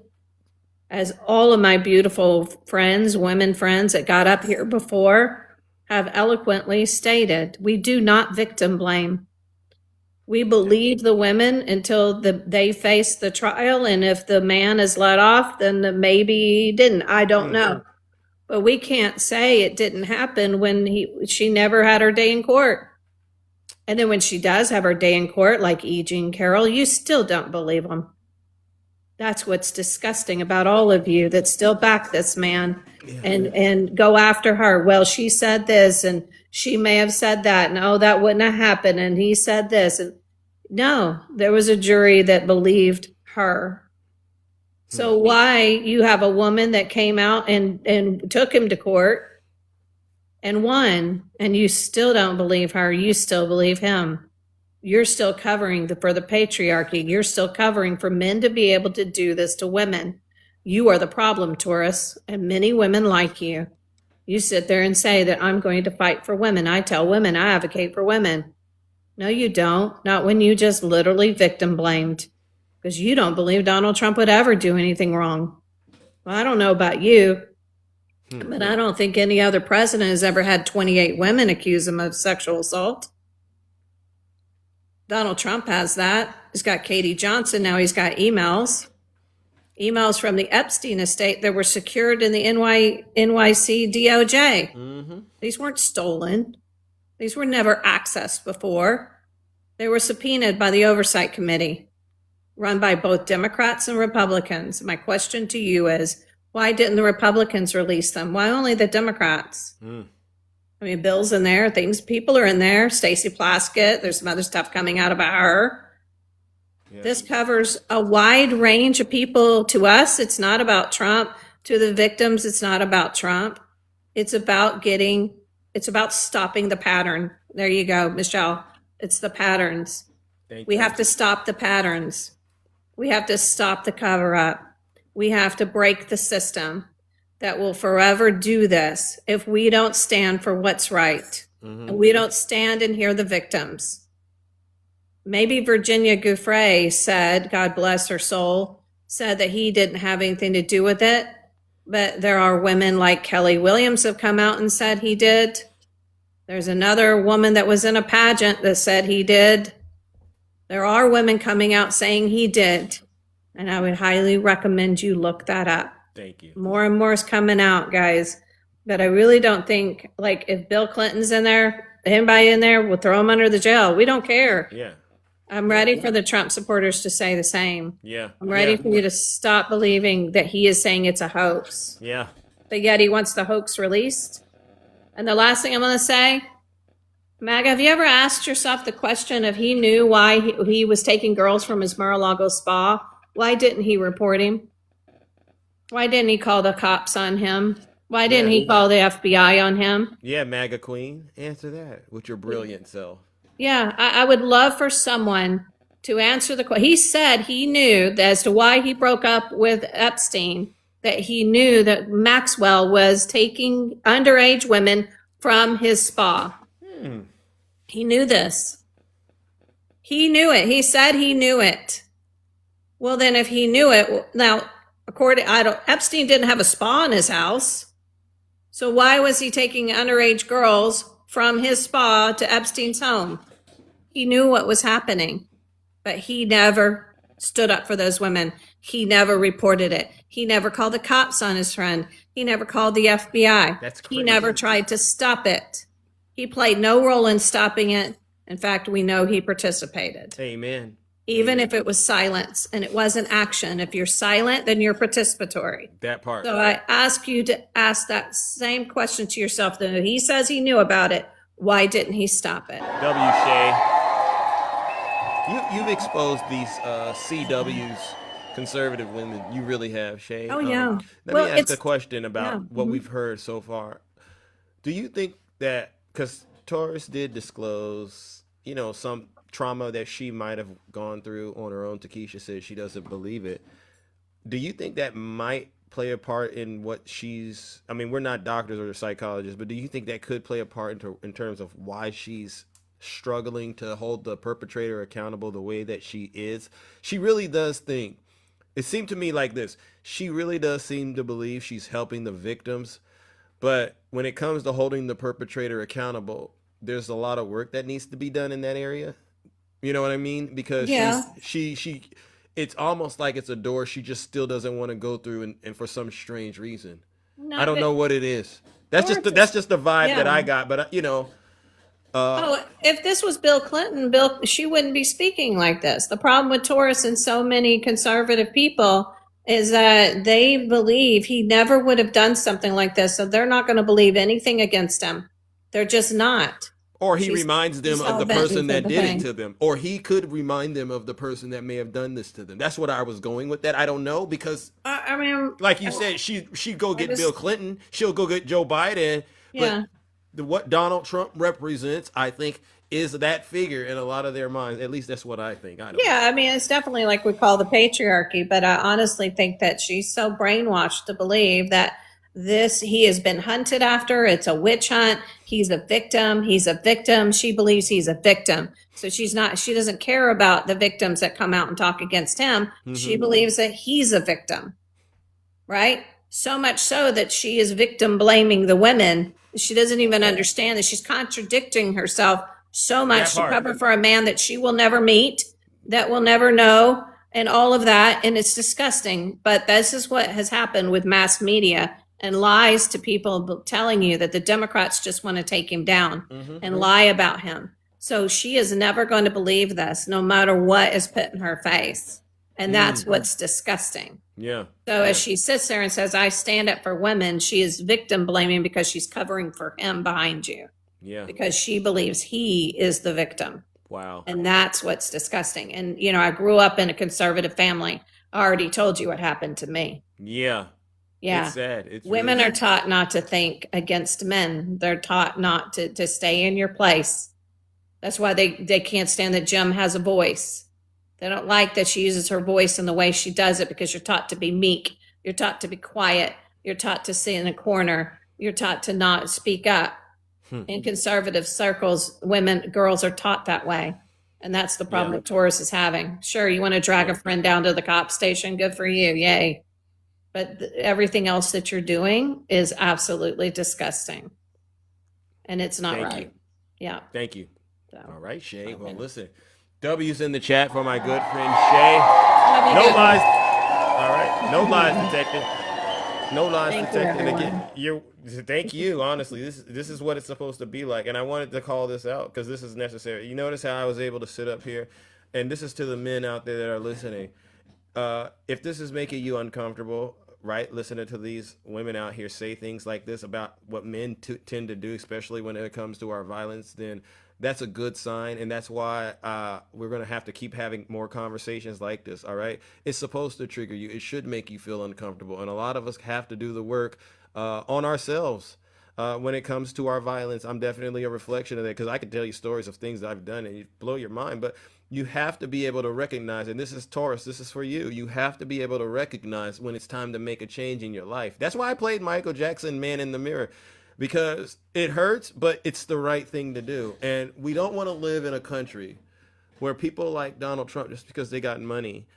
As all of my beautiful friends, women friends that got up here before have eloquently stated, we do not victim blame. We believe the women until they face the trial, and if the man is let off, then maybe he didn't. I don't know. But we can't say it didn't happen when she never had her day in court. And then when she does have her day in court, like E. Jean Carroll, you still don't believe them. That's what's disgusting about all of you that still back this man and go after her. Well, she said this and she may have said that, and oh, that wouldn't have happened, and he said this. And no, there was a jury that believed her. So why you have a woman that came out and took him to court and won, and you still don't believe her, you still believe him. You're still covering for the patriarchy. You're still covering for men to be able to do this to women. You are the problem, Taurus, and many women like you. You sit there and say that I'm going to fight for women. I tell women I advocate for women. No, you don't. Not when you just literally victim blamed, because you don't believe Donald Trump would ever do anything wrong. Well, I don't know about you, but I don't think any other president has ever had 28 women accuse him of sexual assault. Donald Trump has that. He's got Katie Johnson. Now he's got emails from the Epstein estate that were secured in the NYC DOJ. These weren't stolen. These were never accessed before. They were subpoenaed by the Oversight Committee, run by both Democrats and Republicans. My question to you is, why didn't the Republicans release them? Why only the Democrats? I mean, Bill's in there, people are in there. Stacey Plaskett, there's some other stuff coming out about her. Yeah. This covers a wide range of people. To us, it's not about Trump. To the victims, it's not about Trump. It's about stopping the pattern. There you go, Michelle. It's the patterns. We have to stop the patterns. We have to stop the cover up. We have to break the system that will forever do this if we don't stand for what's right. And we don't stand and hear the victims. Maybe Virginia Giuffre said, God bless her soul, said that he didn't have anything to do with it. But there are women like Kelly Williams have come out and said he did. There's another woman that was in a pageant that said he did. There are women coming out saying he did. And I would highly recommend you look that up. Thank you. More and more is coming out, guys. But I really don't think, like, if Bill Clinton's in there, anybody in there, we'll throw him under the jail. We don't care. Yeah. I'm ready for the Trump supporters to say the same. Yeah. I'm ready for you to stop believing that he is saying it's a hoax. Yeah. But yet he wants the hoax released. And the last thing I'm going to say, Maga, have you ever asked yourself the question if he knew why he was taking girls from his Mar-a-Lago spa? Why didn't he report him? Why didn't he call the cops on him? Why didn't he call the FBI on him? Yeah, MAGA Queen, answer that with your brilliant self. Yeah, I would love for someone to answer the question. He said he knew as to why he broke up with Epstein, that he knew that Maxwell was taking underage women from his spa. He knew this. He knew it. He said he knew it. Well, then if he knew it, now, Epstein didn't have a spa in his house. So why was he taking underage girls from his spa to Epstein's home? He knew what was happening, but he never stood up for those women. He never reported it. He never called the cops on his friend. He never called the FBI. That's crazy. He never tried to stop it. He played no role in stopping it. In fact, we know he participated. Amen. even if it was silence and it wasn't action. If you're silent, then you're participatory. That part. So I ask you to ask that same question to yourself. Then he says he knew about it. Why didn't he stop it? W. Shay, you've exposed these CWs, conservative women. You really have, Shay. Oh, yeah. Let me ask a question about what we've heard so far. Do you think that, because Taurus did disclose, some trauma that she might have gone through on her own. Takesha says she doesn't believe it. Do you think that might play a part in what she's, we're not doctors or psychologists, but do you think that could play a part in terms of why she's struggling to hold the perpetrator accountable the way that she is? She really does think, it seemed to me like this, she really does seem to believe she's helping the victims, but when it comes to holding the perpetrator accountable, there's a lot of work that needs to be done in that area. You know what I mean? Because she it's almost like it's a door she just still doesn't want to go through, and for some strange reason. I don't know what it is. That's just the vibe that I got, but if this was Bill Clinton, she wouldn't be speaking like this. The problem with Taurus and so many conservative people is that they believe he never would have done something like this, so they're not going to believe anything against him. They're just not. Or he reminds them of the person that did it to them. Or he could remind them of the person that may have done this to them. That's what I was going with that. I don't know, because like you said, she'd go get Bill Clinton. She'll go get Joe Biden. Yeah. But what Donald Trump represents, I think, is that figure in a lot of their minds. At least that's what I think. It's definitely like we call the patriarchy, but I honestly think that she's so brainwashed to believe that he has been hunted after. It's a witch hunt. He's a victim. She believes he's a victim. So she doesn't care about the victims that come out and talk against him. Mm-hmm. She believes that he's a victim, right? So much so that she is victim blaming the women. She doesn't even understand that she's contradicting herself so much to cover for a man that she will never meet, that will never know, and all of that. And it's disgusting. But this is what has happened with mass media and lies to people, telling you that the Democrats just want to take him down and lie about him. So she is never going to believe this, no matter what is put in her face. And that's what's disgusting. Yeah. So as she sits there and says, I stand up for women, she is victim blaming because she's covering for him behind you. Yeah. Because she believes he is the victim. Wow. And that's what's disgusting. And, I grew up in a conservative family. I already told you what happened to me. Yeah. Yeah. It's sad. Women are taught not to think against men. They're taught not to stay in your place. That's why they can't stand that Jim has a voice. They don't like that she uses her voice in the way she does it, because you're taught to be meek. You're taught to be quiet. You're taught to sit in a corner. You're taught to not speak up. In conservative circles, girls are taught that way. And that's the problem that Taurus is having. Sure, you want to drag a friend down to the cop station. Good for you. Yay. But everything else that you're doing is absolutely disgusting. And it's not right. Yeah. Thank you. So. All right, Shay. Well, listen. W's in the chat for my good friend Shay. No lies. All right. No lies detected. No lies detected. Again, thank you. Honestly, this is what it's supposed to be like. And I wanted to call this out because this is necessary. You notice how I was able to sit up here, and this is to the men out there that are listening. If this is making you uncomfortable, right, listening to these women out here say things like this about what men tend to do, especially when it comes to our violence, then that's a good sign. And that's why we're going to have to keep having more conversations like this. All right. It's supposed to trigger you. It should make you feel uncomfortable. And a lot of us have to do the work on ourselves when it comes to our violence. I'm definitely a reflection of that, because I could tell you stories of things that I've done and you blow your mind. But you have to be able to recognize, and this is Taurus, this is for you. You have to be able to recognize when it's time to make a change in your life. That's why I played Michael Jackson, Man in the Mirror, because it hurts, but it's the right thing to do. And we don't want to live in a country where people like Donald Trump, just because they got money,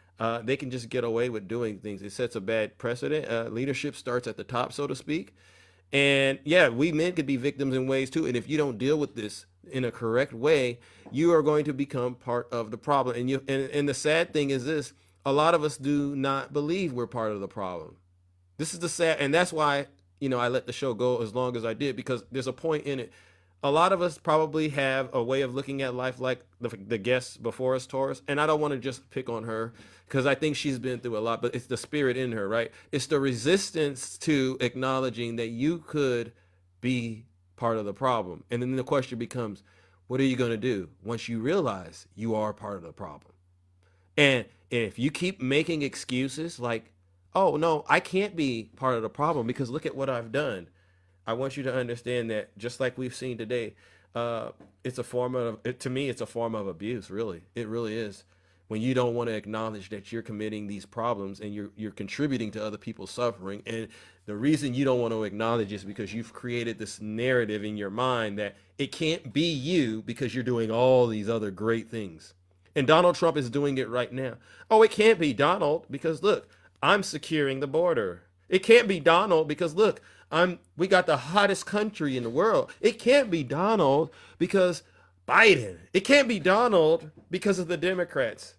they can just get away with doing things. It sets a bad precedent. Leadership starts at the top, so to speak. And yeah, we men could be victims in ways too. And if you don't deal with this in a correct way, you are going to become part of the problem. And the sad thing is this: a lot of us do not believe we're part of the problem. This is the sad, and that's why I let the show go as long as I did, because there's a point in it. A lot of us probably have a way of looking at life like the guests before us, Taurus. And I don't want to just pick on her because I think she's been through a lot, but it's the spirit in her, right? It's the resistance to acknowledging that you could be part of the problem. And then the question becomes, what are you going to do once you realize you are part of the problem? And if you keep making excuses like, oh, no, I can't be part of the problem because look at what I've done. I want you to understand that just like we've seen today, it's a form of, to me, it's a form of abuse, really. It really is. When you don't want to acknowledge that you're committing these problems and you're contributing to other people's suffering. And the reason you don't want to acknowledge is because you've created this narrative in your mind that it can't be you because you're doing all these other great things. And Donald Trump is doing it right now. Oh, it can't be Donald because look, I'm securing the border. It can't be Donald because look, we got the hottest country in the world. It can't be Donald because Biden. It can't be Donald because of the Democrats.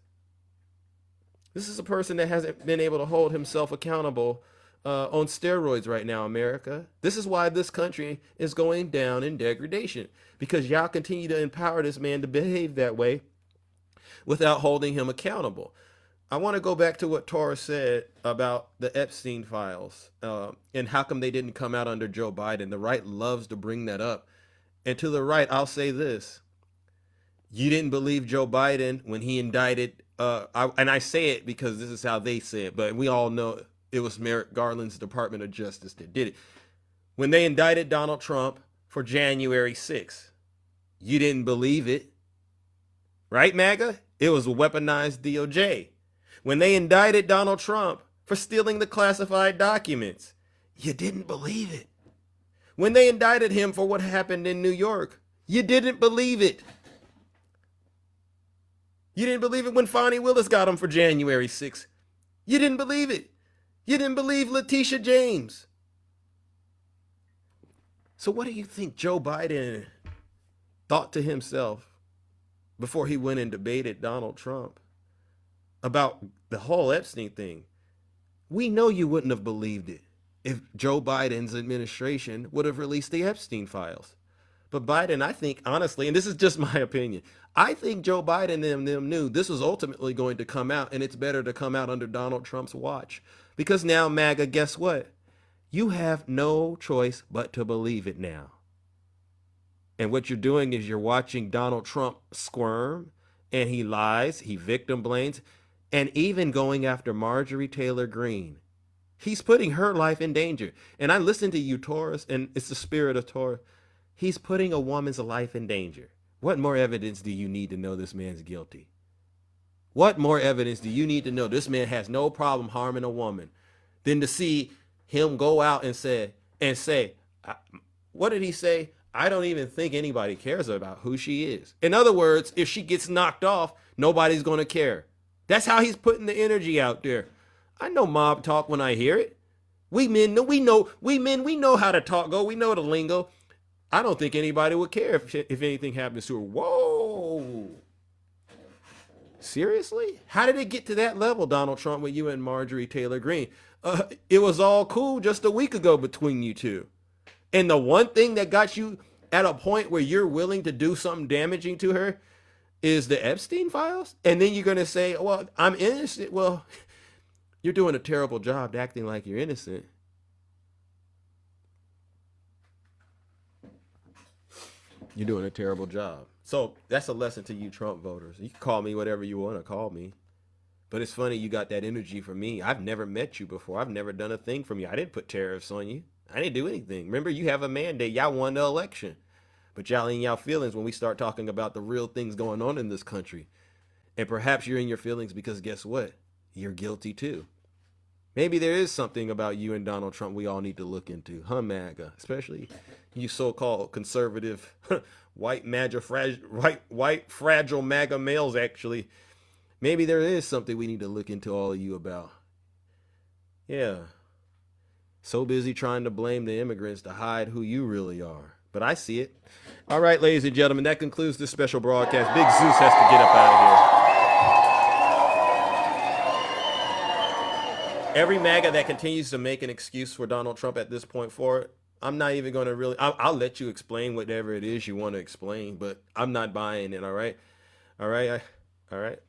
This is a person that hasn't been able to hold himself accountable on steroids right now, America. This is why this country is going down in degradation, because y'all continue to empower this man to behave that way without holding him accountable. I want to go back to what Taurus said about the Epstein files and how come they didn't come out under Joe Biden. The right loves to bring that up. And to the right, I'll say this. You didn't believe Joe Biden when he indicted, and I say it because this is how they say it, but we all know it was Merrick Garland's Department of Justice that did it. When they indicted Donald Trump for January 6th, you didn't believe it. Right, MAGA? It was a weaponized DOJ. When they indicted Donald Trump for stealing the classified documents, you didn't believe it. When they indicted him for what happened in New York, you didn't believe it. You didn't believe it when Fonnie Willis got him for January 6th. You didn't believe it. You didn't believe Letitia James. So what do you think Joe Biden thought to himself before he went and debated Donald Trump about the whole Epstein thing? We know you wouldn't have believed it if Joe Biden's administration would have released the Epstein files. But Biden, I think, honestly, and this is just my opinion, I think Joe Biden and them knew this was ultimately going to come out, and it's better to come out under Donald Trump's watch. Because now, MAGA, guess what? You have no choice but to believe it now. And what you're doing is you're watching Donald Trump squirm, and he lies, he victim blames, and even going after Marjorie Taylor Greene. He's putting her life in danger. And I listen to you, Taurus, and it's the spirit of Taurus. He's putting a woman's life in danger. What more evidence do you need to know this man's guilty? What more evidence do you need to know this man has no problem harming a woman than to see him go out and say, what did he say? I don't even think anybody cares about who she is. In other words, if she gets knocked off, nobody's going to care. That's how he's putting the energy out there. I know mob talk when I hear it. We men know how to talk. We know the lingo. I don't think anybody would care if anything happens to her. Whoa. Seriously? How did it get to that level, Donald Trump, with you and Marjorie Taylor Greene? It was all cool just a week ago between you two. And the one thing that got you at a point where you're willing to do something damaging to her is the Epstein files? And then you're going to say, well, I'm innocent. Well, you're doing a terrible job acting like you're innocent. You're doing a terrible job. So that's a lesson to you Trump voters. You can call me whatever you want to call me. But it's funny you got that energy from me. I've never met you before. I've never done a thing from you. I didn't put tariffs on you. I didn't do anything. Remember, you have a mandate. Y'all won the election. But y'all in y'all feelings when we start talking about the real things going on in this country. And perhaps you're in your feelings because guess what? You're guilty too. Maybe there is something about you and Donald Trump we all need to look into. Huh, MAGA? Especially you so-called conservative white fragile MAGA males, actually. Maybe there is something we need to look into all of you about. Yeah. So busy trying to blame the immigrants to hide who you really are. But I see it. All right, ladies and gentlemen, that concludes this special broadcast. Big Zeus has to get up out of here. Every MAGA that continues to make an excuse for Donald Trump at this point forward, I'm not even going to really, I'll let you explain whatever it is you want to explain, but I'm not buying it. All right. All right. All right.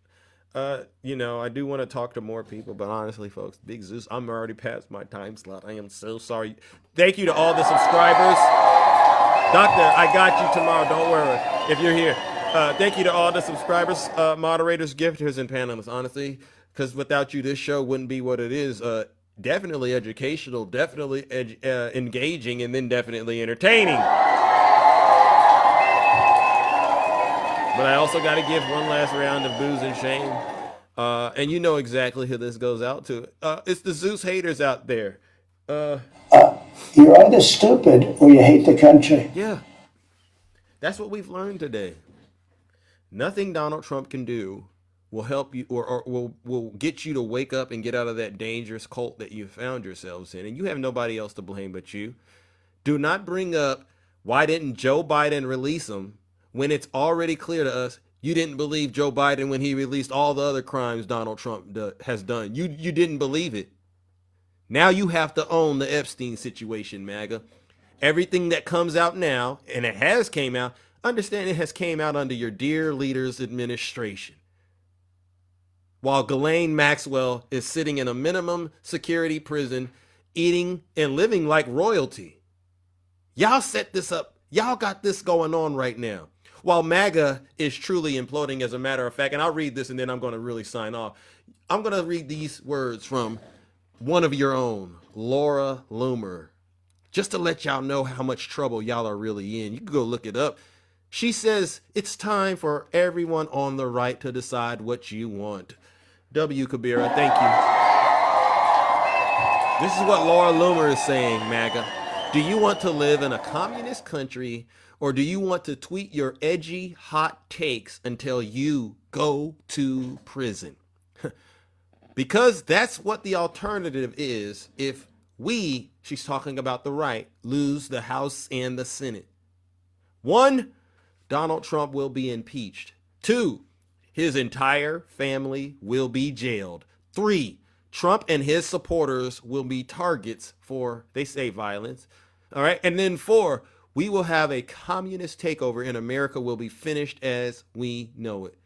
I do want to talk to more people, but honestly, folks, Big Zeus, I'm already past my time slot. I am so sorry. Thank you to all the subscribers. Doctor, I got you tomorrow. Don't worry if you're here. Thank you to all the subscribers, moderators, gifters, and panelists, honestly, because without you, this show wouldn't be what it is. Definitely educational, definitely engaging, and then definitely entertaining. But I also got to give one last round of booze and shame. And you know exactly who this goes out to. It's the Zeus haters out there. You're either stupid or you hate the country. Yeah. That's what we've learned today. Nothing Donald Trump can do will help you or will get you to wake up and get out of that dangerous cult that you found yourselves in. And you have nobody else to blame but you. Do not bring up, why didn't Joe Biden release him, when it's already clear to us you didn't believe Joe Biden when he released all the other crimes Donald Trump has done. You didn't believe it. Now you have to own the Epstein situation, MAGA. Everything that comes out now, and it has came out, understand it has came out under your dear leader's administration. While Ghislaine Maxwell is sitting in a minimum security prison, eating and living like royalty. Y'all set this up. Y'all got this going on right now. While MAGA is truly imploding, as a matter of fact, and I'll read this and then I'm going to really sign off. I'm going to read these words from one of your own, Laura Loomer, just to let y'all know how much trouble y'all are really in. You can go look it up. She says, it's time for everyone on the right to decide what you want. W. Kabira, thank you. This is what Laura Loomer is saying, MAGA. Do you want to live in a communist country, or do you want to tweet your edgy, hot takes until you go to prison? Because that's what the alternative is if we, she's talking about the right, lose the House and the Senate. 1, Donald Trump will be impeached. 2, his entire family will be jailed. 3, Trump and his supporters will be targets for, they say, violence. All right. And then 4, we will have a communist takeover and America will be finished as we know it.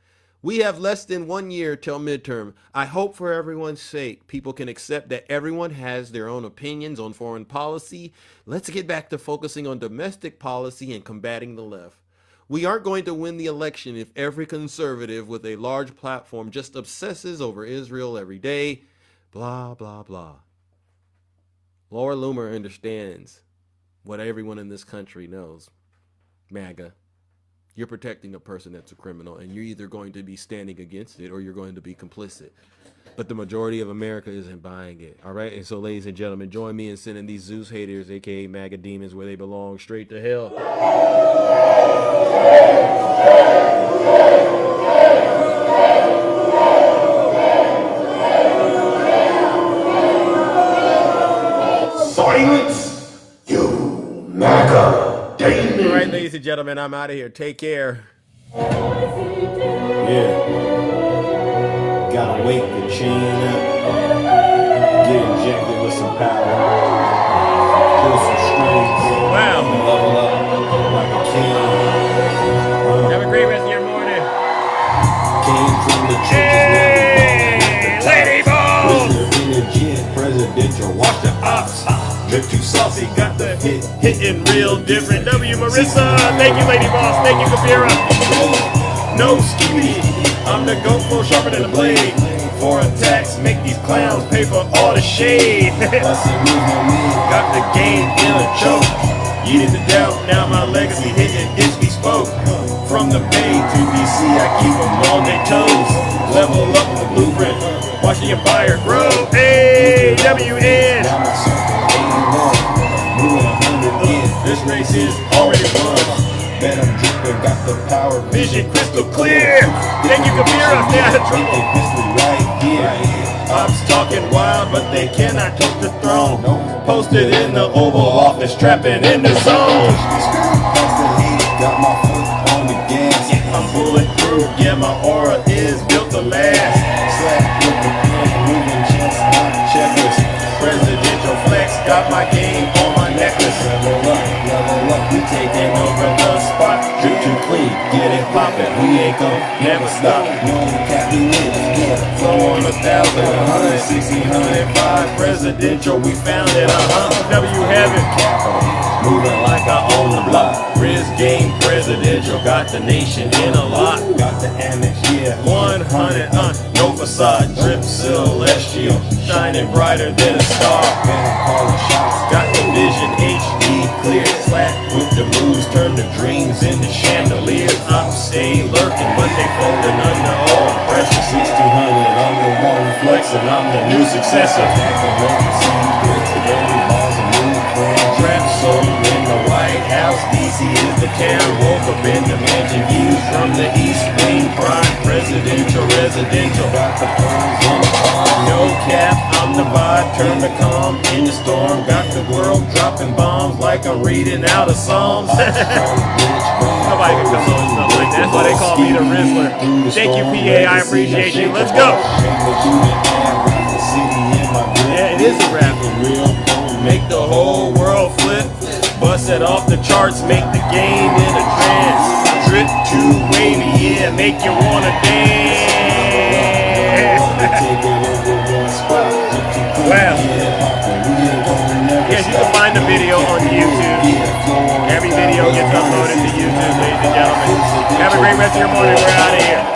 We have less than 1 year till midterm. I hope for everyone's sake, people can accept that everyone has their own opinions on foreign policy. Let's get back to focusing on domestic policy and combating the left. We aren't going to win the election if every conservative with a large platform just obsesses over Israel every day. Blah, blah, blah. Laura Loomer understands what everyone in this country knows. MAGA. You're protecting a person that's a criminal, and you're either going to be standing against it or you're going to be complicit. But the majority of America isn't buying it. All right. And so, ladies and gentlemen, join me in sending these Zeus haters, aka MAGA demons, where they belong, straight to hell. Silence, you MAGA demon. All right, ladies and gentlemen, I'm out of here. Take care. Yeah. Gotta wake the chain up. Get injected with some power. Pull some strings. Wow. Level up like a king. Have a great rest of your morning. Came from the churches. Lady Balls. Prisoner in a gin, presidential. Watch the ops. Drip too saucy, got the hitting real different. W. Marissa, thank you, Lady Boss. Thank you, Kabira. No skibidi, I'm the goat flow sharper than a blade. For attacks, make these clowns pay for all the shade. Got the game in a choke. Years of doubt, now my legacy hitting is bespoke. From the Bay to DC, I keep them on their toes. Level up the blueprint, watch the empire grow. Hey, WN. This race is already won. Bet I'm dripping, got the power. Vision crystal clear. Thank you, Kabira. Stay out of trouble. Right here. Ops talking wild, but they cannot take the throne. Posted in the Oval Office, trapping in the zone. Got my foot on the gas. I'm bulletproof, yeah, my aura is built to last. Slap with the pen, moving chest, not checklist. Presidential flex, got my game on my necklace. We ain't gon' never stop. No cap, we live. Yeah, flow on 1,000, 160, 105 presidential. We found it. W heaven. Moving like I own the block. Riz game presidential. Got the nation in a lock. Got the Amex, yeah. 100, no facade. Drip celestial. Shining brighter than a star. Got the vision HD clear. Slack with the moves. Turn the dreams into chandeliers. I stay lurking, but they folding under all pressure. 1600, I'm the one flexing. I'm the new successor. Trap soul in the White House. DC is the town. Woke up in the mansion. Views from the East Wing. Prime presidential, residential. Got the phones in the car. No cap, I'm the vibe. Turn the calm in the storm. Got the world dropping bombs like I'm reading out of Psalms. Nobody can come up with stuff like that. That's why they call me the Rizzler. Thank you, PA. I appreciate you. Let's go. Yeah, it is a rap. Make the whole world flip. Bust it off the charts. Make the game in a trance. Drip too wavy. Yeah, make you wanna dance. Wow. Yes, you can find the video on YouTube. Every video gets uploaded to YouTube, ladies and gentlemen. Have a great rest of your morning. We're out of here.